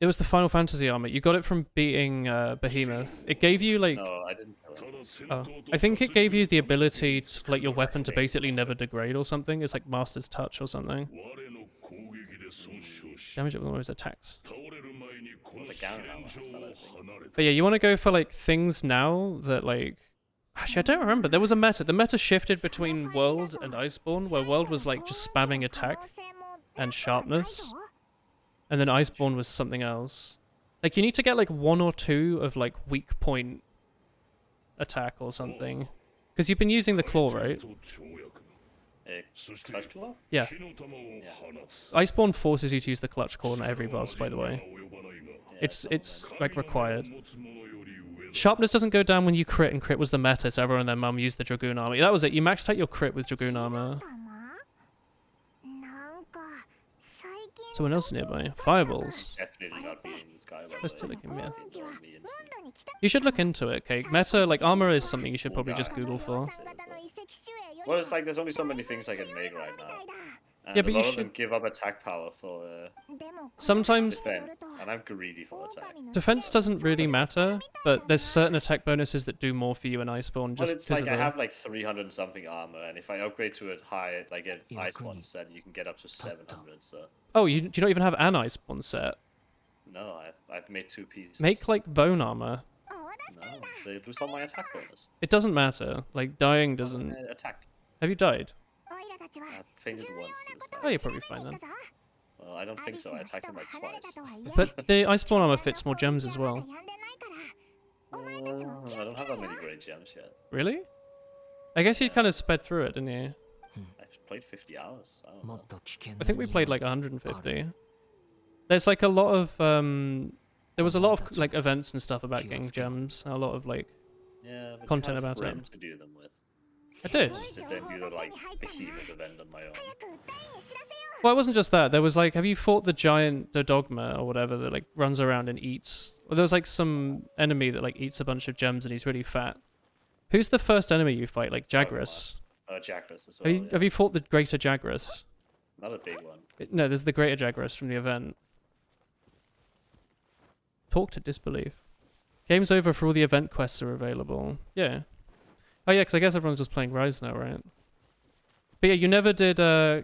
It was the Final Fantasy armor. You got it from beating Behemoth. It gave you like... No, I didn't kill him. Oh. I think it gave you the ability to, like, your weapon to basically never degrade or something. It's like Master's Touch or something. Damage it with one of his attacks. The Garen armor has that, I think. But yeah, you want to go for like things now that like... Actually, I don't remember. There was a meta. The meta shifted between World and Iceborne, where World was like just spamming attack and sharpness. And then Iceborne was something else. Like, you need to get like 1 or 2 of like weak point attack or something. Because you've been using the claw, right? Clutch claw? Yeah. Iceborne forces you to use the clutch claw on every boss, by the way. It's like required. Sharpness doesn't go down when you crit, and crit was the meta, so everyone and their mum used the Dragoon armor. That was it. You maxed out your crit with Dragoon armor. Someone else nearby. Fireballs. Definitely not being this guy. Let's take a look in here. You should look into it, Cake. Meta, like, armor is something you should probably just Google for. Well, it's like there's only so many things I can make right now. And Yeah, but a you lot of should... them give up attack power for Sometimes defense, and I'm greedy for attack. defense doesn't really matter, but there's certain attack bonuses that do more for you in Iceborne just Well, it's because like of I the... have like 300 something armor, and if I upgrade to a high, like an Iceborne set, you can get up to 700. So Oh, do you not even have an Iceborne set? no, I've made 2 pieces. Make, like, bone armor. No, they lose all my attack bonus. It doesn't matter. Like, dying doesn't... I attacked. Have you died? I've fainted once to this guy. Oh, you're probably fine then. Well, I don't think so. I attacked him like twice. But the Iceborne armor fits more gems as well. I don't have that many great gems yet. Really? I guess you kind of sped through it, didn't you? I've played 50 hours. I don't know. I think we played like 150. There's like a lot of there was a lot of like events and stuff about getting gems. A lot of like Yeah, but content you have about it. friends to do them with. I did. Just sit there and do the like behemoth event on my own. Well, it wasn't just that. There was like, have you fought the giant, the dogma or whatever that like runs around and eats? Well, there was like some enemy that like eats a bunch of gems and he's really fat. Who's the first enemy you fight? Like Jagras? Jagras as well. Have you fought the greater Jagras? Not a big one. No, there's the greater Jagras from the event. Talk to disbelief. Game's over for all the event quests are available. Yeah. Oh yeah, because I guess everyone's just playing Rise now, right? But yeah, you never did,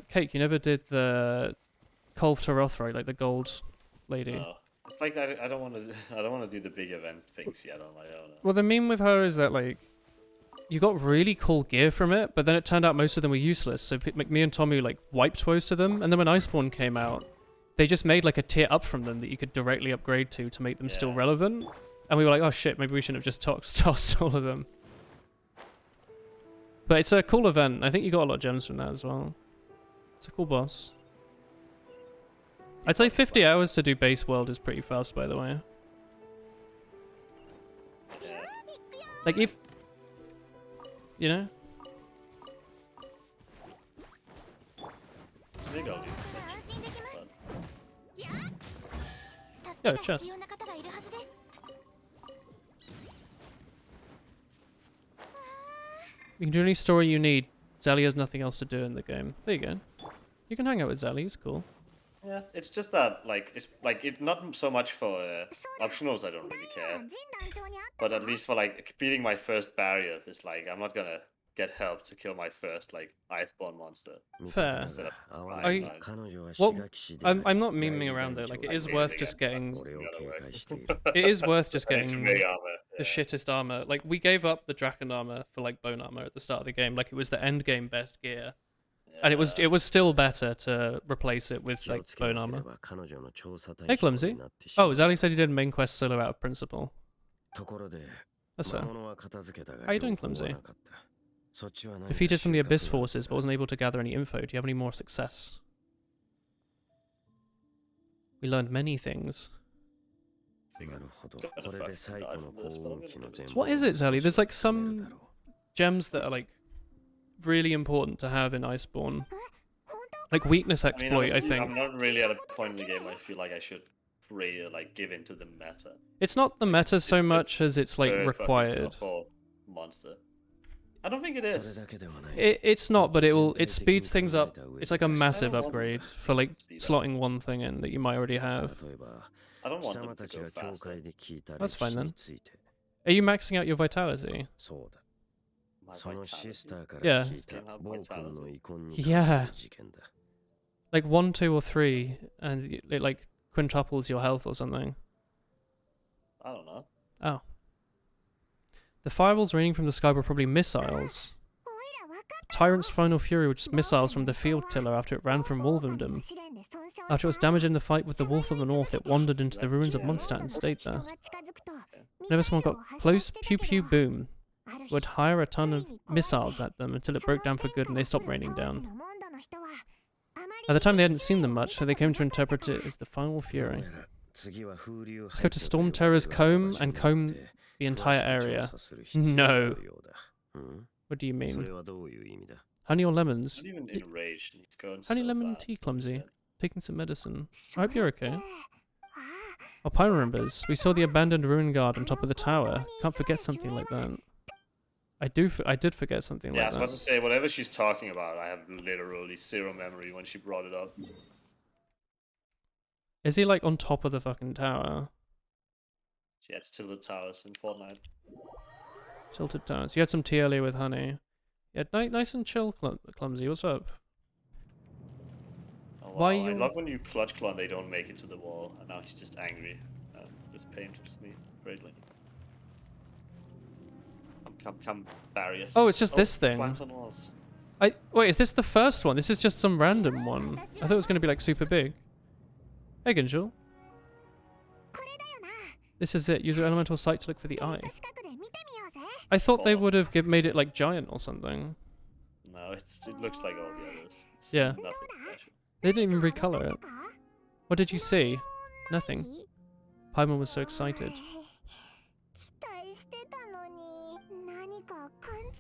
Cake, you never did the Kolv Taroth, right? Like the gold lady. No. It's like I don't want to do the big event things yet on my own. Well, the meme with her is that like you got really cool gear from it, but then it turned out most of them were useless. So me and Tommy like wiped most of them, and then when Iceborne came out, they just made like a tier up from them that you could directly upgrade to make them still relevant. And we were like, oh shit, maybe we shouldn't have just tossed all of them. But it's a cool event. I think you got a lot of gems from that as well. It's a cool boss. I'd say 50 hours to do base world is pretty fast, by the way. Like if, you know. I think I'll leave it. Yeah, chest. You can do any story you need. Zelly has nothing else to do in the game. There you go. You can hang out with Zelly, he's cool. Yeah, it's just that, like, it's not so much for optionals, I don't really care. But at least for, like, beating my first barrier, it's like, I'm not gonna get help to kill my first, like, iceborne monster. Fair. Instead of I'm not memeing around though. Like, it is worth just getting... It is worth just getting the shittest armor. Like, we gave up the Draken armor for, like, bone armor at the start of the game. Like, it was the end game best gear. And it was still better to replace it with, like, bone armor. Hey, Clumsy. Oh, Zali said you did main quest solo out of principle. That's fair. How you doing, Clumsy? Defeated some of the Abyss forces, but wasn't able to gather any info. Do you have any more success? We learned many things. What is it, Zali? There's, like, some gems that are, like, really important to have in Iceborne. Like weakness exploit, I think. I'm not really at a point in the game where I feel like I should really like give into the meta. It's not the meta so much as it's like required. Monster. I don't think it is. It's not, but it speeds things up. It's like a massive upgrade for like slotting one thing in that you might already have. I don't want them to go faster. That's fine then. Are you maxing out your vitality? Yeah. Yeah. Like 1, 2, or 3, and it like quintuples your health or something. I don't know. Oh. The fireballs raining from the sky were probably missiles. Tyrant's final fury were just missiles from the field tiller after it ran from Wolvendom. After it was damaged in the fight with the Wolf of the North, it wandered into the ruins of Mondstadt and stayed there. Whenever someone got close, pew pew boom. Would hire a ton of missiles at them until it broke down for good and they stopped raining down. At the time they hadn't seen them much, so they came to interpret it as the final fury. Let's go to Storm Terror's comb and comb the entire area. No. What do you mean? Honey or lemons? Not even enraged. Honey, lemon, tea, Clumsy. Taking some medicine. I hope you're okay. Oh, Pyro Embers. We saw the abandoned ruin guard on top of the tower. Can't forget something like that. I did forget something like that. Yeah, I was about to say, whatever she's talking about, I have literally zero memory when she brought it up. Is he like on top of the fucking tower? Yeah, it's Tilted Towers in Fortnite. Tilted Towers. You had some tea earlier with honey. Yeah, nice and chill, Clumsy. What's up? Oh, wow. I love when you clutch claw and they don't make it to the wall, and now he's just angry. This pains me greatly. Come, barrier. Oh, it's just this thing. Wait, is this the first one? This is just some random one. I thought it was going to be like super big. Hey, Ginjul. This is it. Use your elemental sight to look for the eye. I thought they would have made it like giant or something. No, it looks like all the others. It's yeah. Nothing special. They didn't even recolor it. What did you see? Nothing. Paimon was so excited.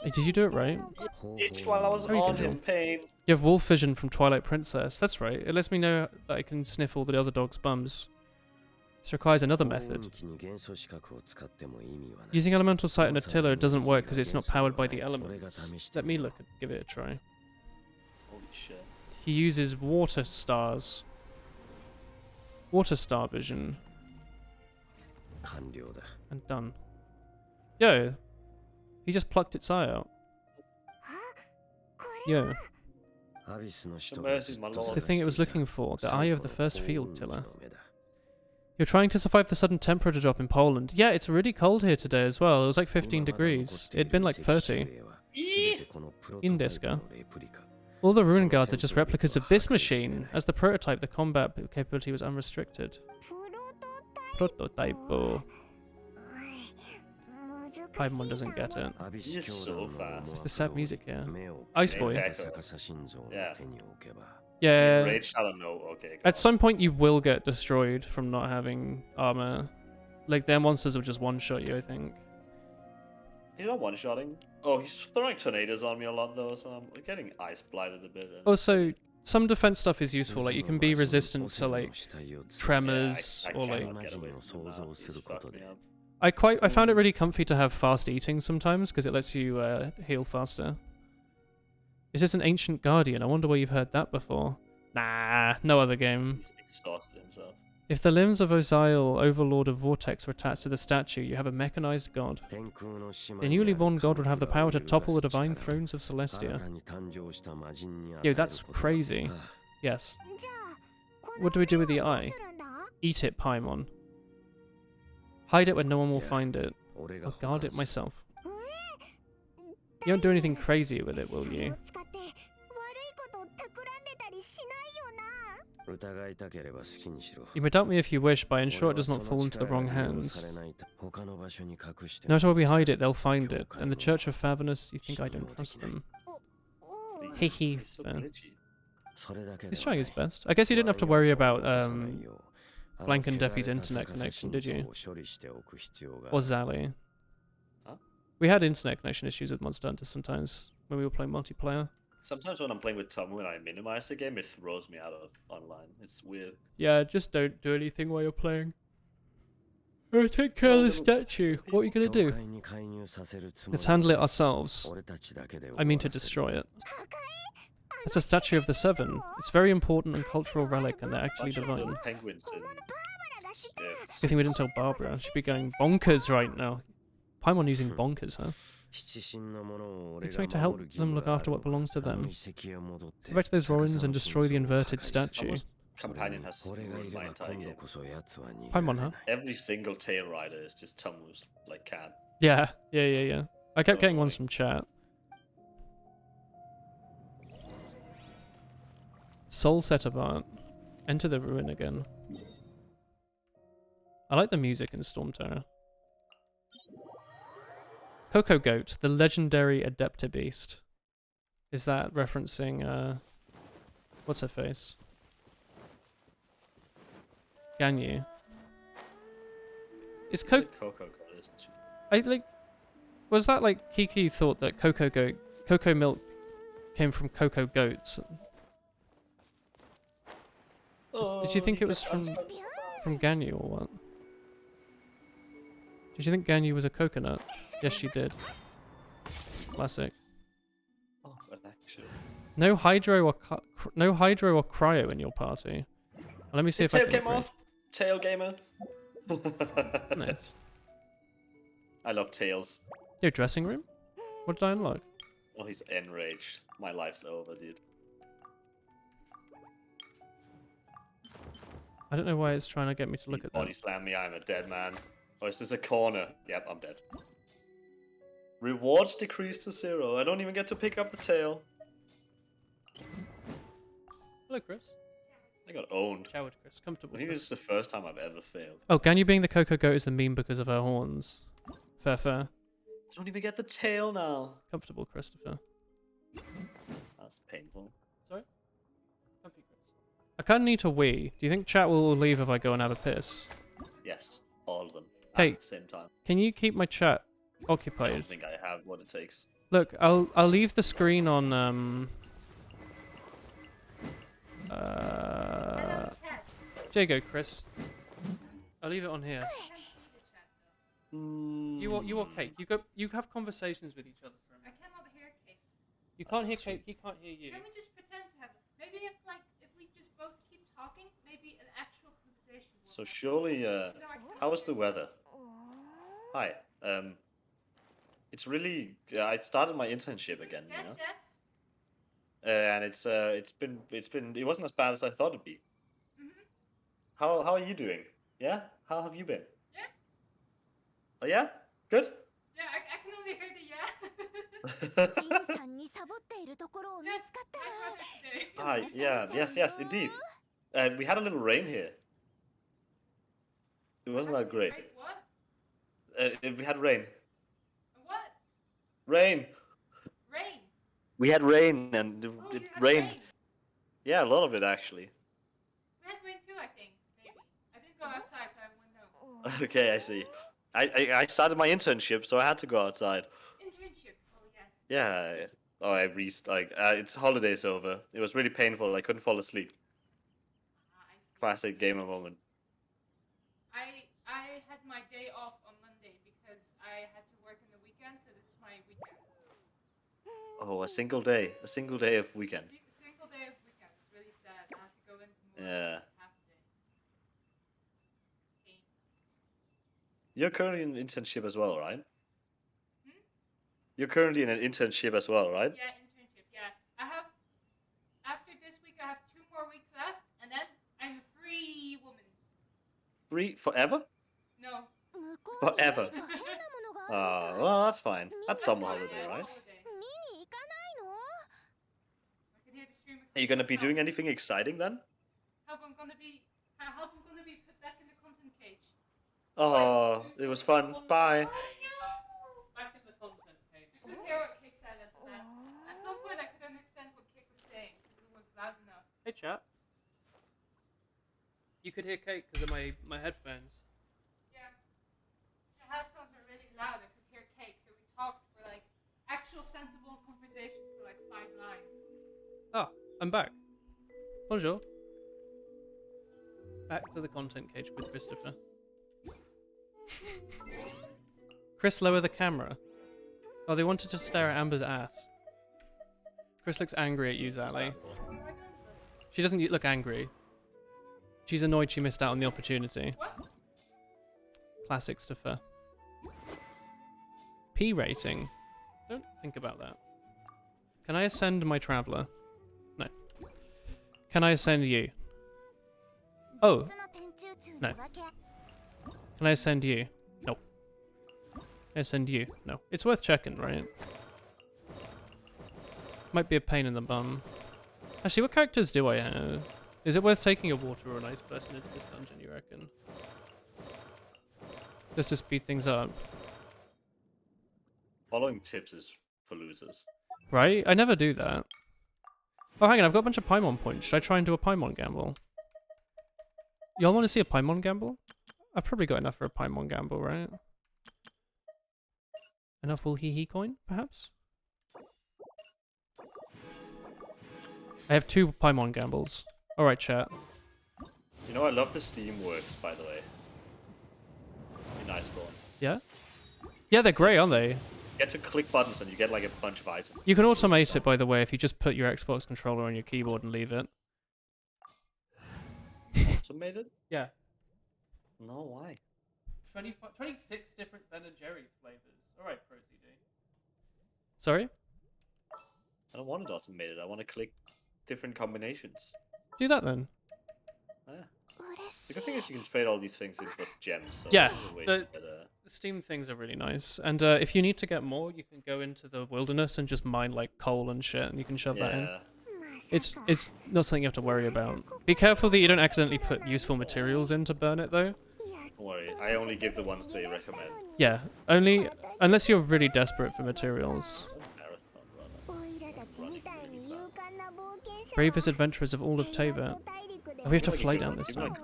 Hey, did you do it right? Itched while I was on in pain. You have wolf vision from Twilight Princess. That's right. It lets me know that I can sniff all the other dogs' bums. This requires another method. Using elemental sight on a tiller doesn't work because it's not powered by the elements. Let me give it a try. Holy shit. He uses water stars. Water star vision. And done. Yo. He just plucked its eye out. Yo. That's the thing it was looking for. The eye of the first field tiller. You're trying to survive the sudden temperature drop in Poland. Yeah, it's really cold here today as well. It was like 15 degrees. It'd been like 30. In Deska. All the ruin guards are just replicas of this machine. As the prototype, the combat capability was unrestricted. Prototypo. Paimon doesn't get it. He's so fast. It's the sad music here. Ice Boy. Yeah. Yeah. Rage, I don't know. Okay. At some point, you will get destroyed from not having armor. Like, their monsters will just one-shot you, I think. He's not one-shotting. Oh, he's throwing tornadoes on me a lot though, so I'm getting ice blighted a bit. Also, some defense stuff is useful. Like you can be resistant to like tremors I or like. cannot get away from him now. He's fucked me up. I found it really comfy to have fast eating sometimes because it lets you heal faster. Is this an ancient guardian? I wonder where you've heard that before. Nah, no other game. He's exhausted himself. If the limbs of Osiel, Overlord of Vortex, were attached to the statue, you have a mechanized god. The newly born god would have the power to topple the divine thrones of Celestia. Yo, that's crazy. Yes. What do we do with the eye? Eat it, Paimon. Hide it where no one will find it. I'll guard it myself. You won't do anything crazy with it, will you? You may doubt me if you wish, but I ensure it does not fall into the wrong hands. No matter where we hide it, they'll find it. And the Church of Favonus, you think I don't trust them? Hehe. He's trying his best. I guess you didn't have to worry about Blank and Deppy's internet connection, did you? Or Zally. Huh? We had internet connection issues with Monster Hunter sometimes when we were playing multiplayer. Sometimes when I'm playing with Tom, when I minimize the game, it throws me out of online. It's weird. Yeah, just don't do anything while you're playing. Oh, take care of the statue. What are you gonna do? Let's handle it ourselves. I mean to destroy it. It's a statue of the Seven. It's a very important and cultural relic, and they're actually divine. Penguins and... Good thing we didn't tell Barbara. She'd be going bonkers right now. Paimon using bonkers, huh? Expect to help them look after what belongs to them. Go back to those Rorans and destroy the inverted statue. Companion has ruined my entire game. Paimon, huh? Every single tail rider is just Tomu's like cat. Yeah. I kept getting ones from chat. Soul set apart. Enter the ruin again. I like the music in Storm Terror. Coco Goat, the legendary Adepta Beast. Is that referencing, what's her face? Ganyu. Is Coco Goat, isn't she? I like... Was that like Kiki thought that cocoa milk came from cocoa goats? Did you think it was from Ganyu or what? Did you think Ganyu was a coconut? Yes, she did. Classic. Oh, actually. No hydro or cryo in your party. Let me see if I can. Tail came off. Tail gamer. Nice. I love tails. Your dressing room? What did I unlock? Oh, he's enraged. My life's over, dude. I don't know why it's trying to get me to look at that. Body slam me, I'm a dead man. Oh, is this a corner? Yep, I'm dead. Rewards decrease to 0. I don't even get to pick up the tail. Hello, Chris. I got owned. Coward Chris, comfortable. I think this is the first time I've ever failed. Oh, Ganyu being the Coco Goat is a meme because of her horns. Fair. I don't even get the tail now. Comfortable, Christopher. That's painful. Sorry? Comfy, Chris. I kind of need to wee. Do you think chat will leave if I go and have a piss? Yes, all of them. Hey, at the same time. Can you keep my chat occupied? I don't think I have what it takes. Look, I'll leave the screen on there you go, Chris. I'll leave it on here. You okay? You have conversations with each other for a minute. I cannot hear Kate. You can't hear Kate, he can't hear you. Can we just pretend to have it? Maybe if we just both keep talking, maybe an actual conversation will So surely, how was the weather? Hi. It's really. I started my internship again. Yes, you know? yes. And it wasn't as bad as I thought it'd be. How are you doing? Yeah? How have you been? Yeah. Oh yeah? Good? Yeah, I can only hear the yeah. Hi, yeah, yes, indeed. We had a little rain here. It wasn't that great. Wait, what? We had rain. What? Rain. Rain. We had rain and Oh, it you had rained. rain. Yeah, a lot of it actually. We had rain too, I think. Maybe. I didn't go outside, so I wouldn't know. Okay, I see. I started my internship, so I had to go outside. Internship. Oh yes. Yeah. Oh, it's holidays over. It was really painful. I couldn't fall asleep. I see. Classic gamer moment. I had my day off on Monday because I had to work in the weekend, so this is my weekend. Oh, a single day of weekend. Single day of weekend. It's really sad. I have to go in tomorrow. Yeah. Half a day. Okay. You're currently in an internship as well, right? Hmm? You're currently in an internship as well, right? Yeah, internship. Yeah, I have. After this week, I have 2 more weeks left, and then I'm a free woman. Free forever? No. Forever. Well, that's fine. That's summer holiday, right? Are you gonna be doing anything exciting then? Hope I'm gonna be put back in the content cage. Oh, it was fun. Bye. Back in the content cage. You could hear what Kick said at some point I could understand what Kick was saying because it was loud enough. Hey, chat. You could hear Kate because of my headphones. Yeah. The headphones are really loud. I could hear Cake, so we talked for like actual sensible conversation for like 5 lines. Ah, I'm back. Bonjour. Back to the content cage with Christopher. Chris, lower the camera. Oh, they wanted to stare at Amber's ass. Chris looks angry at you, Zally. She doesn't look angry. She's annoyed she missed out on the opportunity. What? Classic Christopher. P rating. Don't think about that. Can I ascend my traveller? No. Can I ascend you? Oh. No. Can I ascend you? No. Can I ascend you? No. It's worth checking, right? Might be a pain in the bum. Actually, what characters do I have? Is it worth taking a water or an ice person into this dungeon, you reckon? Just to speed things up. Following tips is for losers. Right? I never do that. Oh, hang on, I've got a bunch of Paimon points. Should I try and do a Paimon gamble? Y'all want to see a Paimon gamble? I've probably got enough for a Paimon gamble, right? Enough will he coin, perhaps? I have 2 Paimon gambles. Alright, chat. You know, I love the Steam works, by the way. In Iceborne. Yeah? Yeah, they're great, aren't they? You get to click buttons and you get like a bunch of items. You can automate it, by the way, if you just put your Xbox controller on your keyboard and leave it. Automated? Yeah. No, why? 26 different Ben & Jerry's flavors. Alright, ProCD. Sorry? I don't want it automated. I want to click different combinations. Do that then. Yeah. The good thing is you can trade all these things in for gems. So Yeah, the the Steam things are really nice. And if you need to get more, you can go into the wilderness and just mine like coal and shit, and you can shove that in. It's not something you have to worry about. Be careful that you don't accidentally put useful materials in to burn it, though. Don't worry, I only give the ones they recommend. Yeah, only unless you're really desperate for materials. Bravest adventurers of all of Teyvat. Oh, we have to fly down this time.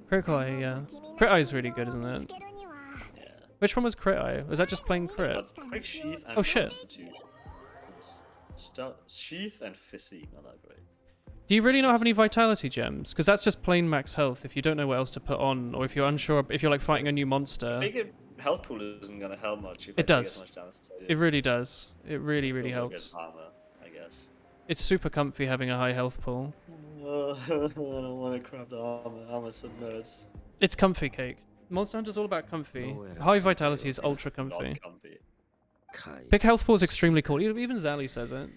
Critical Eye, yeah. Crit Eye is really good, isn't it? Yeah. Which one was Crit Eye? Was that just plain crit? Quick Sheath and Oh, shit. Sheath and Physique, not that great. Do you really not have any vitality gems? Because that's just plain max health if you don't know what else to put on, or if you're unsure, if you're like fighting a new monster. Big health pool isn't gonna help much. If It does. Much damage as I do. It really does. It really, really Don't helps. get armor, I guess. It's super comfy having a high health pool. I don't want to craft armor. Armor's for nerds. It's comfy, Cake. Monster Hunter's all about comfy. High vitality is ultra Not comfy. comfy. Big health pool is extremely cool. Even Zally says it.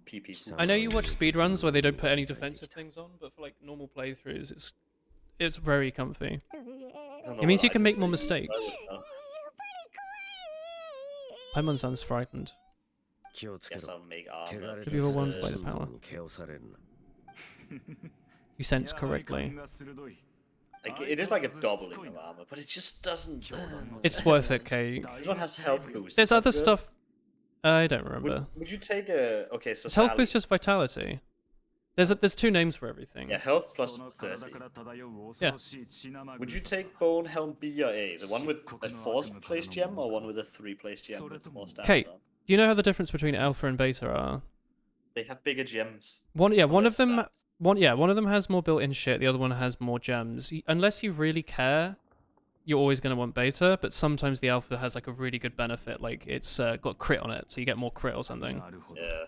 PP. I know you watch speedruns where they don't put any defensive things on, but for like normal playthroughs, it's very comfy. It means you can make more mistakes. Paimon sounds frightened. Guess I'll make armor. Could be overwhelmed by the power. You sense correctly. Like, it is like a doubling of armor, but it just doesn't. It's worth it, Cake. This one has health boost. There's other That's good. stuff. I don't remember. Would you take a... Okay, so Is health Sally, boost just vitality? There's two names for everything. Yeah, health plus 30. Yeah. Would you take Bone Helm B or A? The one with a 4th-place gem or one with a 3-place gem with more stats Okay. on? Do you know how the difference between alpha and beta are? They have bigger gems. One of them stats. one of them has more built-in shit, the other one has more gems. Unless you really care, you're always going to want beta, but sometimes the alpha has like a really good benefit, like it's got crit on it, so you get more crit or something. Yeah.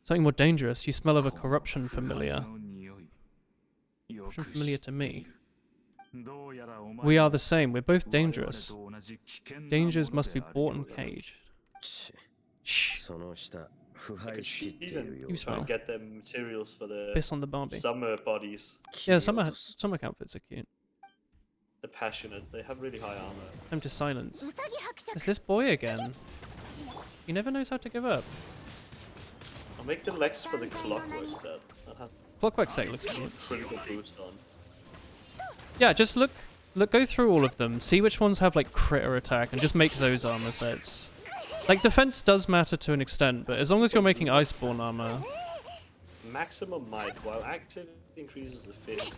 Something more dangerous. You smell of a corruption familiar. Corruption familiar to me. We are the same. We're both dangerous. Dangers must be bought and caged. Shh. I could cheat and You smell. get them materials for the Piss on the Barbie. summer bodies. Yeah, summer outfits are cute. The passionate. They have really high armor. Time to silence. It's this boy again. He never knows how to give up. I'll make the legs for the clockwork set. That has Clockwork set looks cute. critical boost on. Yeah, just go through all of them. See which ones have like crit or attack, and just make those armor sets. Like defense does matter to an extent, but as long as you're making Iceborne armor. Maximum might, while active, increases affinity.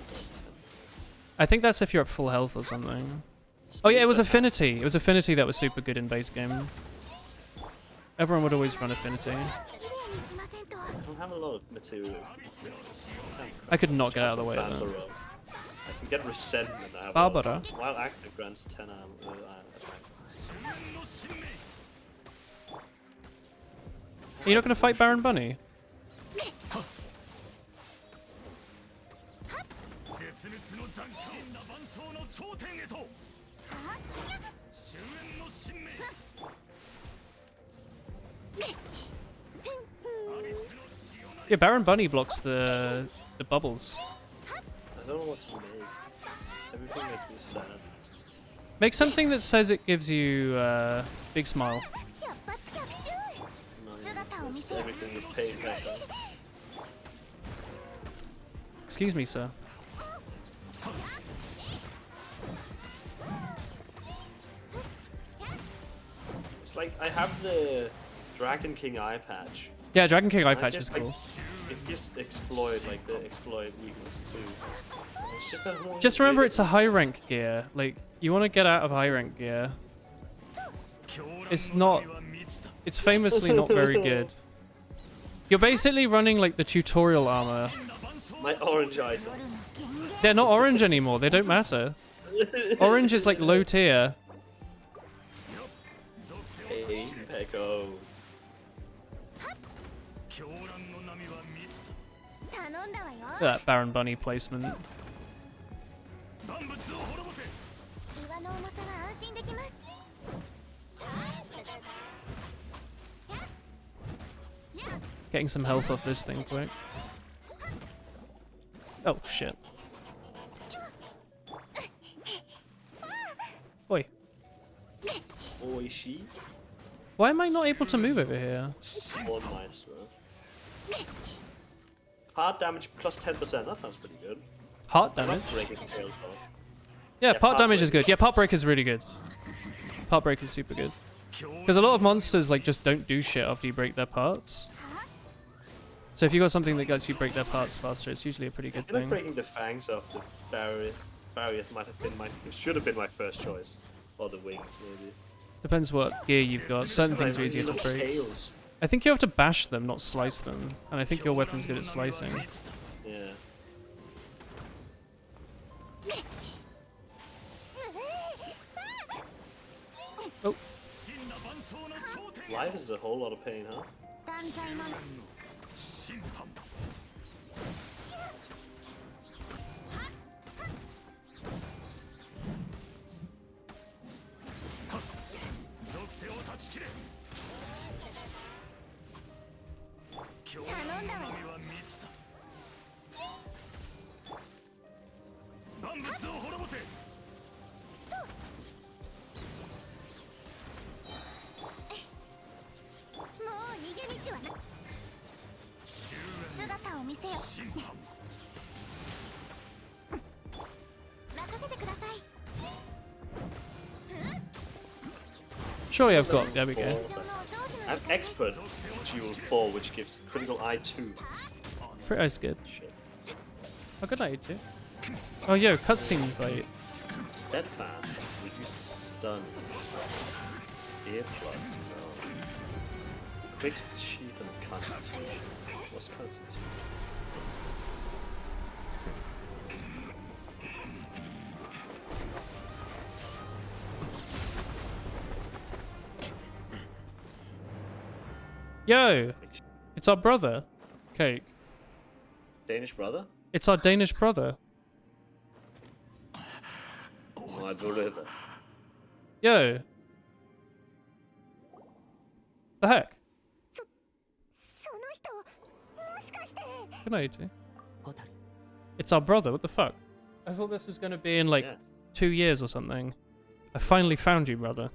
I think that's if you're at full health or something. Oh yeah, it was affinity. It was affinity that was super good in base game. Everyone would always run affinity. I don't have a lot of materials. I could not get out of the way of that. I can get resentment. I have Barbara. While active grants 10 attack. Are you not going to fight Baron Bunny? Yeah, Baron Bunny blocks the bubbles. I don't know what to make. Everything makes me sad. Make something that says it gives you big smile. No, it's everything is paid back up. Excuse me, sir. It's like I have the Dragon King eye patch. Yeah, Dragon King eye patch just, is cool. Like, it gives exploit, like the exploit weakness too. It's just a Just remember it's a high rank gear. Like, you want to get out of high rank gear. It's famously not very good. You're basically running like the tutorial armor. My orange items. They're not orange anymore, they don't matter. Orange is like low tier. Hey, Echo. Look at that Baron Bunny placement. Getting some health off this thing quick. Oh shit. Oi. Oi, she. Why am I not able to move over here? One maestro. Hard damage plus 10%. That sounds pretty good. Heart damage? Breaking tails off. Yeah, part damage is good. Yeah, part break is really good. Part break is super good. Because a lot of monsters like just don't do shit after you break their parts. So if you got something that lets you break their parts faster, it's usually a pretty good thing. Breaking the fangs off the barrier might have been should have been my first choice. Or the wings, maybe. Depends what gear you've got. Certain things are easier to break. Tails. I think you have to bash them, not slice them. And I think your weapon's good at slicing. Yeah. Oh. Life is a whole lot of pain, huh? Surely I've got. There we go. I have expert. Jewel 4, which gives critical eye 2. Crit eye's good. Shit. Oh, good night, you two. Oh, yo, cutscene fight. Steadfast. Reduces stun. Earplugs. No. Quick sheath and constitution. What's constitution? Yo! It's our brother. Cake. Danish brother? It's our Danish brother. My brother. Yo! The heck? Good night, you two. It's our brother, what the fuck? I thought this was gonna be in like 2 years or something. I finally found you, brother.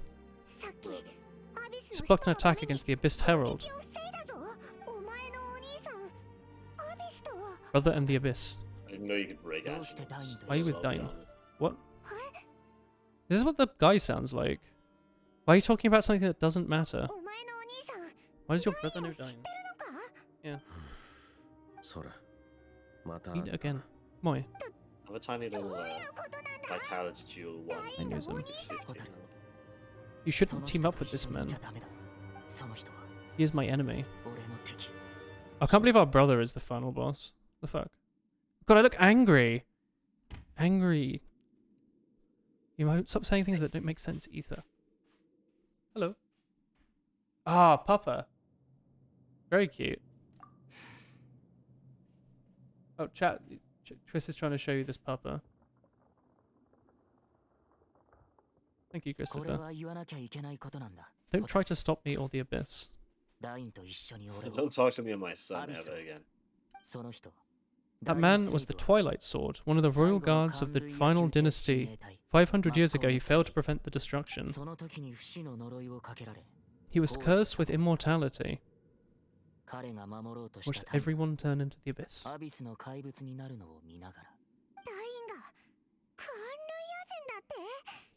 He's blocked an attack against the Abyss Herald. Brother and the Abyss. I didn't know you could break actions. Why are you with Dine? What? This is what the guy sounds like. Why are you talking about something that doesn't matter? Why does your brother know Dine? Yeah. Eat it again. Moi. I have a tiny little vitality jewel 1. I use him. 15. You shouldn't team up with this man. He is my enemy. I can't believe our brother is the final boss. The fuck? God, I look angry. Angry. You might stop saying things that don't make sense, Ether. Hello. Ah, Papa. Very cute. Oh, chat. Chris is trying to show you this Papa. Thank you, Christopher. Don't try to stop me or the Abyss. Don't talk to me and my son ever again. That man was the Twilight Sword, one of the royal guards of the final dynasty. 500 years ago, he failed to prevent the destruction. He was cursed with immortality. Watched everyone turn into the Abyss.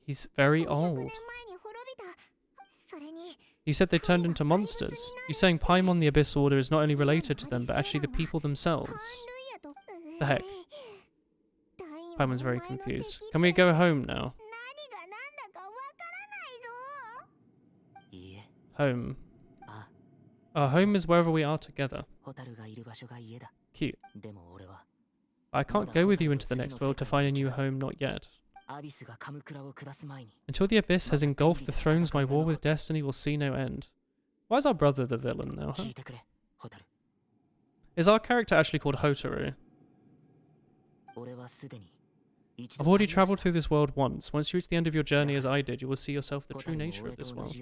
He's very old. You said they turned into monsters. You're saying Paimon the Abyss Order is not only related to them, but actually the people themselves. The heck? Paimon's very confused. Can we go home now? Home. Our home is wherever we are together. Cute. I can't go with you into the next world to find a new home, not yet. Until the Abyss has engulfed the thrones, my war with destiny will see no end. Why is our brother the villain now, huh? Is our character actually called Hotaru? I've already travelled through this world once. Once you reach the end of your journey as I did, you will see yourself the true nature of this world.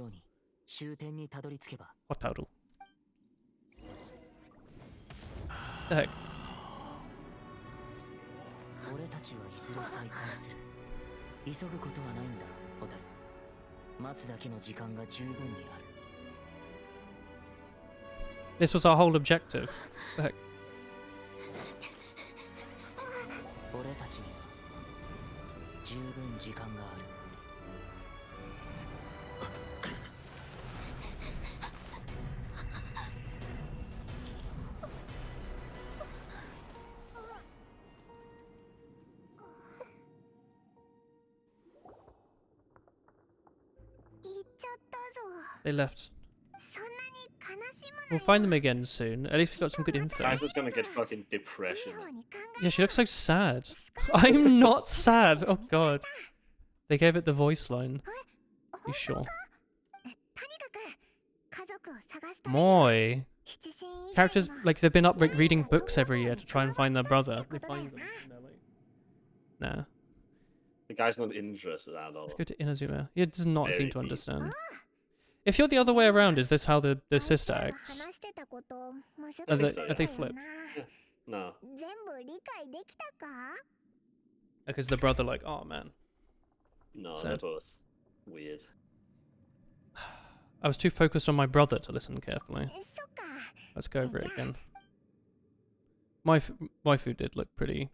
Hotaru. The heck? This was our whole objective. The heck? They left. We'll find them again soon. At least we got some good info. Guys was gonna get fucking depression. Yeah, she looks so sad. I'm not sad. Oh god. They gave it the voice line. You sure? Moi. Characters, like, they've been up like, reading books every year to try and find their brother. They find them. And they're like, nah. The guy's not interested at all. Let's go to Inazuma. He does not seem to understand. If you're the other way around, is this how the sister acts? Are they flipped? No. Because the brother like, oh man. No, Sad. that was weird. I was too focused on my brother to listen carefully. Let's go over it again. My waifu did look pretty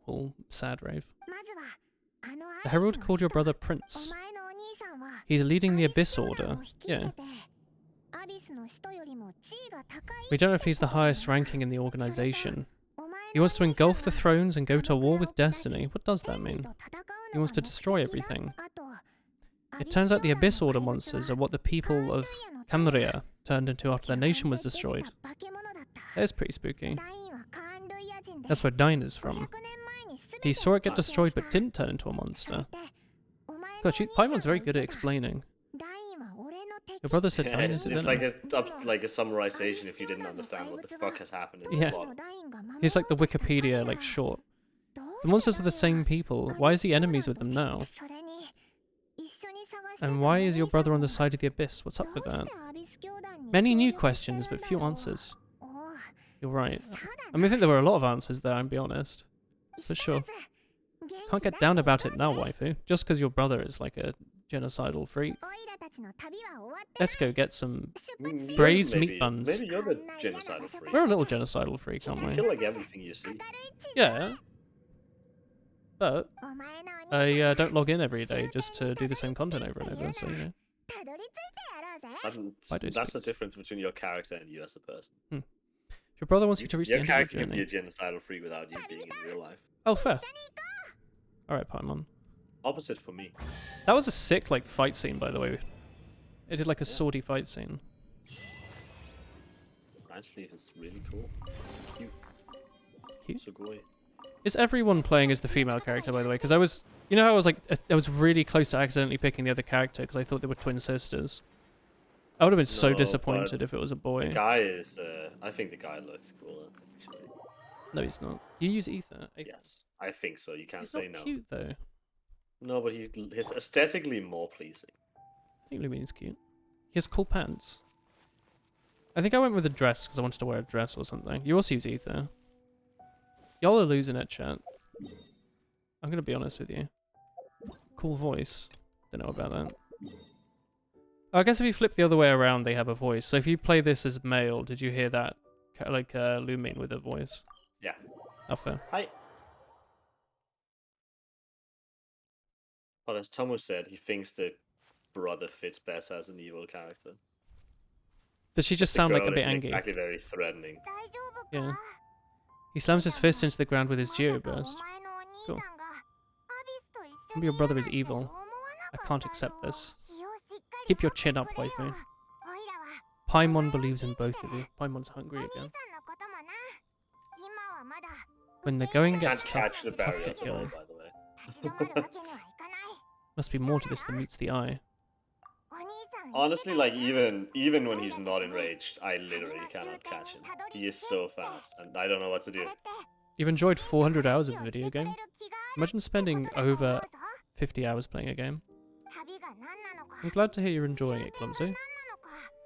all sad rave. The Herald called your brother Prince. He's leading the Abyss Order. Yeah. We don't know if he's the highest ranking in the organization. He wants to engulf the thrones and go to war with destiny. What does that mean? He wants to destroy everything. It turns out the Abyss Order monsters are what the people of Camria turned into after their nation was destroyed. That is pretty spooky. That's where Dine is from. He saw it get destroyed but didn't turn into a monster. God, Paimon's very good at explaining. Your brother said Dine is his enemy. It's like a summarization if you didn't understand what the fuck has happened in the plot. He's like the Wikipedia, like, short. The monsters are the same people. Why is he enemies with them now? And why is your brother on the side of the Abyss? What's up with that? Many new questions, but few answers. You're right. I mean, I think there were a lot of answers there, I'll be honest. For sure. Can't get down about it now, waifu. Just because your brother is like a genocidal freak. Let's go get some braised meat buns. Maybe you're the genocidal freak. We're a little genocidal freak, aren't we? You kill like everything you see. Yeah. But I don't log in every day just to do the same content over and over, so you know. That's the difference between your character and you as a person. If your brother wants you to reach the end of the journey... Your character can be a genocidal freak without you being in real life. Oh, fair. Alright, Paimon. Opposite for me. That was a sick, like, fight scene, by the way. It did, like, a swordy fight scene. Nine Sleeve is really cool. Cute. Cute? Sugoi. Is everyone playing as the female character, by the way? Because I was... You know how I was really close to accidentally picking the other character because I thought they were twin sisters? I would have been so disappointed if it was a boy. The guy is... I think the guy looks cooler, actually. No, he's not. You use Ether. Yes, I think so. You can't he's say not no. Cute, though. No, but he's aesthetically more pleasing. I think Lumine's cute. He has cool pants. I think I went with a dress because I wanted to wear a dress or something. You also use Ether. Y'all are losing it, chat. I'm going to be honest with you. Cool voice. Don't know about that. Oh, I guess if you flip the other way around, they have a voice. So if you play this as male, did you hear that? Like Lumine with a voice? Yeah. Oh, fair. Hi. But as Thomas said, he thinks the brother fits better as an evil character. Does she just sound like a bit angry? Exactly, very threatening. Yeah. He slams his fist into the ground with his Geo burst. Cool. Maybe your brother is evil. I can't accept this. Keep your chin up, waifu. Paimon believes in both of you. Paimon's hungry again. When the going gets tough, the tough barrier get going. by the way. Must be more to this than meets the eye. Honestly, like even when he's not enraged, I literally cannot catch him. He is so fast, and I don't know what to do. You've enjoyed 400 hours of a video game? Imagine spending over 50 hours playing a game. I'm glad to hear you're enjoying it, Clumsy.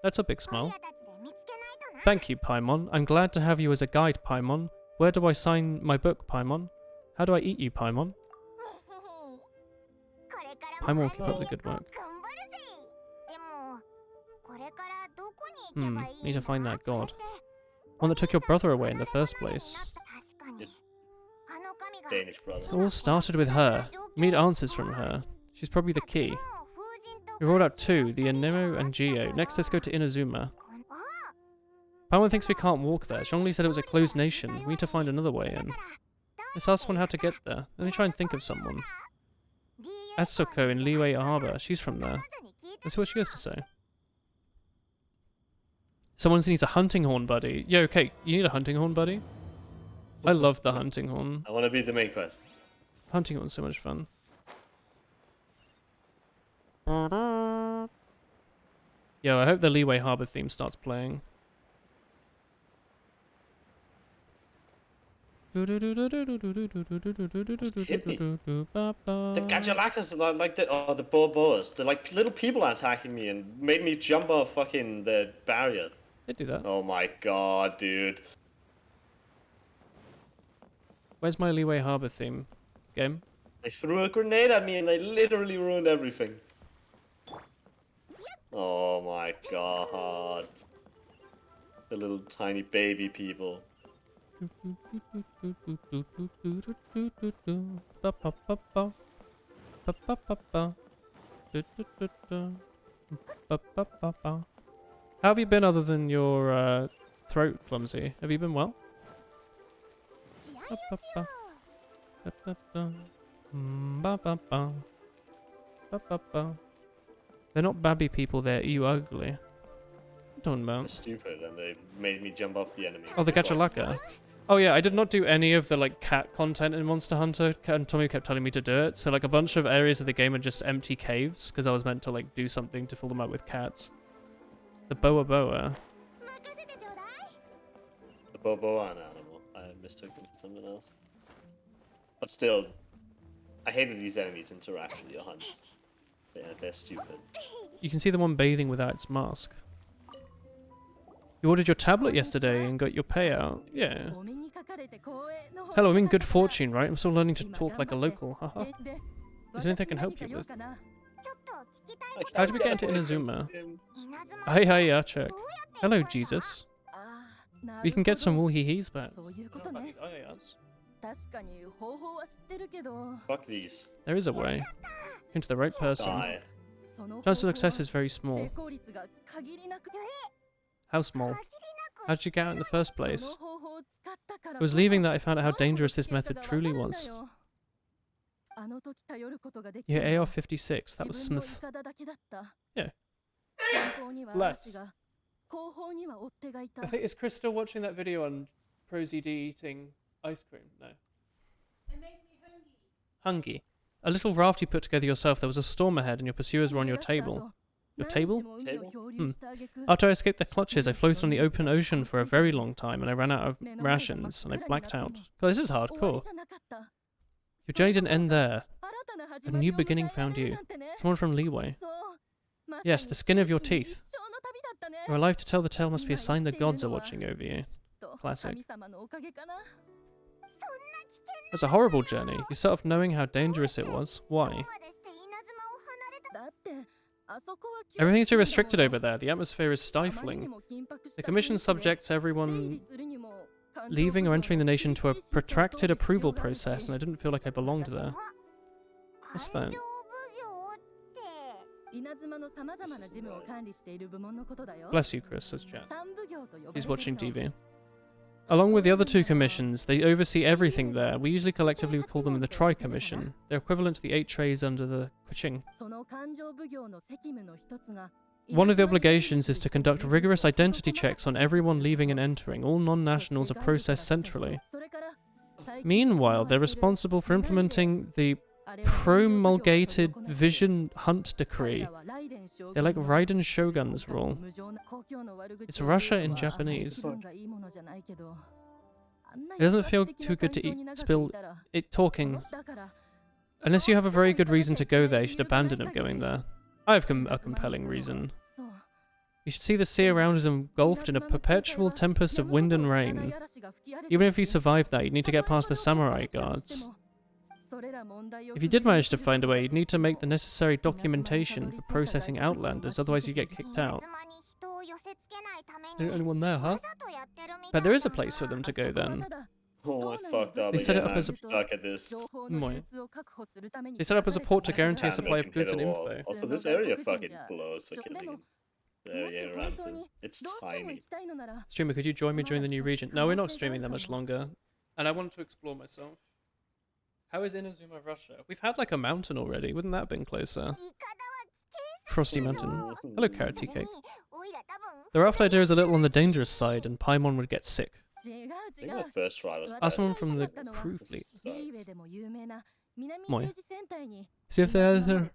That's a big smile. Thank you, Paimon. I'm glad to have you as a guide, Paimon. Where do I sign my book, Paimon? How do I eat you, Paimon? Paimon will keep up the good work. Need to find that god. One that took your brother away in the first place. Danish brother. It all started with her. We need answers from her. She's probably the key. We rolled out 2, the Anemo and Geo. Next, let's go to Inazuma. Paimon thinks we can't walk there. Zhongli said it was a closed nation. We need to find another way in. Let's ask someone how to get there. Let me try and think of someone. Atsuko in Liyue Harbor. She's from there. Let's see what she has to say. Someone needs a hunting horn buddy. Yeah, okay. You need a hunting horn buddy? I love the hunting horn. I want to be the main quest. Hunting horn's so much fun. Yo, I hope the Liyue Harbor theme starts playing. The Gajalakas are like the Boboas. They're like little people attacking me and made me jump off fucking the barrier. They do that. Oh my god, dude. Where's my Liyue Harbor theme? Game? They threw a grenade at me and they literally ruined everything. Oh my god. The little tiny baby people. How have you been other than your throat, Clumsy? Have you been well? They're not babby people, they're you ugly. What are you talking They're about? stupid and they made me jump off the enemy. Oh, the Gachalaka. Oh yeah, I did not do any of the like cat content in Monster Hunter, and Tommy kept telling me to do it. So like a bunch of areas of the game are just empty caves, because I was meant to like do something to fill them up with cats. The Boa Boa. The Bobo an animal. I mistook them for something else. But still, I hate that these enemies interact with your hunts. They're stupid. You can see the one bathing without its mask. You ordered your tablet yesterday and got your payout. Yeah. Hello, I'm in good fortune, right? I'm still learning to talk like a local. Haha. Is there anything I can help you with? How did we get into Inazuma? Hey, yeah, check. Hello, Jesus. We can get some wool hee-hees back. Fuck these. There is a way. Came to the right person. Die. Chance of success is very small. How small? How did you get out in the first place? It was leaving that I found out how dangerous this method truly was. Yeah, AR-56. That was Smith. Yeah. Bless. I think, is Chris still watching that video on ProZD eating ice cream? No. It made me hungry. Hungry. A little raft you put together yourself. There was a storm ahead and your pursuers were on your table. Your table? Table? After I escaped their clutches, I floated on the open ocean for a very long time and I ran out of rations and I blacked out. God, this is hardcore. Your journey didn't end there. A new beginning found you. Someone from Leeway. Yes, the skin of your teeth. You're alive to tell the tale must be a sign the gods are watching over you. Classic. It's a horrible journey. You start off knowing how dangerous it was. Why? Everything's too restricted over there. The atmosphere is stifling. The commission subjects everyone leaving or entering the nation to a protracted approval process, and I didn't feel like I belonged there. What's that? Bless you, Chris, says Jan. He's watching TV. Along with the other two commissions, they oversee everything there. We usually collectively call them the Tri-Commission. They're equivalent to the 8 trays under the Kuching. One of the obligations is to conduct rigorous identity checks on everyone leaving and entering. All non-nationals are processed centrally. Meanwhile, they're responsible for implementing the promulgated Vision Hunt Decree. They're like Raiden Shogun's rule. It's Russia in Japanese. It doesn't feel too good to spill it talking. Unless you have a very good reason to go there, you should abandon it going there. I have a compelling reason. You should see the sea around us engulfed in a perpetual tempest of wind and rain. Even if you survive that, you'd need to get past the samurai guards. If you did manage to find a way, you'd need to make the necessary documentation for processing Outlanders, otherwise you'd get kicked out. Anyone there, huh? But there is a place for them to go then. Oh, I fucked up. They set it up as a stuck at this. They set up as a port to guarantee a supply of goods and wall. info. Also, this area fucking blows for killing the area around it. It's tiny. Streamer, could you join me during the new region? No, we're not streaming that much longer. And I wanted to explore myself. How is Inazuma, Russia? We've had like a mountain already. Wouldn't that have been closer? Frosty Mountain. Hello, Carrot Tea Cake. The raft idea is a little on the dangerous side, and Paimon would get sick. I think my first try was Ask someone from the crew fleet. Moi. See if they're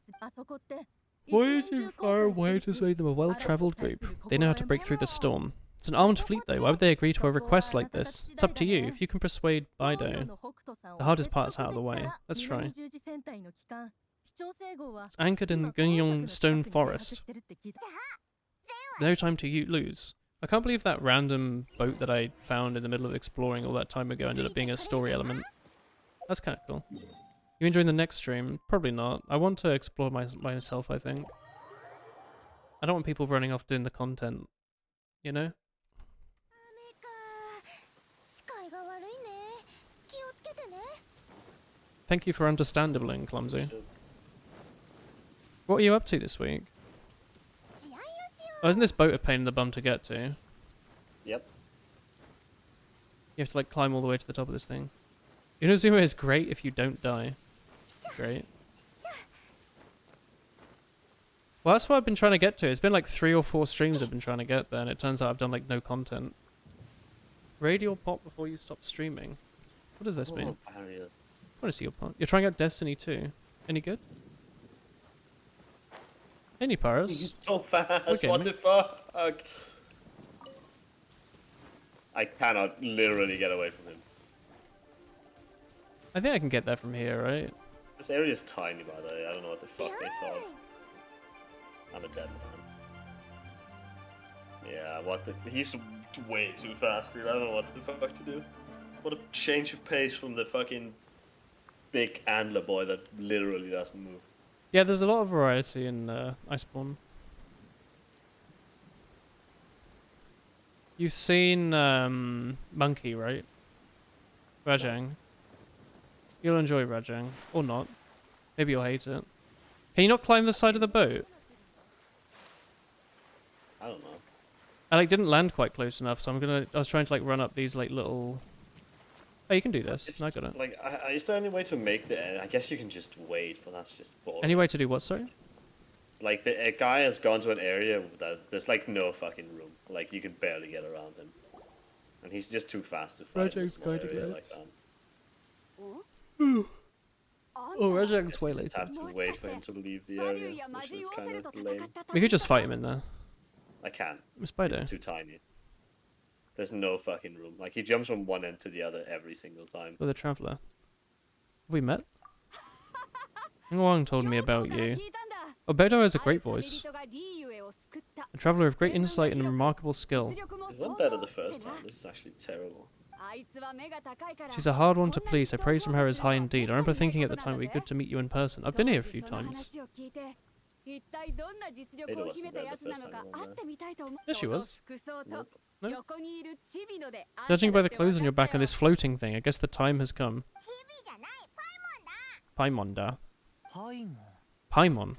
way too far away to make them a well-travelled group. They know how to break through the storm. It's an armed fleet, though. Why would they agree to a request like this? It's up to you. If you can persuade Baido, the hardest part's out of the way. Let's try. It's anchored in the Gunyong Stone Forest. No time to lose. I can't believe that random boat that I found in the middle of exploring all that time ago ended up being a story element. That's kind of cool. You enjoying the next stream? Probably not. I want to explore myself, I think. I don't want people running off doing the content. You know? Thank you for understandabling, Clumsy. What are you up to this week? Oh, isn't this boat a pain in the bum to get to? Yep. You have to like climb all the way to the top of this thing. Inazuma is great if you don't die. Great. Well, that's what I've been trying to get to. It's been like 3 or 4 streams I've been trying to get there, and it turns out I've done like no content. Radial pop before you stop streaming. What does this mean? I want to see your pop. You're trying out Destiny 2. Any good? Any Paras? He's so fast. Okay, what the fuck? I cannot literally get away from him. I think I can get there from here, right? This area is tiny, by the way. I don't know what the fuck they thought. I'm a dead man. Yeah, what the... He's way too fast, dude. I don't know what the fuck to do. What a change of pace from the fucking big antler boy that literally doesn't move. Yeah, there's a lot of variety in Iceborne. You've seen Monkey, right? Rajang. You'll enjoy Rajang. Or not. Maybe you'll hate it. Can you not climb the side of the boat? I don't know. I like didn't land quite close enough, so I was trying to like run up these like little... Oh, you can do this. I got it. Like, is there any way to make the... I guess you can just wait, but that's just boring. Any way to do what, sorry? Like, a guy has gone to an area that there's like no fucking room. Like, you can barely get around him. And he's just too fast to fight in a small area like that. Oh, Rajang's way You later. just have to wait for him to leave the area, which is kind of lame. We could just fight him in there. I can't. Spider. It's too tiny. There's no fucking room. Like, he jumps from one end to the other every single time. With a traveller. Have we met? Wang told me about you. Obedo has a great voice. A traveller of great insight and remarkable skill. It went better the first time. This is actually terrible. She's a hard one to please, so praise from her is high indeed. I remember thinking at the time it would be good to meet you in person. I've been here a few times. Ada wasn't there the first time I went there. There she was. Nope. No? Judging by the clothes on your back and this floating thing, I guess the time has come. Paimon. Paimon.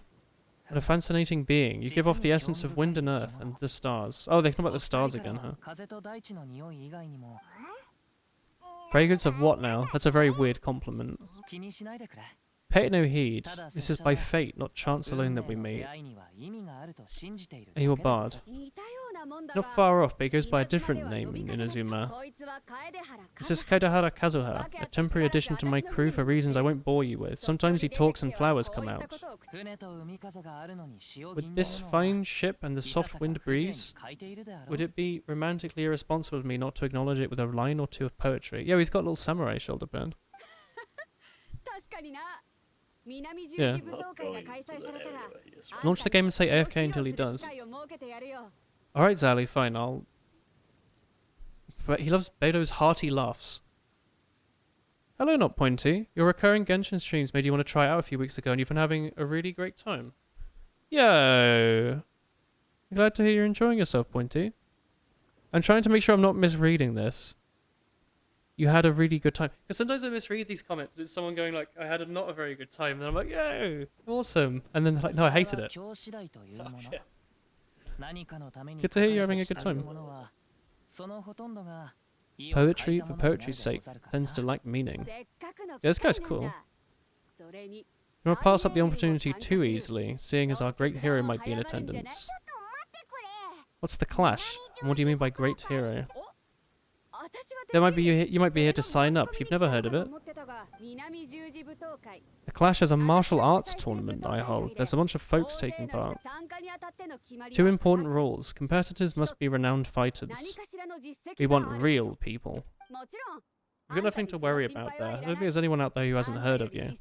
What a fascinating being. You give off the essence of wind and earth and the stars. Oh, they're talking about the stars again, huh? Fragrance of what now? That's a very weird compliment. Pay no heed. This is by fate, not chance alone that we meet. Are you a bard? Not far off, but he goes by a different name in Inazuma. This is Kaedehara Kazuha, a temporary addition to my crew for reasons I won't bore you with. Sometimes he talks and flowers come out. With this fine ship and the soft wind breeze, would it be romantically irresponsible of me not to acknowledge it with a line or two of poetry? Yeah, he's got a little samurai shoulder band. Yeah. Launch the game and say AFK until he does. Alright, Zali, fine, I'll... But he loves Beidou's hearty laughs. Hello, Not Pointy. Your recurring Genshin streams made you want to try it out a few weeks ago, and you've been having a really great time. Yo! I'm glad to hear you're enjoying yourself, Pointy. I'm trying to make sure I'm not misreading this. You had a really good time. Because sometimes I misread these comments, and it's someone going like, I had not a very good time, and I'm like, yo, awesome. And then they're like, no, I hated it. Oh, shit. Good to hear you're having a good time. Poetry for poetry's sake tends to lack meaning. Yeah, this guy's cool. You don't pass up the opportunity too easily, seeing as our great hero might be in attendance. What's the clash? And what do you mean by great hero? You might be here to sign up. You've never heard of it. The Clash is a martial arts tournament I hold. There's a bunch of folks taking part. 2 important rules. Competitors must be renowned fighters. We want real people. You've got nothing to worry about there. I don't think there's anyone out there who hasn't heard of you.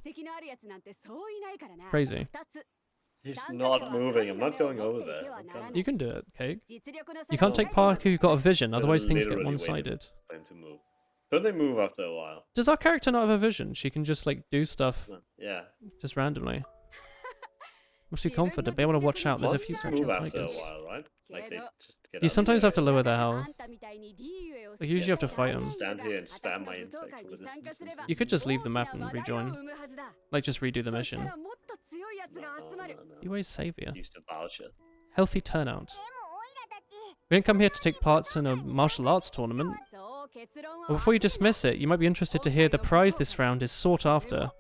Crazy. He's not moving. I'm not going over there. You can do it, Cake. You can't take part who's got a vision, otherwise things get one-sided. Don't they move after a while? Does our character not have a vision? She can just like do stuff just randomly. Must be confident, be able to watch out. There's a few move after a while, right? Like they just get you sometimes have to lower their health. Like you usually have to fight them. Stand here and spam my insect from a distance. You could just leave the map and rejoin. Like just redo the mission. No. You always savior. Used to voucher. Healthy turnout. We didn't come here to take parts in a martial arts tournament. But before you dismiss it, you might be interested to hear the prize this round is sought after.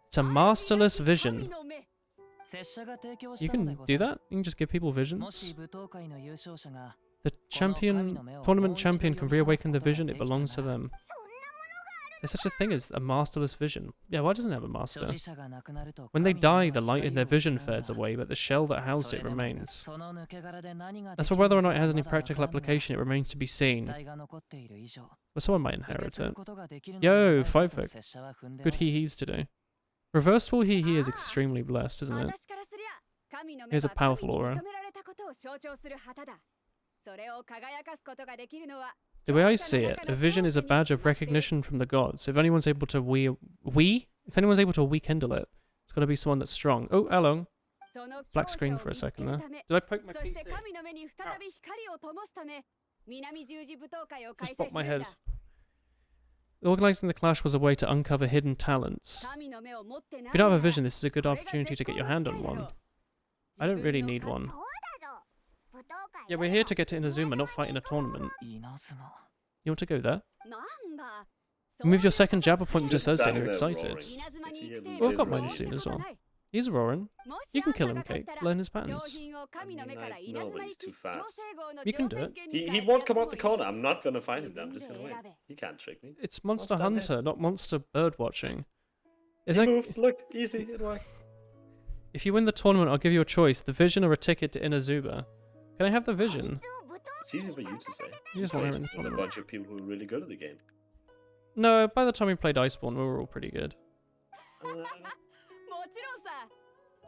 It's a masterless vision. You can do that? You can just give people visions? The tournament champion can reawaken the vision, it belongs to them. There's such a thing as a masterless vision. Yeah, why doesn't it have a master? When they die, the light in their vision fades away, but the shell that housed it remains. As for whether or not it has any practical application, it remains to be seen. But someone might inherit it. Yo, 5 folk. Good hee-hees today. Reversible hee-hee is extremely blessed, isn't it? Here's a powerful aura. The way I see it, a vision is a badge of recognition from the gods. If anyone's able to If anyone's able to rekindle it, it's got to be someone that's strong. Oh, hello. Black screen for a second there. Did I poke my PC? Just popped my head. Organising the clash was a way to uncover hidden talents. If you don't have a vision, this is a good opportunity to get your hand on one. I don't really need one. Yeah, we're here to get to Inazuma, not fight in a tournament. You want to go there? You moved your second jab appointment to Thursday and you're excited. Well, I've got mine soon as well. He's roaring. You can kill him, Cake. Learn his patterns. No, but he's too fast. You can do it. He won't come out the corner. I'm not gonna find him. I'm just gonna wait. He can't trick me. It's Monster Hunter, not Monster Bird Watching. He moved. Look, easy. It worked. If you win the tournament, I'll give you a choice: the vision or a ticket to Inazuma. Can I have the vision? It's easy for you to say. You just want With a bunch of people who are really good at the game. No, by the time we played Iceborne, we were all pretty good.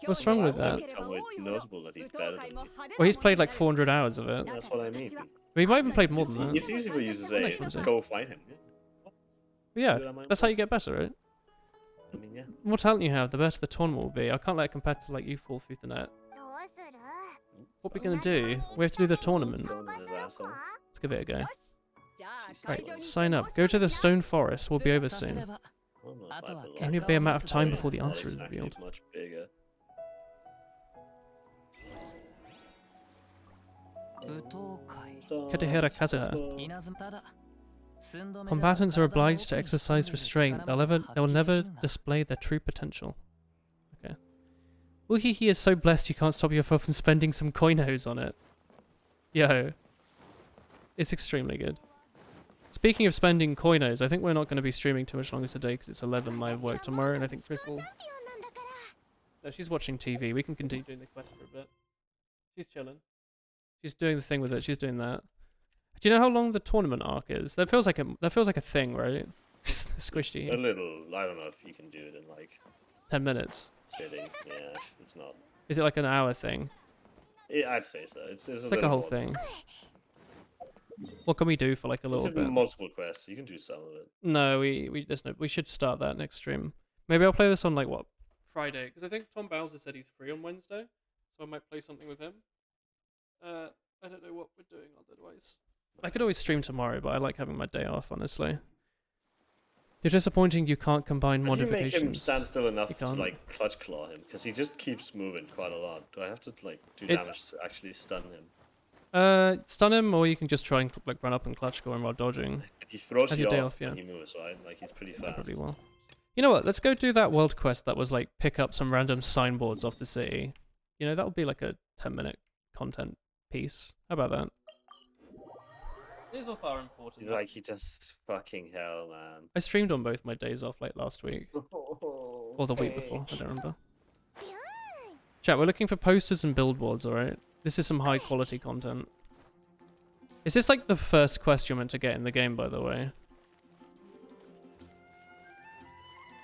What's wrong with that? It's noticeable that he's better than me. Well, he's played like 400 hours of it. That's what I mean. But he might even played more than that. It's easy for you to say, go fight him. Yeah, that's how you get better, right? I mean, yeah. The more talent you have, the better the tournament will be. I can't let a competitor like you fall through the net. What are we going to do? We have to do the tournament. Let's give it a go. Right, sign up. Go to the Stone Forest. We'll be over soon. Only be a matter of time before the answer is revealed. Katehira Kazuha. Combatants are obliged to exercise restraint. They'll never display their true potential. Okay. Uhihi is so blessed you can't stop yourself from spending some coinos on it. Yo. It's extremely good. Speaking of spending coinos, I think we're not going to be streaming too much longer today because it's 11 I have work tomorrow, and I think Chris will... No, she's watching TV. We can continue doing the quest for a bit. She's chilling. She's doing the thing with it. She's doing that. Do you know how long the tournament arc is? That feels like a thing, right? Squishy. A little. I don't know if you can do it in like 10 minutes. Sitting. Yeah, it's not. Is it like an hour thing? Yeah, I'd say so. It's like a whole thing. What can we do for like a little bit? Multiple quests. You can do some of it. No, we should start that next stream. Maybe I'll play this on like what, Friday? Because I think Tom Bowser said he's free on Wednesday, so I might play something with him. I don't know what we're doing otherwise. I could always stream tomorrow, but I like having my day off, honestly. You're disappointing you can't combine modifications. You make him stand still enough to like clutch claw him, because he just keeps moving quite a lot. Do I have to like do damage to actually stun him? Stun him, or you can just try and like run up and clutch claw him while dodging. He throws you off when he moves, right? Like he's pretty fast. Probably will. You know what? Let's go do that world quest that was like pick up some random signboards off the city. You know, that would be like a 10-minute content piece. How about that? Days off are important. Like, he just fucking hell, man. I streamed on both my days off like last week. Or the week before, I don't remember. Chat, we're looking for posters and billboards, alright? This is some high quality content. Is this like the first quest you're meant to get in the game, by the way?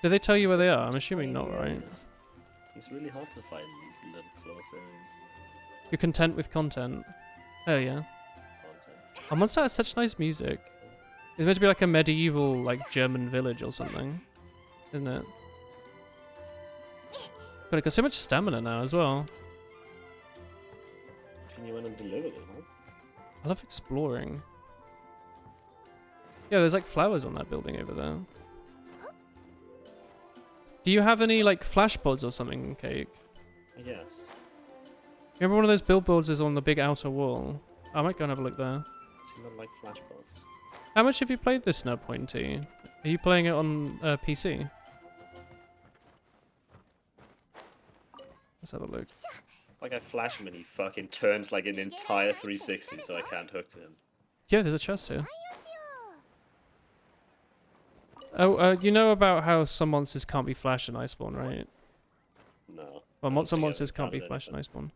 Do they tell you where they are? I'm assuming not, right? It's really hard to find these little closed areas. You're content with content? Oh yeah. Oh, Monster has such nice music. It's meant to be like a medieval, like, German village or something. Isn't it? But it got so much stamina now as well. You went and delivered it, huh? I love exploring. Yeah, there's like flowers on that building over there. Do you have any, like, flash pods or something, Cake? Yes. Remember one of those billboards is on the big outer wall? I might go and have a look there. Do you not like flashbots? How much have you played this now, Pointy? Are you playing it on PC? Let's have a look. Like I flash him and he fucking turns like an entire 360, so I can't hook to him. Yeah, there's a chest here. Oh, you know about how some monsters can't be flash in Iceborne, right? No. Well, some monsters can't be flash in Iceborne.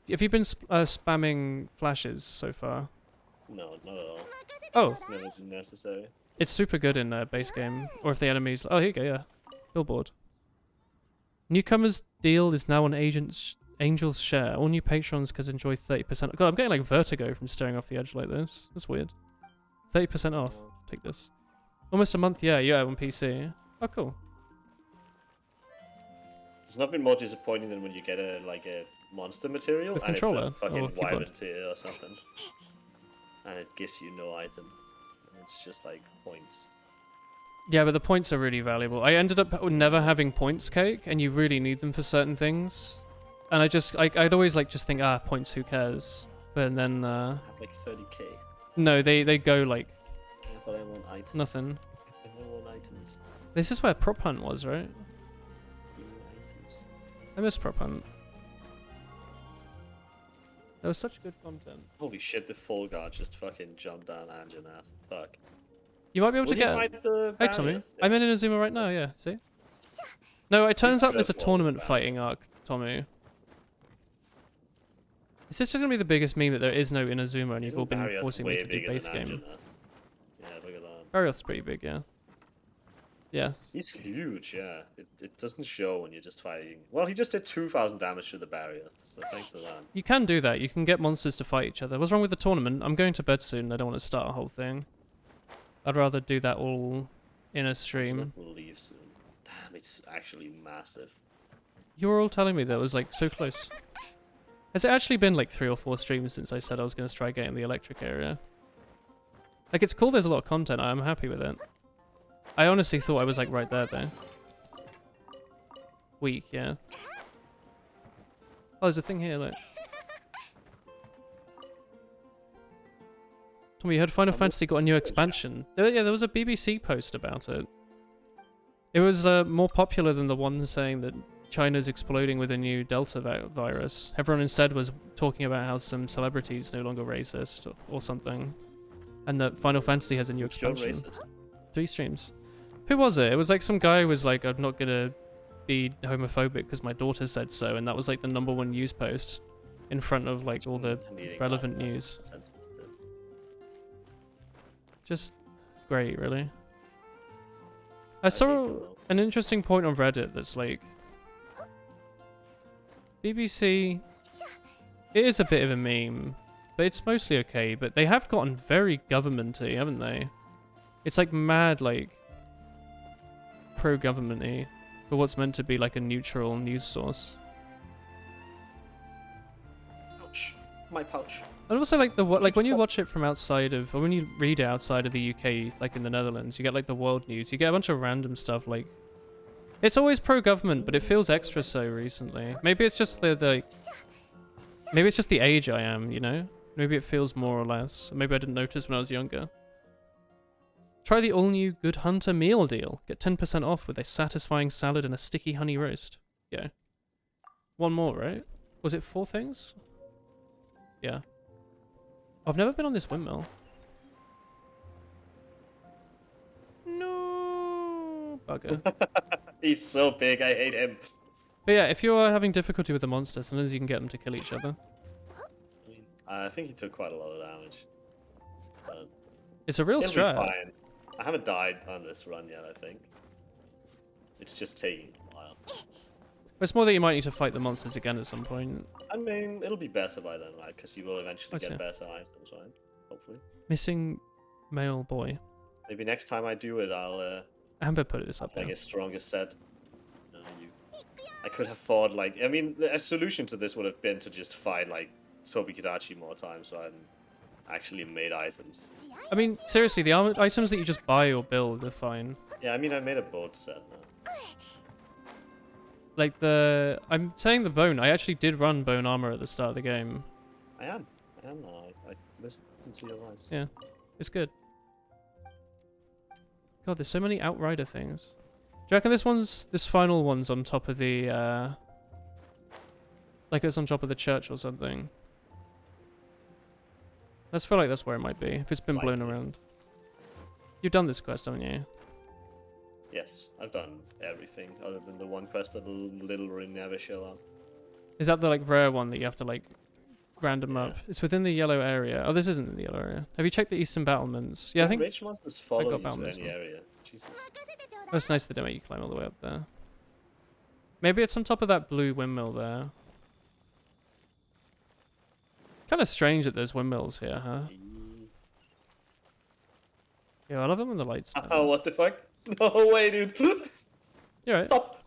Have you been spamming flashes so far? No, not at all. Oh. It's never been necessary. It's super good in base game, or if the enemies... Oh, here you go, yeah. Billboard. Newcomers deal is now on Angel's Share. All new patrons can enjoy 30%. God, I'm getting like vertigo from staring off the edge like this. That's weird. 30% off. Take this. Almost a month, yeah, on PC. Oh, cool. There's nothing more disappointing than when you get a monster material with and controller, it's a fucking or wyvern tier or something. And it gives you no item. And it's just like points. Yeah, but the points are really valuable. I ended up never having points, Cake, and you really need them for certain things. And I'd always just think, points, who cares? But then, I have like 30k. No, they go like... Yeah, but I want items. Nothing. I want items. This is where Prop Hunt was, right? Items. I miss Prop Hunt. There was such good content. Holy shit, the Fall Guard just fucking jumped down Anjanath. Fuck. You might be able to get... Hey, Tommy. I'm in Inazuma right now, yeah. See? No, it turns out there's a tournament fighting arc, Tommy. Is this just going to be the biggest meme that there is no Inazuma and you've all been forcing me to do base game? Yeah, look at that. Barioth's pretty big, yeah. Yeah. He's huge, yeah. It doesn't show when you're just fighting. Well, he just did 2,000 damage to the Barioth, so thanks to that. You can do that. You can get monsters to fight each other. What's wrong with the tournament? I'm going to bed soon. I don't want to start a whole thing. I'd rather do that all in a stream. Leave soon. Damn, it's actually massive. You were all telling me that it was so close. Has it actually been 3 or 4 streams since I said I was going to try getting the electric area? It's cool there's a lot of content. I'm happy with it. I honestly thought I was right there though. Weak, yeah. Oh, there's a thing here, look. Tommy, you heard Final Fantasy got a new expansion? Yeah, there was a BBC post about it. It was more popular than the one saying that China's exploding with a new Delta virus. Everyone instead was talking about how some celebrities no longer racist or something. And that Final Fantasy has a new expansion. 3 streams. Who was it? It was some guy who was I'm not gonna be homophobic because my daughter said so, and that was the #1 news post in front of all the relevant news. Just great, really. I saw an interesting point on Reddit that's BBC, it is a bit of a meme, but it's mostly okay, but they have gotten very government-y, haven't they? It's mad, pro-government-y for what's meant to be a neutral news source. Pouch. My pouch. And also when you watch it from outside of, or when you read it outside of the UK, in the Netherlands, you get the world news, you get a bunch of random stuff it's always pro-government, but it feels extra so recently. Maybe it's just maybe it's just the age I am, you know? Maybe it feels more or less. Maybe I didn't notice when I was younger. Try the all-new Good Hunter meal deal. Get 10% off with a satisfying salad and a sticky honey roast. Yeah. One more, right? Was it 4 things? Yeah. I've never been on this windmill. No, bugger. He's so big, I hate him. But yeah, if you're having difficulty with the monsters, sometimes you can get them to kill each other. I think he took quite a lot of damage. But it's a real strat. Fine. I haven't died on this run yet, I think. It's just taking a while. It's more that you might need to fight the monsters again at some point. I mean, it'll be better by then, right? Because you will eventually get better items, right? Hopefully. Missing male boy. Maybe next time I do it, I'll Amber put this up like a stronger set. I could have thought I mean, a solution to this would have been to just fight Tobi-Kadachi more times, so I hadn't actually made items. I mean, seriously, the items that you just buy or build are fine. Yeah, I mean, I made a boat set now. Like I'm saying the bone. I actually did run bone armor at the start of the game. I am now. I listened to your voice. Yeah, it's good. God, there's so many Outrider things. Do you reckon this final one's on top of the, like it's on top of the church or something? I feel like that's where it might be, if it's been blown around. You've done this quest, haven't you? Yes, I've done everything other than the one quest that Little Ring never show up. Is that the like rare one that you have to like random up? It's within the yellow area. Oh, this isn't in the yellow area. Have you checked the eastern battlements? Yeah, I think rich monsters follow you to any area. Jesus. Oh, it's nice that they make you climb all the way up there. Maybe it's on top of that blue windmill there. Kind of strange that there's windmills here, huh? Yeah, I love it when the lights turn Oh, on. what the fuck? No way, dude. You're right. Stop.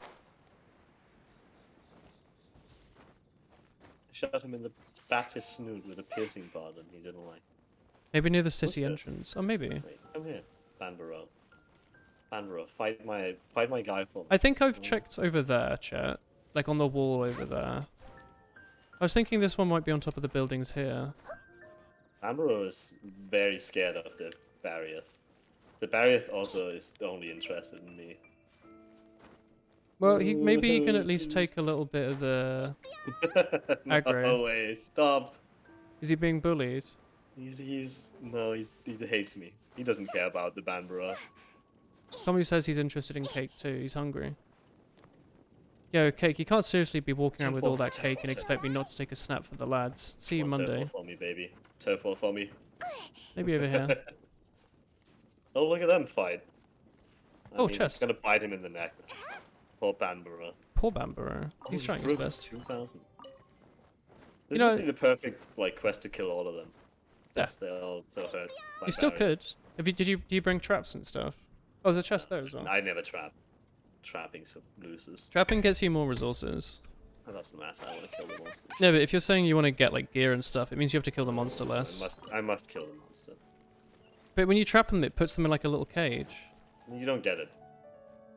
I shot him in the Baptist snoot with a piercing pod and he didn't like. Maybe near the city this? entrance. Oh, maybe. Wait, come here, Banbaro. Banbaro, fight my guy for me. I think I've checked over there, chat. Like on the wall over there. I was thinking this one might be on top of the buildings here. Banbaro is very scared of the Barrier. The Barrier also is only interested in me. Well, maybe he can at least take a little bit of the aggro. No way, stop. Is he being bullied? He hates me. He doesn't care about the Banbaro. Tommy says he's interested in cake too. He's hungry. Yo, Cake, you can't seriously be walking around with all that cake and expect me not to take a snap for the lads. See you Monday. Turf for me, baby. Turf for me. Maybe over here. Oh, look at them fight. I mean, chest. It's gonna bite him in the neck. Poor Banbaro. Poor Bambaro. He's trying his best. 2000. This would be the perfect quest to kill all of them. Yeah. Yes, they're all so hurt. You still could. Do you bring traps and stuff? Oh, there's a chest there as well. I never trap. Trapping's for losers. Trapping gets you more resources. That doesn't matter. I want to kill the monsters. No, but if you're saying you want to get like gear and stuff, it means you have to kill the monster less. I must kill the monster. But when you trap them, it puts them in like a little cage. You don't get it.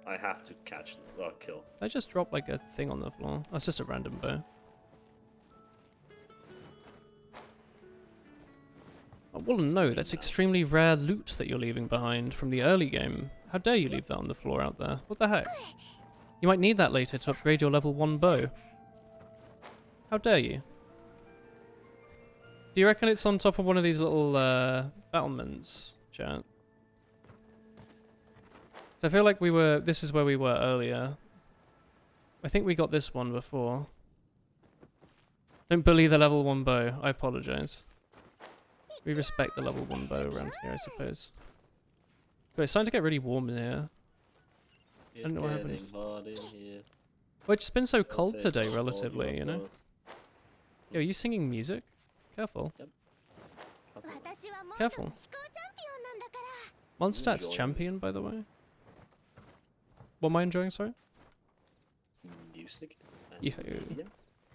I have to catch them or kill. I just dropped like a thing on the floor. That's just a random bow. Oh, well, no, that's extremely rare loot that you're leaving behind from the early game. How dare you leave that on the floor out there? What the heck? You might need that later to upgrade your level 1 bow. How dare you? Do you reckon it's on top of one of these little battlements, chat? So I feel like this is where we were earlier. I think we got this one before. Don't bully the level 1 bow. I apologize. We respect the level 1 bow around here, I suppose. But it's starting to get really warm in here. I don't know what happened. Hard in here. Well, it's been so cold today, relatively, you know? Yo, are you singing music? Careful. Yep. Careful. Mondstadt's champion, by the way. What am I enjoying, sorry? Music. Yo.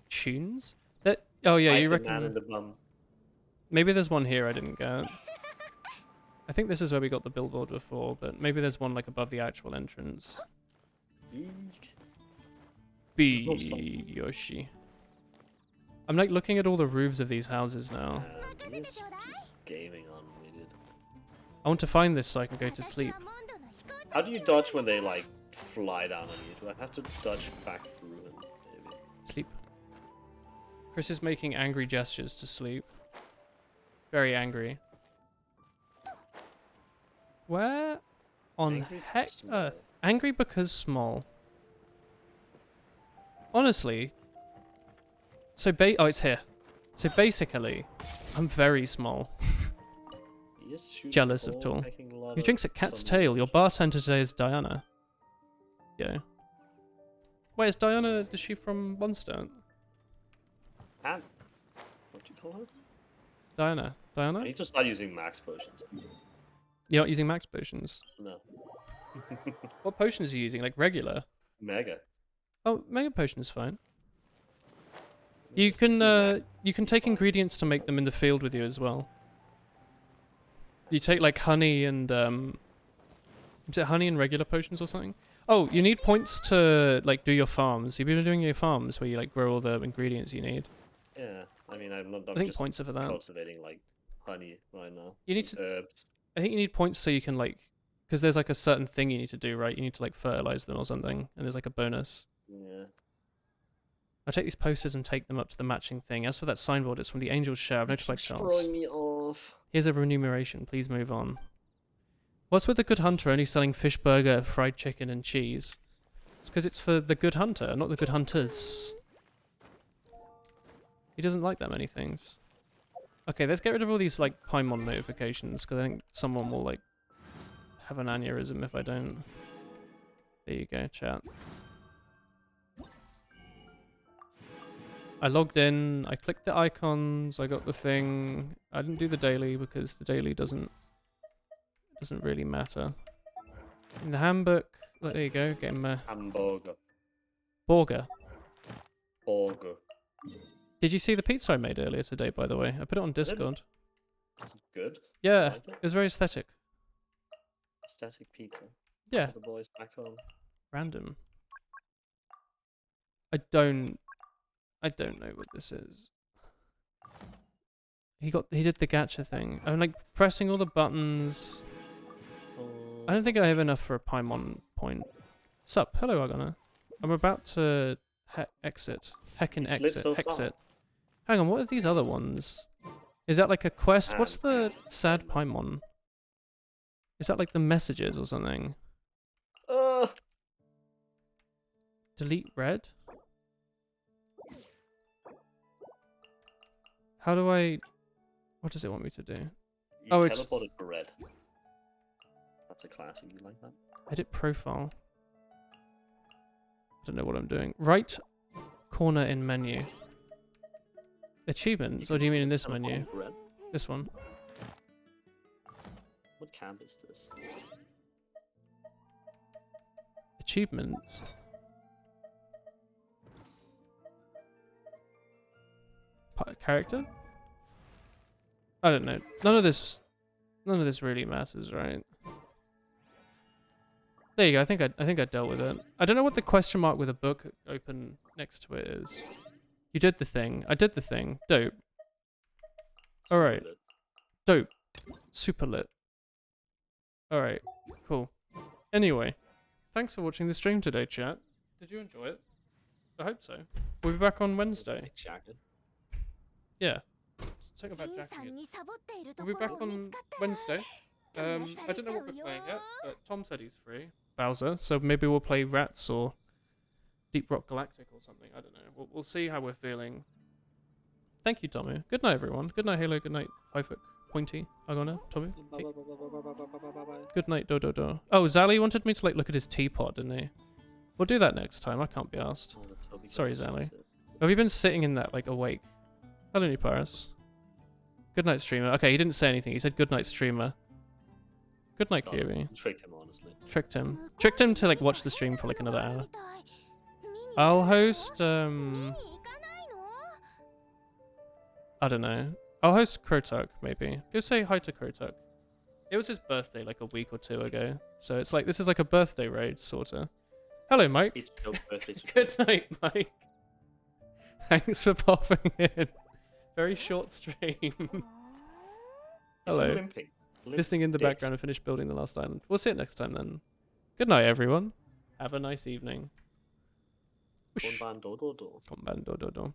Tunes? Oh yeah, you reckon... Man in the bum. Maybe there's one here I didn't get. I think this is where we got the billboard before, but maybe there's one like above the actual entrance. B Yoshi. I'm like looking at all the roofs of these houses now. Just gaming on me, dude. I want to find this so I can go to sleep. How do you dodge when they like fly down on you? Do I have to dodge back through them? Maybe. Sleep. Chris is making angry gestures to sleep. Very angry. Where on heck earth? Angry because small. Honestly. So oh, it's here. So basically, I'm very small. Jealous of tall. Who drinks a cat's tail? Your bartender today is Diana. Yeah. Wait, is Diana, is she from Mondstadt? What do you call her? Diana. Diana? I need to start using max potions. You're not using max potions? No. What potions are you using? Like regular? Mega. Oh, mega potion's fine. You can take ingredients to make them in the field with you as well. You take like honey and is it honey and regular potions or something? Oh, you need points to like do your farms. You've been doing your farms where you like grow all the ingredients you need. Yeah, I mean, I'm I think just points are for that. cultivating like honey right now. You need to. Herbs. I think you need points so you can like, because there's like a certain thing you need to do, right? You need to like fertilize them or something, and there's like a bonus. Yeah. I'll take these posters and take them up to the matching thing. As for that signboard, it's from the Angel's Share. I've notified Charles. Throwing me off. Here's a remuneration. Please move on. What's with the Good Hunter only selling fish burger, fried chicken, and cheese? It's because it's for the Good Hunter, not the Good Hunters. He doesn't like that many things. Okay, let's get rid of all these like Paimon notifications, because I think someone will like have an aneurysm if I don't. There you go, chat. I logged in, I clicked the icons, I got the thing. I didn't do the daily because the daily doesn't really matter. In the handbook, there you go, getting my Hamburger. burger. Burger. Did you see the pizza I made earlier today, by the way? I put it on Discord. Is it good? Yeah, Like it was very aesthetic. Static pizza. Yeah. For the boys back home. Random. I don't know what this is. He did the gacha thing. I'm like pressing all the buttons. I don't think I have enough for a Paimon point. Sup? Hello, Argona. I'm about to exit. Heckin' exit. So Exit. Hang on, what are these other ones? Is that like a quest? What's the sad Paimon? Is that like the messages or something? Delete red? How do I... What does it want me to do? You Oh, it's... teleported for red. That's a classic, you like that? Edit profile. I don't know what I'm doing. Right corner in menu. Achievements? Or do you mean in this menu? Red? This one. What camp is this? Achievements? Character? I don't know. None of this really matters, right? There you go. I think I dealt with it. I don't know what the question mark with a book open next to it is. You did the thing. I did the thing. Dope. All right. Dope. Super lit. All right. Cool. Anyway, thanks for watching the stream today, chat. Did you enjoy it? I hope so. We'll be back on Wednesday. Yeah. Talk about jacking it. We'll be back on Wednesday. I don't know what we're playing yet, but Tom said he's free. Bowser, so maybe we'll play Rats or Deep Rock Galactic or something. I don't know. We'll see how we're feeling. Thank you, Tommy. Good night, everyone. Good night, Halo. Good night, Fivefoot, Pointy, Argona, Tommy. Hey. Good night, Do. Oh, Zally wanted me to like look at his teapot, didn't he? We'll do that next time. I can't be asked. Sorry, Zally. Have you been sitting in that like awake? Hello, New Paris. Good night, streamer. Okay, he didn't say anything. He said good night, streamer. Good night, Kiri. Tricked him, honestly. Tricked him. Tricked him to like watch the stream for like another hour. I'll host I don't know. I'll host Krotuk, maybe. Go say hi to Krotuk. It was his birthday like a week or two ago. So it's like this is like a birthday raid, sorta. Hello, Mike. It's your birthday. Good night, Mike. Thanks for popping in. Very short stream. Hello. Listening in the background and finish building the last island. We'll see it next time then. Good night, everyone. Have a nice evening. Whoosh. Konban do do do. Konban do do do.